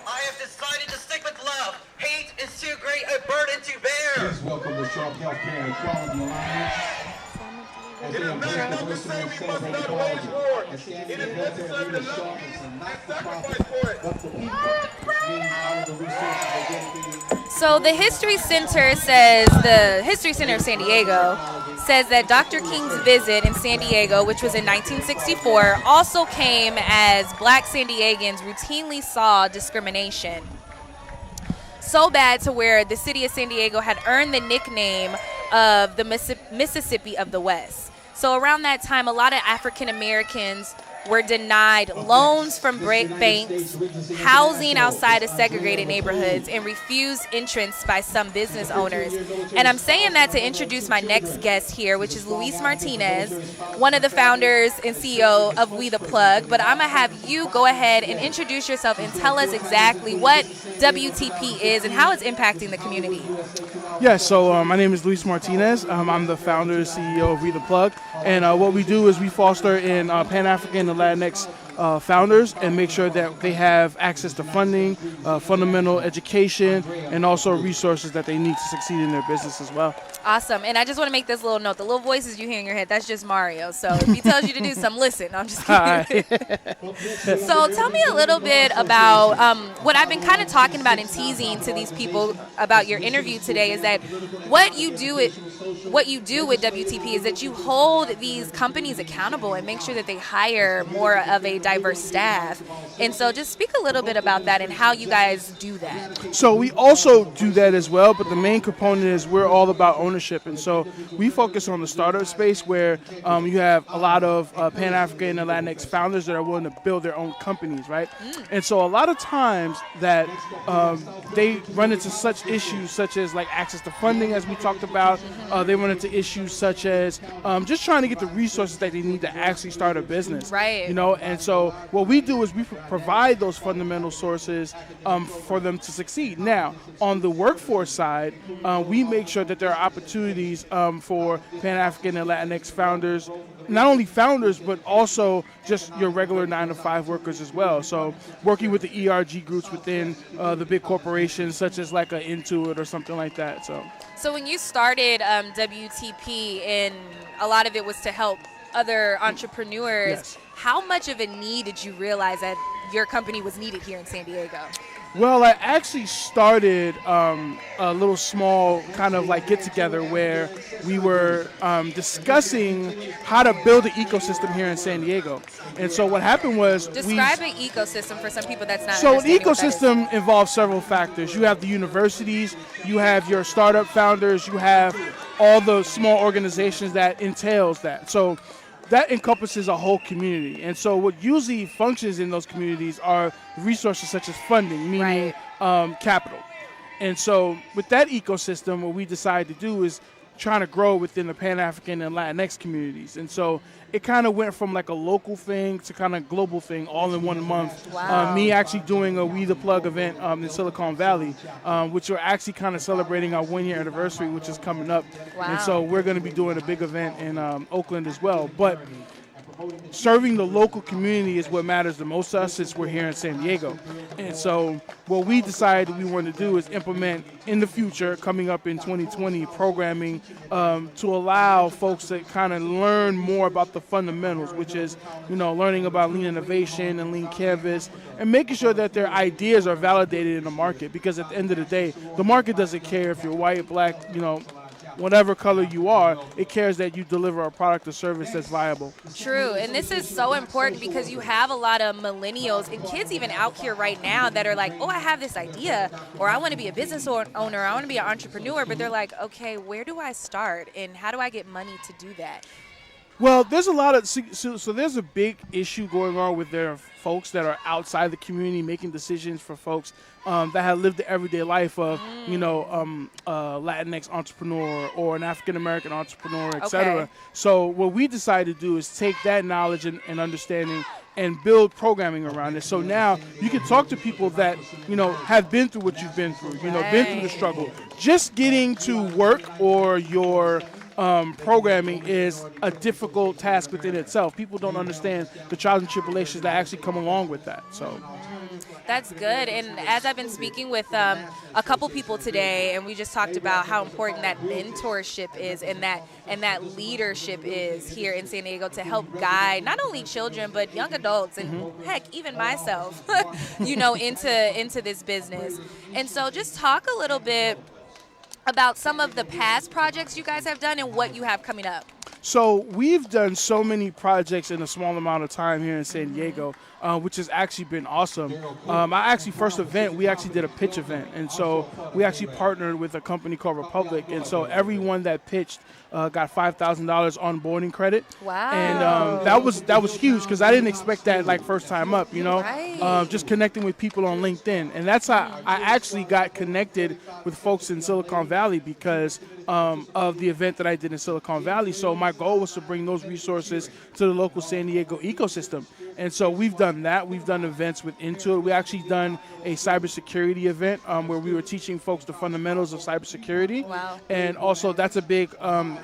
I have decided to stick with love. Hate is too great a burden to bear.
Please welcome the Sharp Healthcare and Equality Alliance. As they embrace the wisdom of celebrating equality. As Sandiego Healthcare leaders Sharp is a not-for-profit, but for people, which means all of the resources are dedicated.
So the History Center says, the History Center of San Diego says that Dr. King's visit in San Diego, which was in 1964, also came as Black San Diegans routinely saw discrimination. So bad to where the city of San Diego had earned the nickname of the Mississippi of the West. So around that time, a lot of African Americans were denied loans from banks, housing outside of segregated neighborhoods, and refused entrance by some business owners. And I'm saying that to introduce my next guest here, which is Luis Martinez, one of the founders and CEO of We the Plug. But I'm going to have you go ahead and introduce yourself and tell us exactly what WTP is and how it's impacting the community.
Yeah, so my name is Luis Martinez. I'm the founder and CEO of We the Plug. And what we do is we foster in Pan-African and Latinx founders and make sure that they have access to funding, fundamental education, and also resources that they need to succeed in their business as well.
Awesome. And I just want to make this little note. The little voices you hear in your head, that's just Mario. So if he tells you to do something, listen. I'm just kidding. So tell me a little bit about what I've been kind of talking about and teasing to these people about your interview today is that what you do with WTP is that you hold these companies accountable and make sure that they hire more of a diverse staff. And so just speak a little bit about that and how you guys do that.
So we also do that as well, but the main component is we're all about ownership. And so we focus on the startup space where you have a lot of Pan-African and Latinx founders that are willing to build their own companies, right? And so a lot of times that they run into such issues such as like access to funding, as we talked about. They run into issues such as just trying to get the resources that they need to actually start a business.
Right.
You know, and so what we do is we provide those fundamental sources for them to succeed. Now, on the workforce side, we make sure that there are opportunities for Pan-African and Latinx founders, not only founders, but also just your regular 9-to-5 workers as well. So working with the ERG groups within the big corporations, such as like an Intuit or something like that. So
when you started WTP, and a lot of it was to help other entrepreneurs,
yes.
How much of a need did you realize that your company was needed here in San Diego?
Well, I actually started a little small kind of like get together where we were discussing how to build an ecosystem here in San Diego. And so what happened was
describe an ecosystem for some people that's not.
So an ecosystem involves several factors. You have the universities, you have your startup founders, you have all the small organizations that entails that. So that encompasses a whole community. And so what usually functions in those communities are resources such as funding, meaning capital. And so with that ecosystem, what we decided to do is trying to grow within the Pan-African and Latinx communities. And so it kind of went from like a local thing to kind of global thing all in 1 month.
Wow.
Me actually doing a We the Plug event in Silicon Valley, which we're actually kind of celebrating our 1-year anniversary, which is coming up.
Wow.
And so we're going to be doing a big event in Oakland as well. But serving the local community is what matters the most to us since we're here in San Diego. And so what we decided we want to do is implement in the future, coming up in 2020, programming to allow folks to kind of learn more about the fundamentals, which is, you know, learning about lean innovation and lean canvas and making sure that their ideas are validated in the market. Because at the end of the day, the market doesn't care if you're white, black, you know, whatever color you are, it cares that you deliver a product or service that's viable.
True, and this is so important because you have a lot of millennials and kids even out here right now that are like, oh, I have this idea, or I want to be a business owner, I want to be an entrepreneur, but they're like, okay, where do I start and how do I get money to do that?
Well, there's a lot of so there's a big issue going on with their folks that are outside the community making decisions for folks that have lived the everyday life of Latinx entrepreneur or an African American entrepreneur, etc.
Okay.
So what we decided to do is take that knowledge and understanding and build programming around it. So now you can talk to people that have been through what you've been through, been through the struggle. Just getting to work or your programming is a difficult task within itself. People don't understand the trials and tribulations that actually come along with that. So
that's good. And as I've been speaking with a couple people today, and we just talked about how important that mentorship is and that leadership is here in San Diego to help guide not only children but young adults and heck, even myself, into this business. And so just talk a little bit about some of the past projects you guys have done and what you have coming up.
So we've done so many projects in a small amount of time here in San Diego, which has actually been awesome. First event, we actually did a pitch event. And so we actually partnered with a company called Republic. And so everyone that pitched got $5,000 onboarding credit.
Wow.
And that was huge because I didn't expect that first time up,
Right.
just connecting with people on LinkedIn. And that's how I actually got connected with folks in Silicon Valley because of the event that I did in Silicon Valley. So my goal was to bring those resources to the local San Diego ecosystem. And so we've done that. We've done events with Intuit. We actually done a cybersecurity event where we were teaching folks the fundamentals of cybersecurity.
Wow.
And also that's a big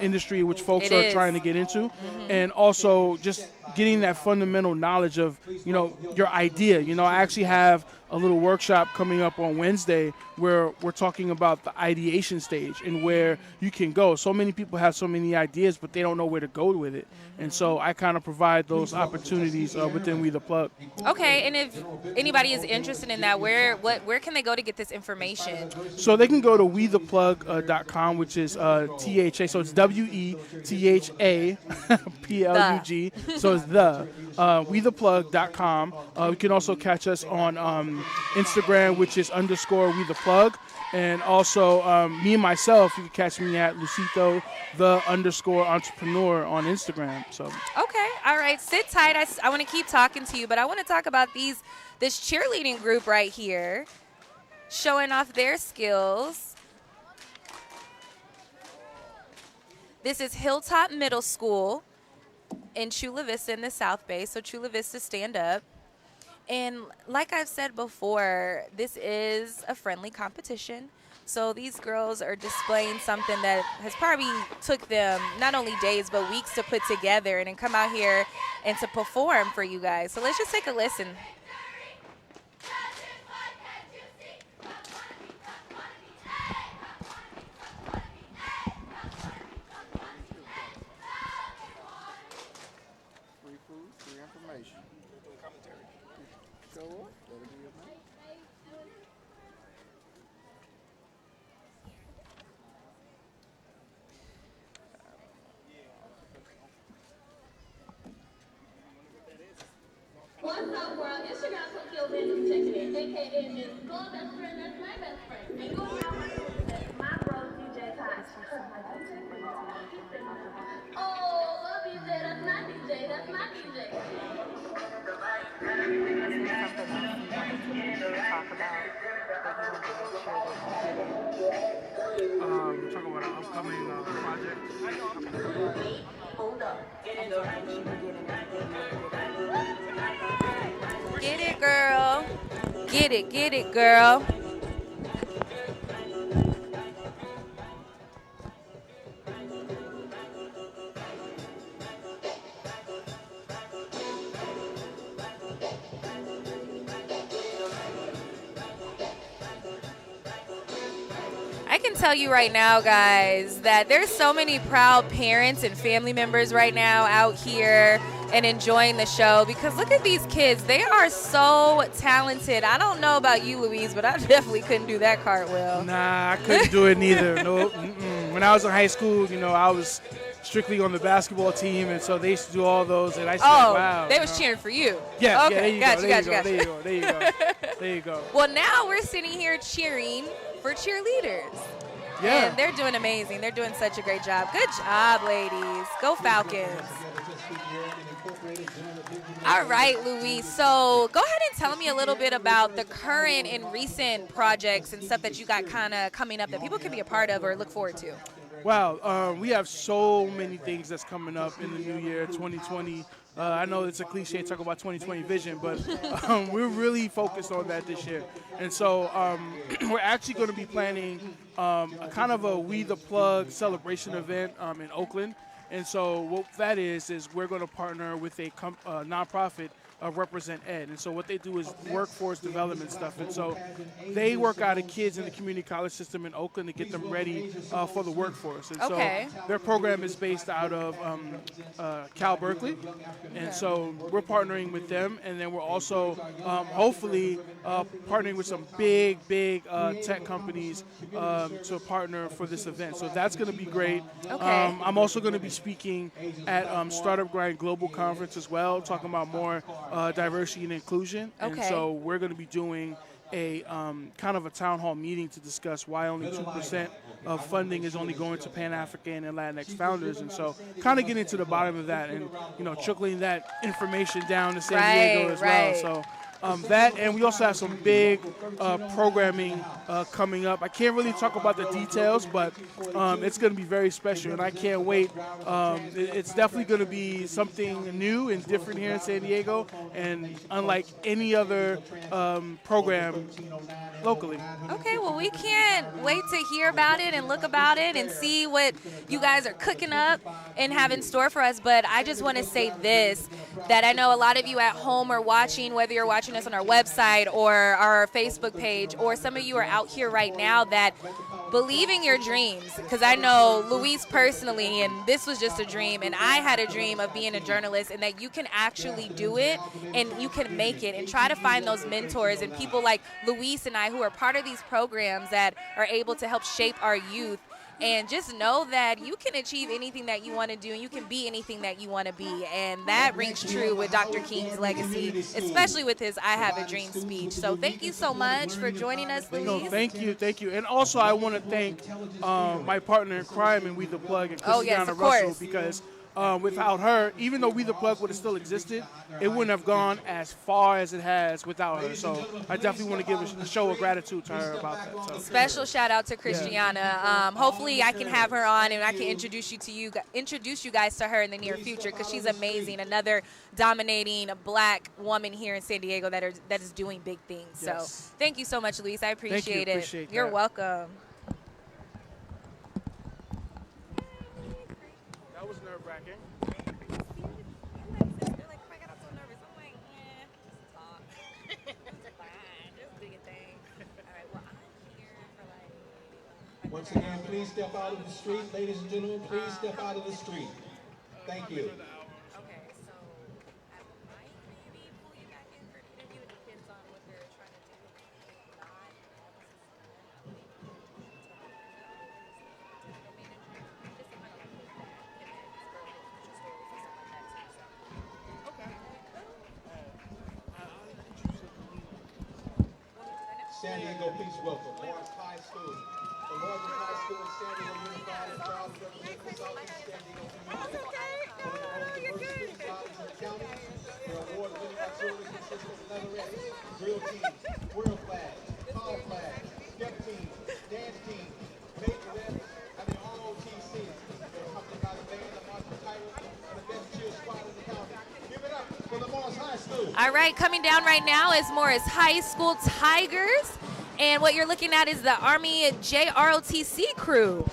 industry which folks are trying to get into. And also just getting that fundamental knowledge of, your idea. I actually have a little workshop coming up on Wednesday where we're talking about the ideation stage and where you can go. So many people have so many ideas, but they don't know where to go with it. And so I kind of provide those opportunities within We The Plug.
Okay, and if anybody is interested in that, where can they go to get this information?
So they can go to wetheplug.com, which is THA. So it's WETHA PLUG. So it's wetheplug.com. You can also catch us on Instagram, which is _WeThePlug. And also, me and myself, you can catch me at Lucito, _entrepreneur on Instagram. So.
Okay, all right, sit tight. I want to keep talking to you, but I want to talk about this cheerleading group right here, showing off their skills. This is Hilltop Middle School in Chula Vista in the South Bay. So Chula Vista, stand up. And like I've said before, this is a friendly competition. So these girls are displaying something that has probably took them not only days but weeks to put together and then come out here and to perform for you guys. So let's just take a listen.
Free food, free information. Show up, that'll be your name.
What's up, world? It's your girl, Tokyo Vanity checking in, aka Miss Go Best Friend, that's my best friend. And go around my bro, DJ Ty. Oh, love DJ, that's not DJ, that's not DJ.
Talk about an upcoming project.
Hold up.
Get it, girl. Get it, girl. I can tell you right now, guys, that there's so many proud parents and family members right now out here and enjoying the show because look at these kids. They are so talented. I don't know about you, Louise, but I definitely couldn't do that cartwheel.
Nah, I couldn't do it neither. No. When I was in high school, I was strictly on the basketball team, and so they used to do all those, and I said, wow.
They was cheering for you.
Yeah,
okay,
yeah,
gotcha.
There you go.
Well, now we're sitting here cheering for cheerleaders.
Yeah.
And they're doing amazing. They're doing such a great job. Good job, ladies. Go Falcons. All right, Luis. So go ahead and tell me a little bit about the current and recent projects and stuff that you got kind of coming up that people can be a part of or look forward to.
Wow, we have so many things that's coming up in the new year, 2020. I know it's a cliche to talk about 2020 vision, but we're really focused on that this year. And so we're actually going to be planning a kind of a We the Plug celebration event in Oakland. And so what that is we're going to partner with a nonprofit, Represent Ed. And so what they do is workforce development stuff. And so they work out of kids in the community college system in Oakland to get them ready for the workforce. And so their program is based out of Cal Berkeley. And so we're partnering with them. And then we're also hopefully partnering with some big tech companies to partner for this event. So that's going to be great. I'm also going to be speaking at Startup Grind Global Conference as well, talking about more diversity and inclusion. And so we're going to be doing a kind of a town hall meeting to discuss why only 2% of funding is only going to Pan-African and Latinx founders. And so kind of getting to the bottom of that and, trickling that information down to San Diego as well. So that, and we also have some big programming coming up. I can't really talk about the details, but it's going to be very special, and I can't wait. It's definitely going to be something new and different here in San Diego, and unlike any other program locally.
Okay, well, we can't wait to hear about it and look about it and see what you guys are cooking up and have in store for us. But I just want to say this, that I know a lot of you at home are watching, whether you're watching us on our website or our Facebook page, or some of you are out here right now, that believe in your dreams. Because I know Luis personally, and this was just a dream, and I had a dream of being a journalist, and that you can actually do it and you can make it, and try to find those mentors and people like Luis and I who are part of these programs that are able to help shape our youth. And just know that you can achieve anything that you want to do, and you can be anything that you want to be. And that rings true with Dr. King's legacy, especially with his I Have a Dream speech. So thank you so much for joining us, Luis.
No, thank you. And also I want to thank my partner in crime in We the Plug, and Christiana Russell, because without her, even though We the Plug would have still existed, it wouldn't have gone as far as it has without her. So I definitely want to give a show of gratitude to her about that. So.
Special shout out to Christiana. Hopefully I can have her on and I can introduce you guys to her in the near future, because she's amazing. Another dominating Black woman here in San Diego that is doing big things. Yes. So thank you so much, Luis. I appreciate it. You're welcome.
That was nerve-wracking.
Once again, please step out of the street. Ladies and gentlemen, please step out of the street. Thank you. San Diego, please welcome Lawrence High School. The Lawrence High School in San Diego Unified and proud to represent the Southeast San Diego community. One of the most diverse student bodies in the county. Their award-winning auxiliaries consist of leatherette, drill teams, world flags, tall flags, step teams, dance teams, majorette, and the ROTC. They're accompanied by the band, the Marching Tigers, and the best cheer squad in the county. Give it up for the Morris High School.
All right, coming down right now is Morris High School Tigers. And what you're looking at is the Army JROTC crew.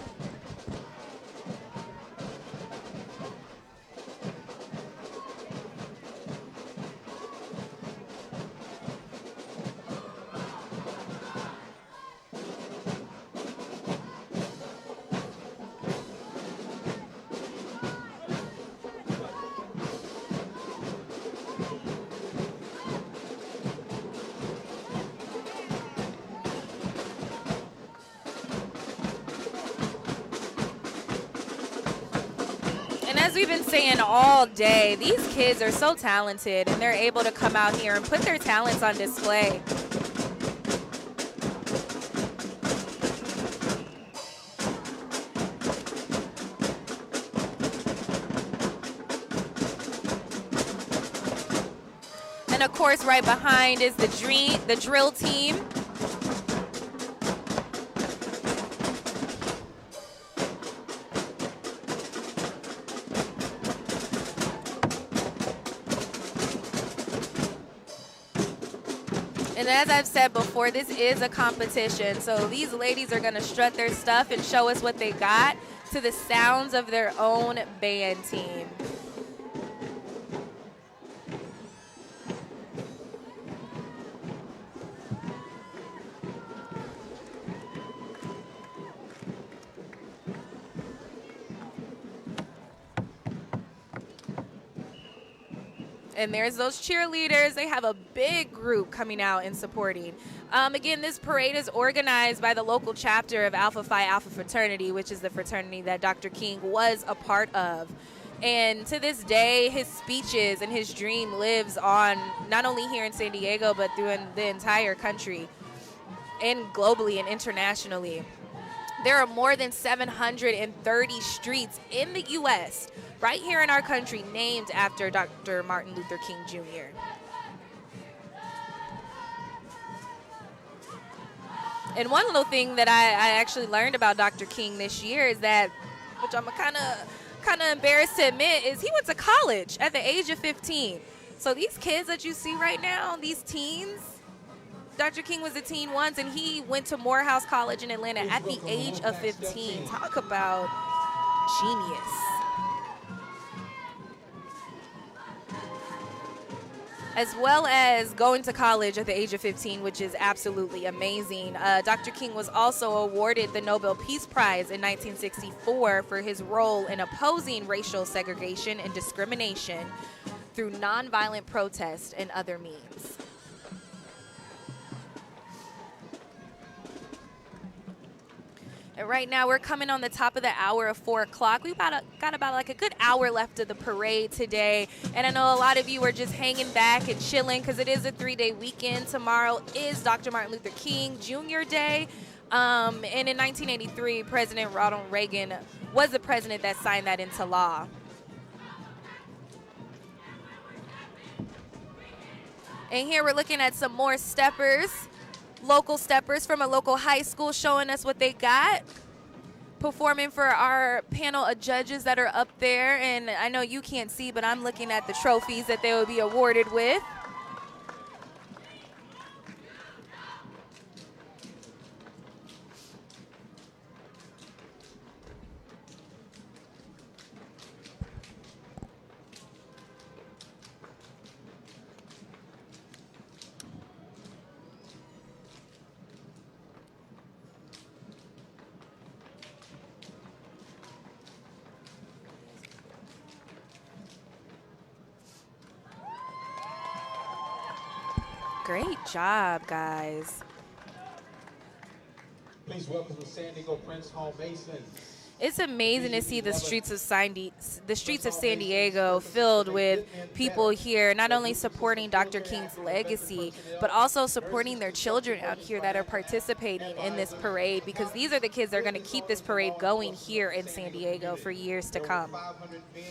As we've been saying all day, these kids are so talented, and they're able to come out here and put their talents on display. then, of course, right behind is the drill team. And as I've said before, this is a competition. So these ladies are going to strut their stuff and show us what they got to the sounds of their own band team. And there's those cheerleaders. They have a big group coming out and supporting. Again, this parade is organized by the local chapter of Alpha Phi Alpha Fraternity, which is the fraternity that Dr. King was a part of. And to this day, his speeches and his dream lives on not only here in San Diego, but through the entire country and globally and internationally. There are more than 730 streets in the U.S. right here in our country named after Dr. Martin Luther King Jr. And one little thing that I actually learned about Dr. King this year is that, which I'm kind of embarrassed to admit, is he went to college at the age of 15. So these kids that you see right now, these teens, Dr. King was a teen once, and he went to Morehouse College in Atlanta at the age of 15. Talk about genius. As well as going to college at the age of 15, which is absolutely amazing. Dr. King was also awarded the Nobel Peace Prize in 1964 for his role in opposing racial segregation and discrimination through nonviolent protest and other means. And right now we're coming on the top of the hour of 4 o'clock. We've got about like a good hour left of the parade today. And I know a lot of you are just hanging back and chilling because it is a 3-day weekend. Tomorrow is Dr. Martin Luther King Jr. Day. And in 1983, President Ronald Reagan was the president that signed that into law. And here we're looking at some more steppers. Local steppers from a local high school showing us what they got, performing for our panel of judges that are up there. And I know you can't see, but I'm looking at the trophies that they will be awarded with. Great job, guys.
Please welcome the San Diego Prince Hall Masons.
It's amazing to see the streets of San Diego filled with people here, not only supporting Dr. King's legacy, but also supporting their children out here that are participating in this parade, because these are the kids that are going to keep this parade going here in San Diego for years to come.
500 men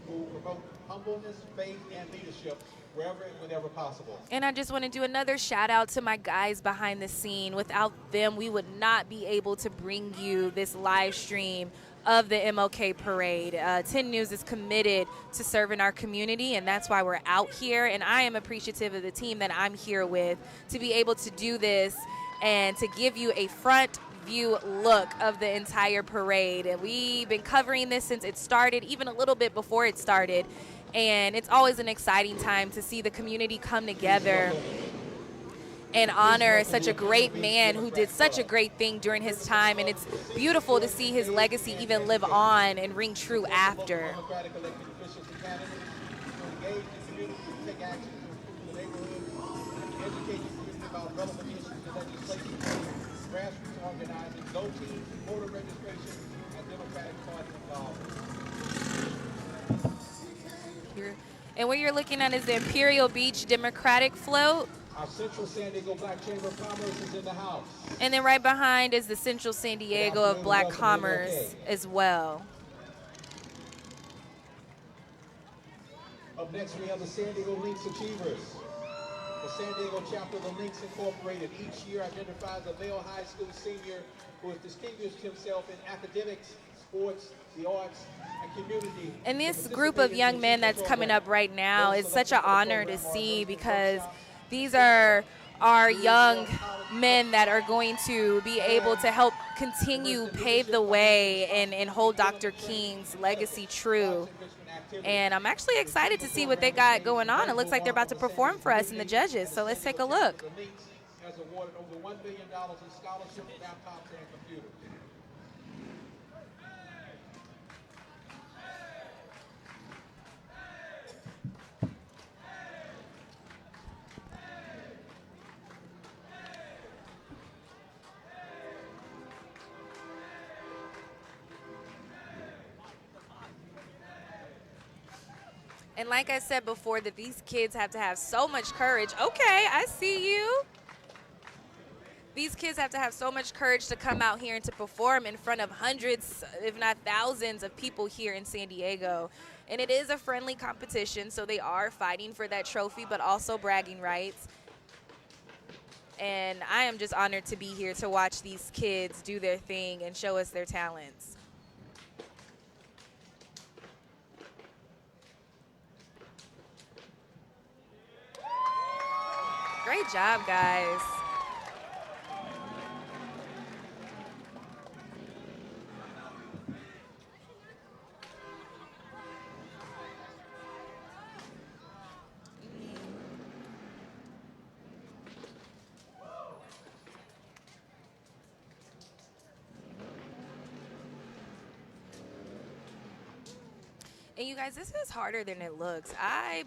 who promote humbleness, faith, and leadership wherever and whenever possible.
And I just want to do another shout out to my guys behind the scene. Without them, we would not be able to bring you this live stream of the MLK Parade. 10 News is committed to serving our community, and that's why we're out here. And I am appreciative of the team that I'm here with to be able to do this and to give you a front view look of the entire parade. And we've been covering this since it started, even a little bit before it started. And it's always an exciting time to see the community come together and honor such a great man who did such a great thing during his time. And it's beautiful to see his legacy even live on and ring true after. And what you're looking at is the Imperial Beach Democratic Float.
Our Central San Diego Black Chamber of Commerce is in the house.
And then right behind is the Central San Diego of Black Commerce as well.
Up next, we have the San Diego Links Achievers. The San Diego chapter of the Lynx Incorporated each year identifies a Vail High School senior who has distinguished himself in academics, sports, the arts, and community.
And this group of young men that's coming up right now is such an honor to see, because these are our young men that are going to be able to help continue pave the way and hold Dr. King's legacy true. And I'm actually excited to see what they got going on. It looks like they're about to perform for us and the judges, so let's take a look.
Has awarded over $1 billion in scholarships, laptops, and computers.
And like I said before, that these kids have to have so much courage. Okay, I see you. These kids have to have so much courage to come out here and to perform in front of hundreds, if not thousands, of people here in San Diego. And it is a friendly competition, so they are fighting for that trophy, but also bragging rights. And I am just honored to be here to watch these kids do their thing and show us their talents. Great job, guys. And you guys, this is harder than it looks.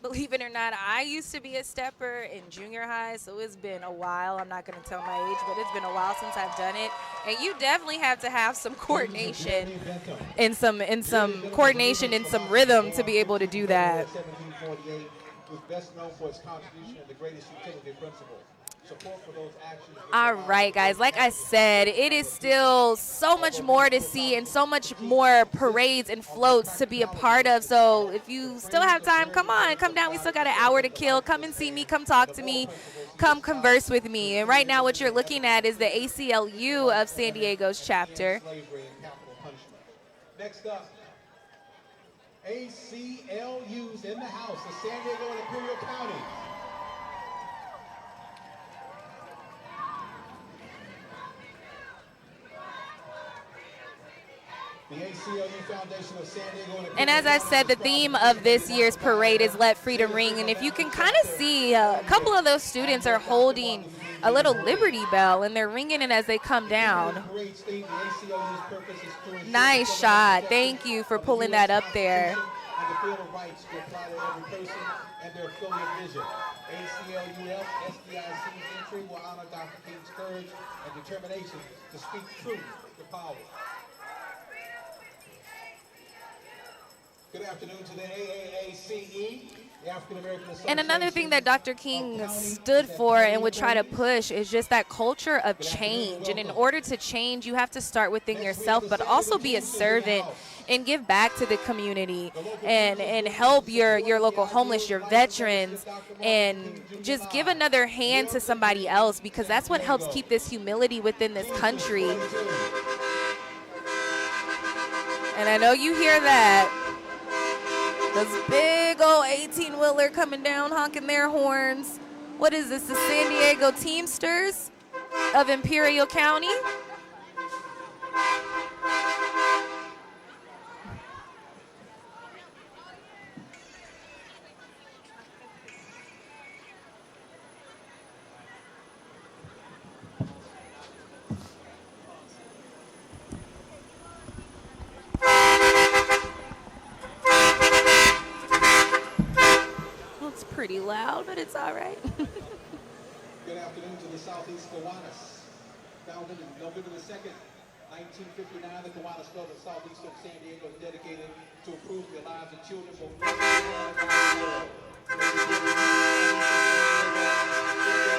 Believe it or not, I used to be a stepper in junior high, so it's been a while. I'm not going to tell my age, but it's been a while since I've done it. And you definitely have to have some coordination and some coordination and some rhythm to be able to do that.
1748 was best known for its contribution and the greatest utility principle. Support for those actions.
All right, guys, like I said, it is still so much more to see and so much more parades and floats to be a part of. So if you still have time, come on, come down. We still got an hour to kill. Come and see me. Come talk to me. Come converse with me. And right now what you're looking at is the ACLU of San Diego's chapter.
Next up, ACLU's in the house, the San Diego and Imperial County. The ACLU Foundation of San Diego
And as I said, the theme of this year's parade is Let Freedom Ring. And if you can kind of see, a couple of those students are holding a little Liberty Bell, and they're ringing it as they come down. Nice shot. Thank you for pulling that up there.
And the Bill of Rights to apply to every person and their affiliate vision. ACLUF SDIC's entry will honor Dr. King's courage and determination to speak truth to power. Good afternoon to the AAACE, the African American Association.
And another thing that Dr. King stood for and would try to push is just that culture of change. And in order to change, you have to start within yourself, but also be a servant and give back to the community and help your local homeless, your veterans, and just give another hand to somebody else, because that's what helps keep this humility within this country. And I know you hear that. This big old 18-wheeler coming down, honking their horns. What is this, the San Diego Teamsters of Imperial County? Pretty loud, but it's all right.
Good afternoon to the Southeast Kiwanis. Founded November the 2nd, 1959, the Kiwanis Club in southeastern San Diego is dedicated to improve the lives of children both in and around the world.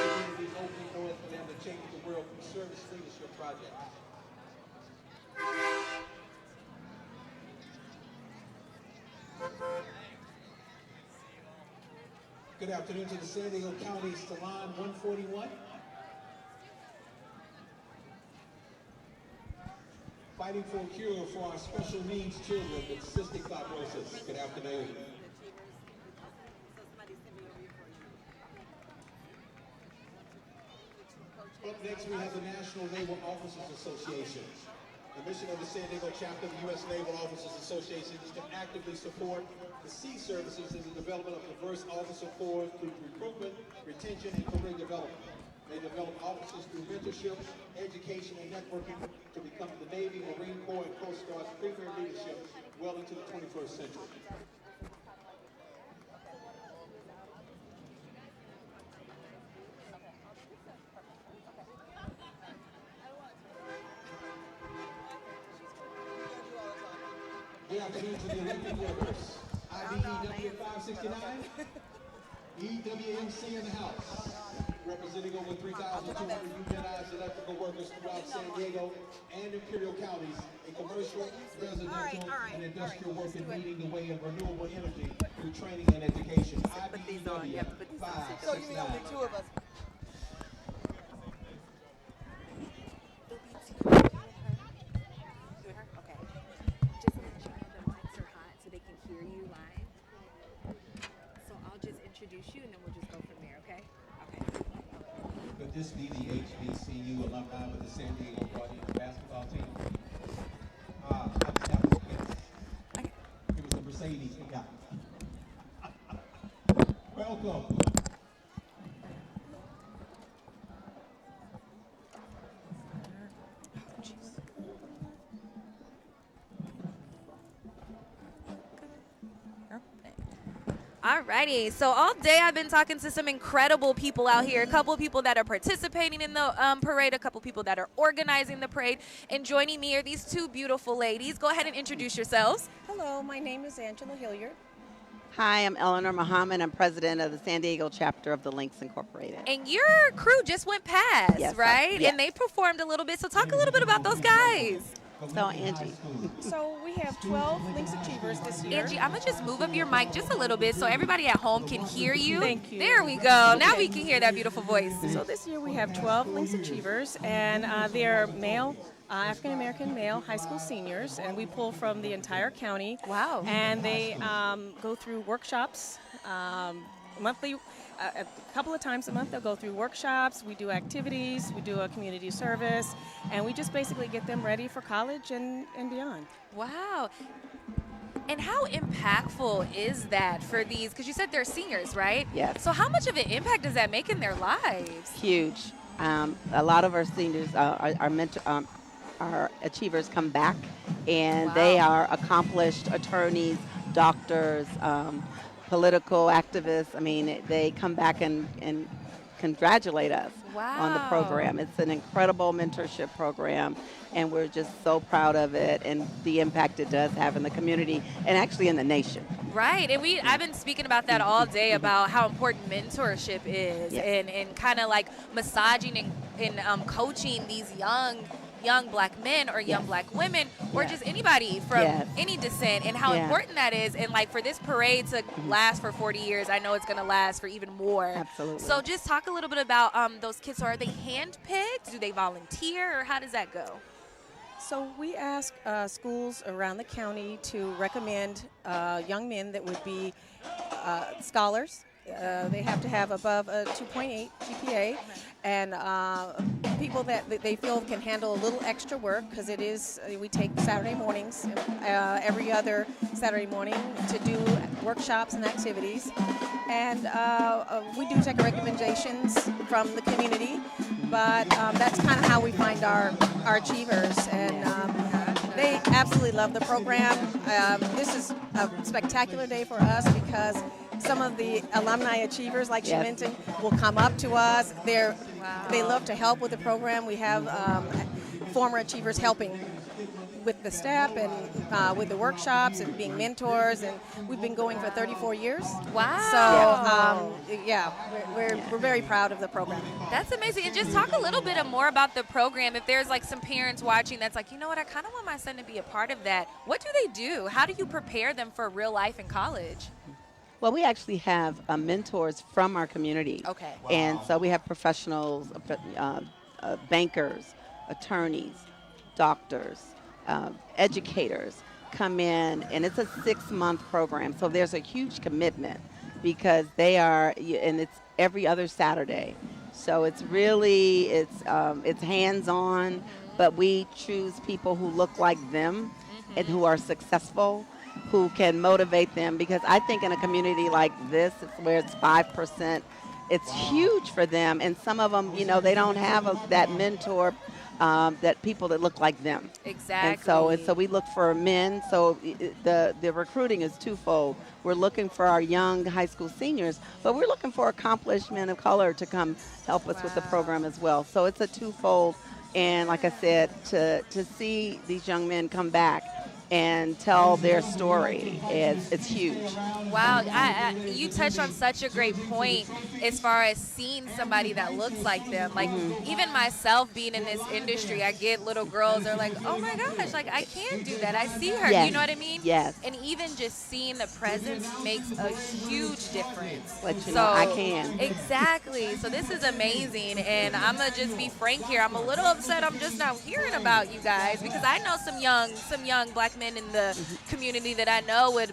Communities opening doors for them to change the world through service leadership projects. Good afternoon to the San Diego County Salon 141. Fighting for a cure for our special needs children with cystic fibrosis. Good afternoon. Up next, we have the National Naval Officers Association. The mission of the San Diego chapter of the U.S. Naval Officers Association is to actively support the sea services in the development of diverse officer corps through recruitment, retention, and career development. They develop officers through mentorship, education, and networking to become the Navy, Marine Corps, and Coast Guard's premier leadership well into the 21st century. Good afternoon to the Olympic workers. IBEW 569, EWMC in the house. Representing over 3,200 unionized electrical workers throughout San Diego and Imperial counties in commercial, residential, and industrial work in leading the way of renewable energy through training and education. IBEW 569. So you mean only two of us? Could this be the HBCU alumni with the San Diego Guardians basketball team? I just have to guess. It was the Mercedes we got. Welcome.
Alrighty, so all day I've been talking to some incredible people out here. A couple of people that are participating in the parade, a couple of people that are organizing the parade, and joining me are these two beautiful ladies. Go ahead and introduce yourselves.
Hello, my name is Angela Hilliard.
Hi, I'm Eleanor Muhammad. I'm president of the San Diego chapter of the Links Incorporated.
And your crew just went past,
Yes,
right?
yes.
And they performed a little bit. So talk a little bit about those guys.
So, Angie.
So we have 12 Links Achievers this year.
Angie, I'm going to just move up your mic just a little bit so everybody at home can hear you.
Thank you.
There we go. Now we can hear that beautiful voice.
So this year we have 12 Links Achievers, and they're male, African-American male high school seniors, and we pull from the entire county.
Wow.
And they go through workshops monthly. A couple of times a month they'll go through workshops, we do activities, we do a community service, and we just basically get them ready for college and beyond.
Wow. And how impactful is that for these, because you said they're seniors, right?
Yes.
So how much of an impact does that make in their lives?
Huge. A lot of our seniors, our achievers come back, and they are accomplished attorneys, doctors, political activists. I mean, they come back and congratulate us on the program. It's an incredible mentorship program, and we're just so proud of it and the impact it does have in the community and actually in the nation.
Right, and I've been speaking about that all day about how important mentorship is,
Yes.
and kind of like massaging and coaching these young black men or young black women or just anybody from any descent, and how important that is. And like for this parade to last for 40 years, I know it's going to last for even more.
Absolutely.
So just talk a little bit about those kids. So are they handpicked? Do they volunteer, or how does that go?
So we ask schools around the county to recommend young men that would be scholars. They have to have above a 2.8 GPA, and people that they feel can handle a little extra work, because it is, we take Saturday mornings, every other Saturday morning, to do workshops and activities. And we do take recommendations from the community, but that's kind of how we find our achievers. And they absolutely love the program. This is a spectacular day for us because some of the alumni achievers, like she mentioned, will come up to us. They love to help with the program. We have former achievers helping with the staff and with the workshops and being mentors, and we've been going for 34 years.
Wow.
So we're very proud of the program.
That's amazing. And just talk a little bit more about the program. If there's like some parents watching that's like, you know what, I kind of want my son to be a part of that. What do they do? How do you prepare them for real life in college?
Well, we actually have mentors from our community.
Okay.
And so we have professionals, bankers, attorneys, doctors, educators come in, and it's a 6-month program. So there's a huge commitment because they are, and it's every other Saturday. So it's really, it's hands-on, but we choose people who look like them and who are successful, who can motivate them, because I think in a community like this, it's where it's 5%, it's huge for them. And some of them, they don't have that mentor, that people that look like them.
Exactly.
And so we look for men. So the recruiting is twofold. We're looking for our young high school seniors, but we're looking for accomplished men of color to come help us with the program as well. So it's a twofold. And like I said, to see these young men come back and tell their story, it's huge.
Wow, you touched on such a great point as far as seeing somebody that looks like them. Like, even myself being in this industry, I get little girls that are like, oh my gosh, like, I can do that. I see her,
Yes.
you know what I mean?
Yes.
And even just seeing the presence makes a huge difference.
Let you know I can.
Exactly. So this is amazing, and I'm going to just be frank here. I'm a little upset I'm just not hearing about you guys, because I know some young black men in the community that I know would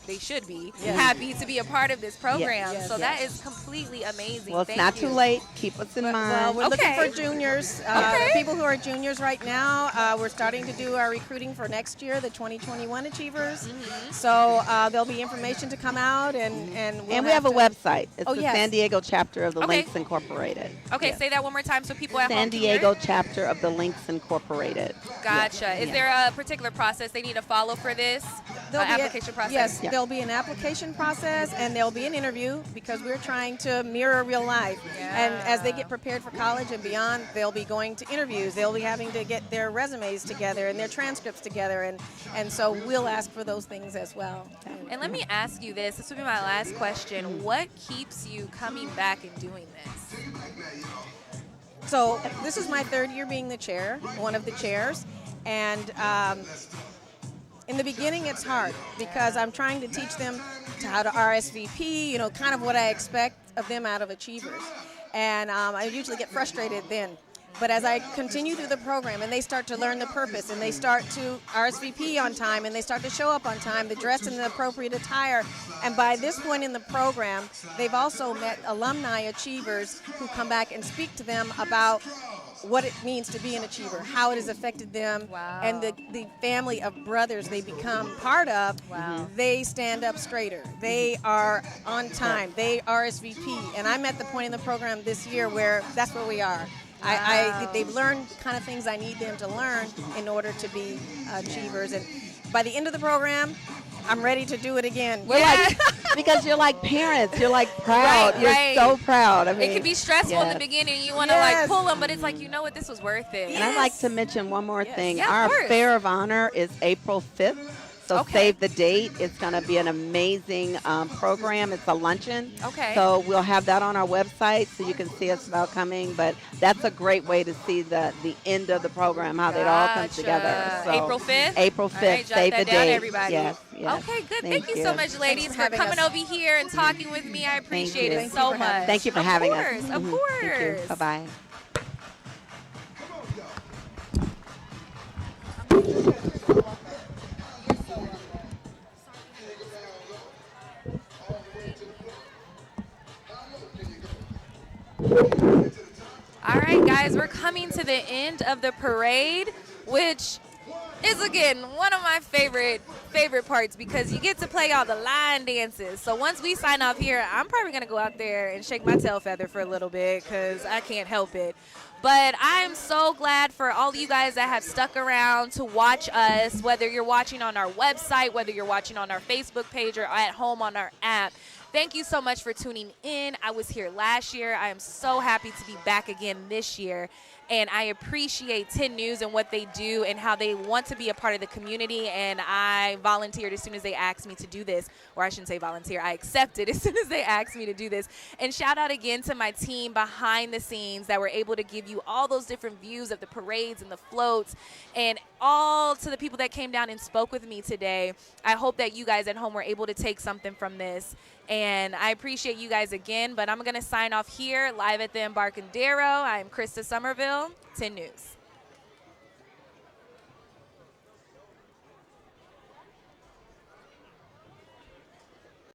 they should be happy to be a part of this program. So that is completely amazing.
Well, it's
Thank
not
you.
too late. Keep us in mind.
Well, we're looking for juniors,
Okay.
people who are juniors right now. We're starting to do our recruiting for next year, the 2021 Achievers. So there'll be information to come out, and
we have a website. It's the
yes.
San Diego chapter of the
Okay.
Links Incorporated.
Okay, say that one more time so people at home
San
can hear
Diego
it.
chapter of the Links Incorporated.
Gotcha. Is
Yeah.
there a particular process they need to follow for this application process?
Yes, there'll be an application process, and there'll be an interview, because we're trying to mirror real life. And as they get prepared for college and beyond, they'll be going to interviews. They'll be having to get their resumes together and their transcripts together, and so we'll ask for those things as well.
And let me ask you this. This will be my last question. What keeps you coming back and doing this?
So this is my 3rd year being the chair, one of the chairs, and in the beginning it's hard because I'm trying to teach them how to RSVP, kind of what I expect of them out of Achievers. And I usually get frustrated then. But as I continue through the program and they start to learn the purpose and they start to RSVP on time and they start to show up on time, they're dressed in the appropriate attire. And by this point in the program, they've also met alumni achievers who come back and speak to them about what it means to be an achiever, how it has affected them, and the family of brothers they become part of. They stand up straighter. They are on time. They RSVP. And I'm at the point in the program this year where that's where we are. They've learned kind of things I need them to learn in order to be achievers. And by the end of the program, I'm ready to do it again.
Because you're like parents. You're like proud. You're so proud. I mean,
it can be stressful in the beginning. You want to pull them, but it's like, you know what, this was worth it.
And I'd like to mention one more thing.
Yeah, of
Our
course.
Affair of Honor is April 5th. So save the date. It's going to be an amazing program. It's a luncheon.
Okay.
So we'll have that on our website so you can see us about coming. But that's a great way to see the end of the program, how it all comes together. So
April 5th?
April 5th.
All right, jot
save
that
the
down,
date.
everybody.
Yes.
Okay, good. Thank you so much, ladies, for
having
coming
us.
over here and talking with me. I appreciate it
Thank you
so
for
much.
having us. Thank you for having us.
Of
Mhm.
course.
Thank you. Bye-bye.
All right, guys, we're coming to the end of the parade, which is, again, one of my favorite parts because you get to play all the line dances. So once we sign off here, I'm probably going to go out there and shake my tail feather for a little bit because I can't help it. But I'm so glad for all of you guys that have stuck around to watch us, whether you're watching on our website, whether you're watching on our Facebook page or at home on our app. Thank you so much for tuning in. I was here last year. I am so happy to be back again this year. And I appreciate 10 News and what they do and how they want to be a part of the community. And I volunteered as soon as they asked me to do this. Or I shouldn't say volunteer. I accepted as soon as they asked me to do this. And shout out again to my team behind the scenes that were able to give you all those different views of the parades and the floats. And all to the people that came down and spoke with me today. I hope that you guys at home were able to take something from this. And I appreciate you guys again, but I'm going to sign off here live at the Embarcadero. I'm Krista Somerville, 10 News.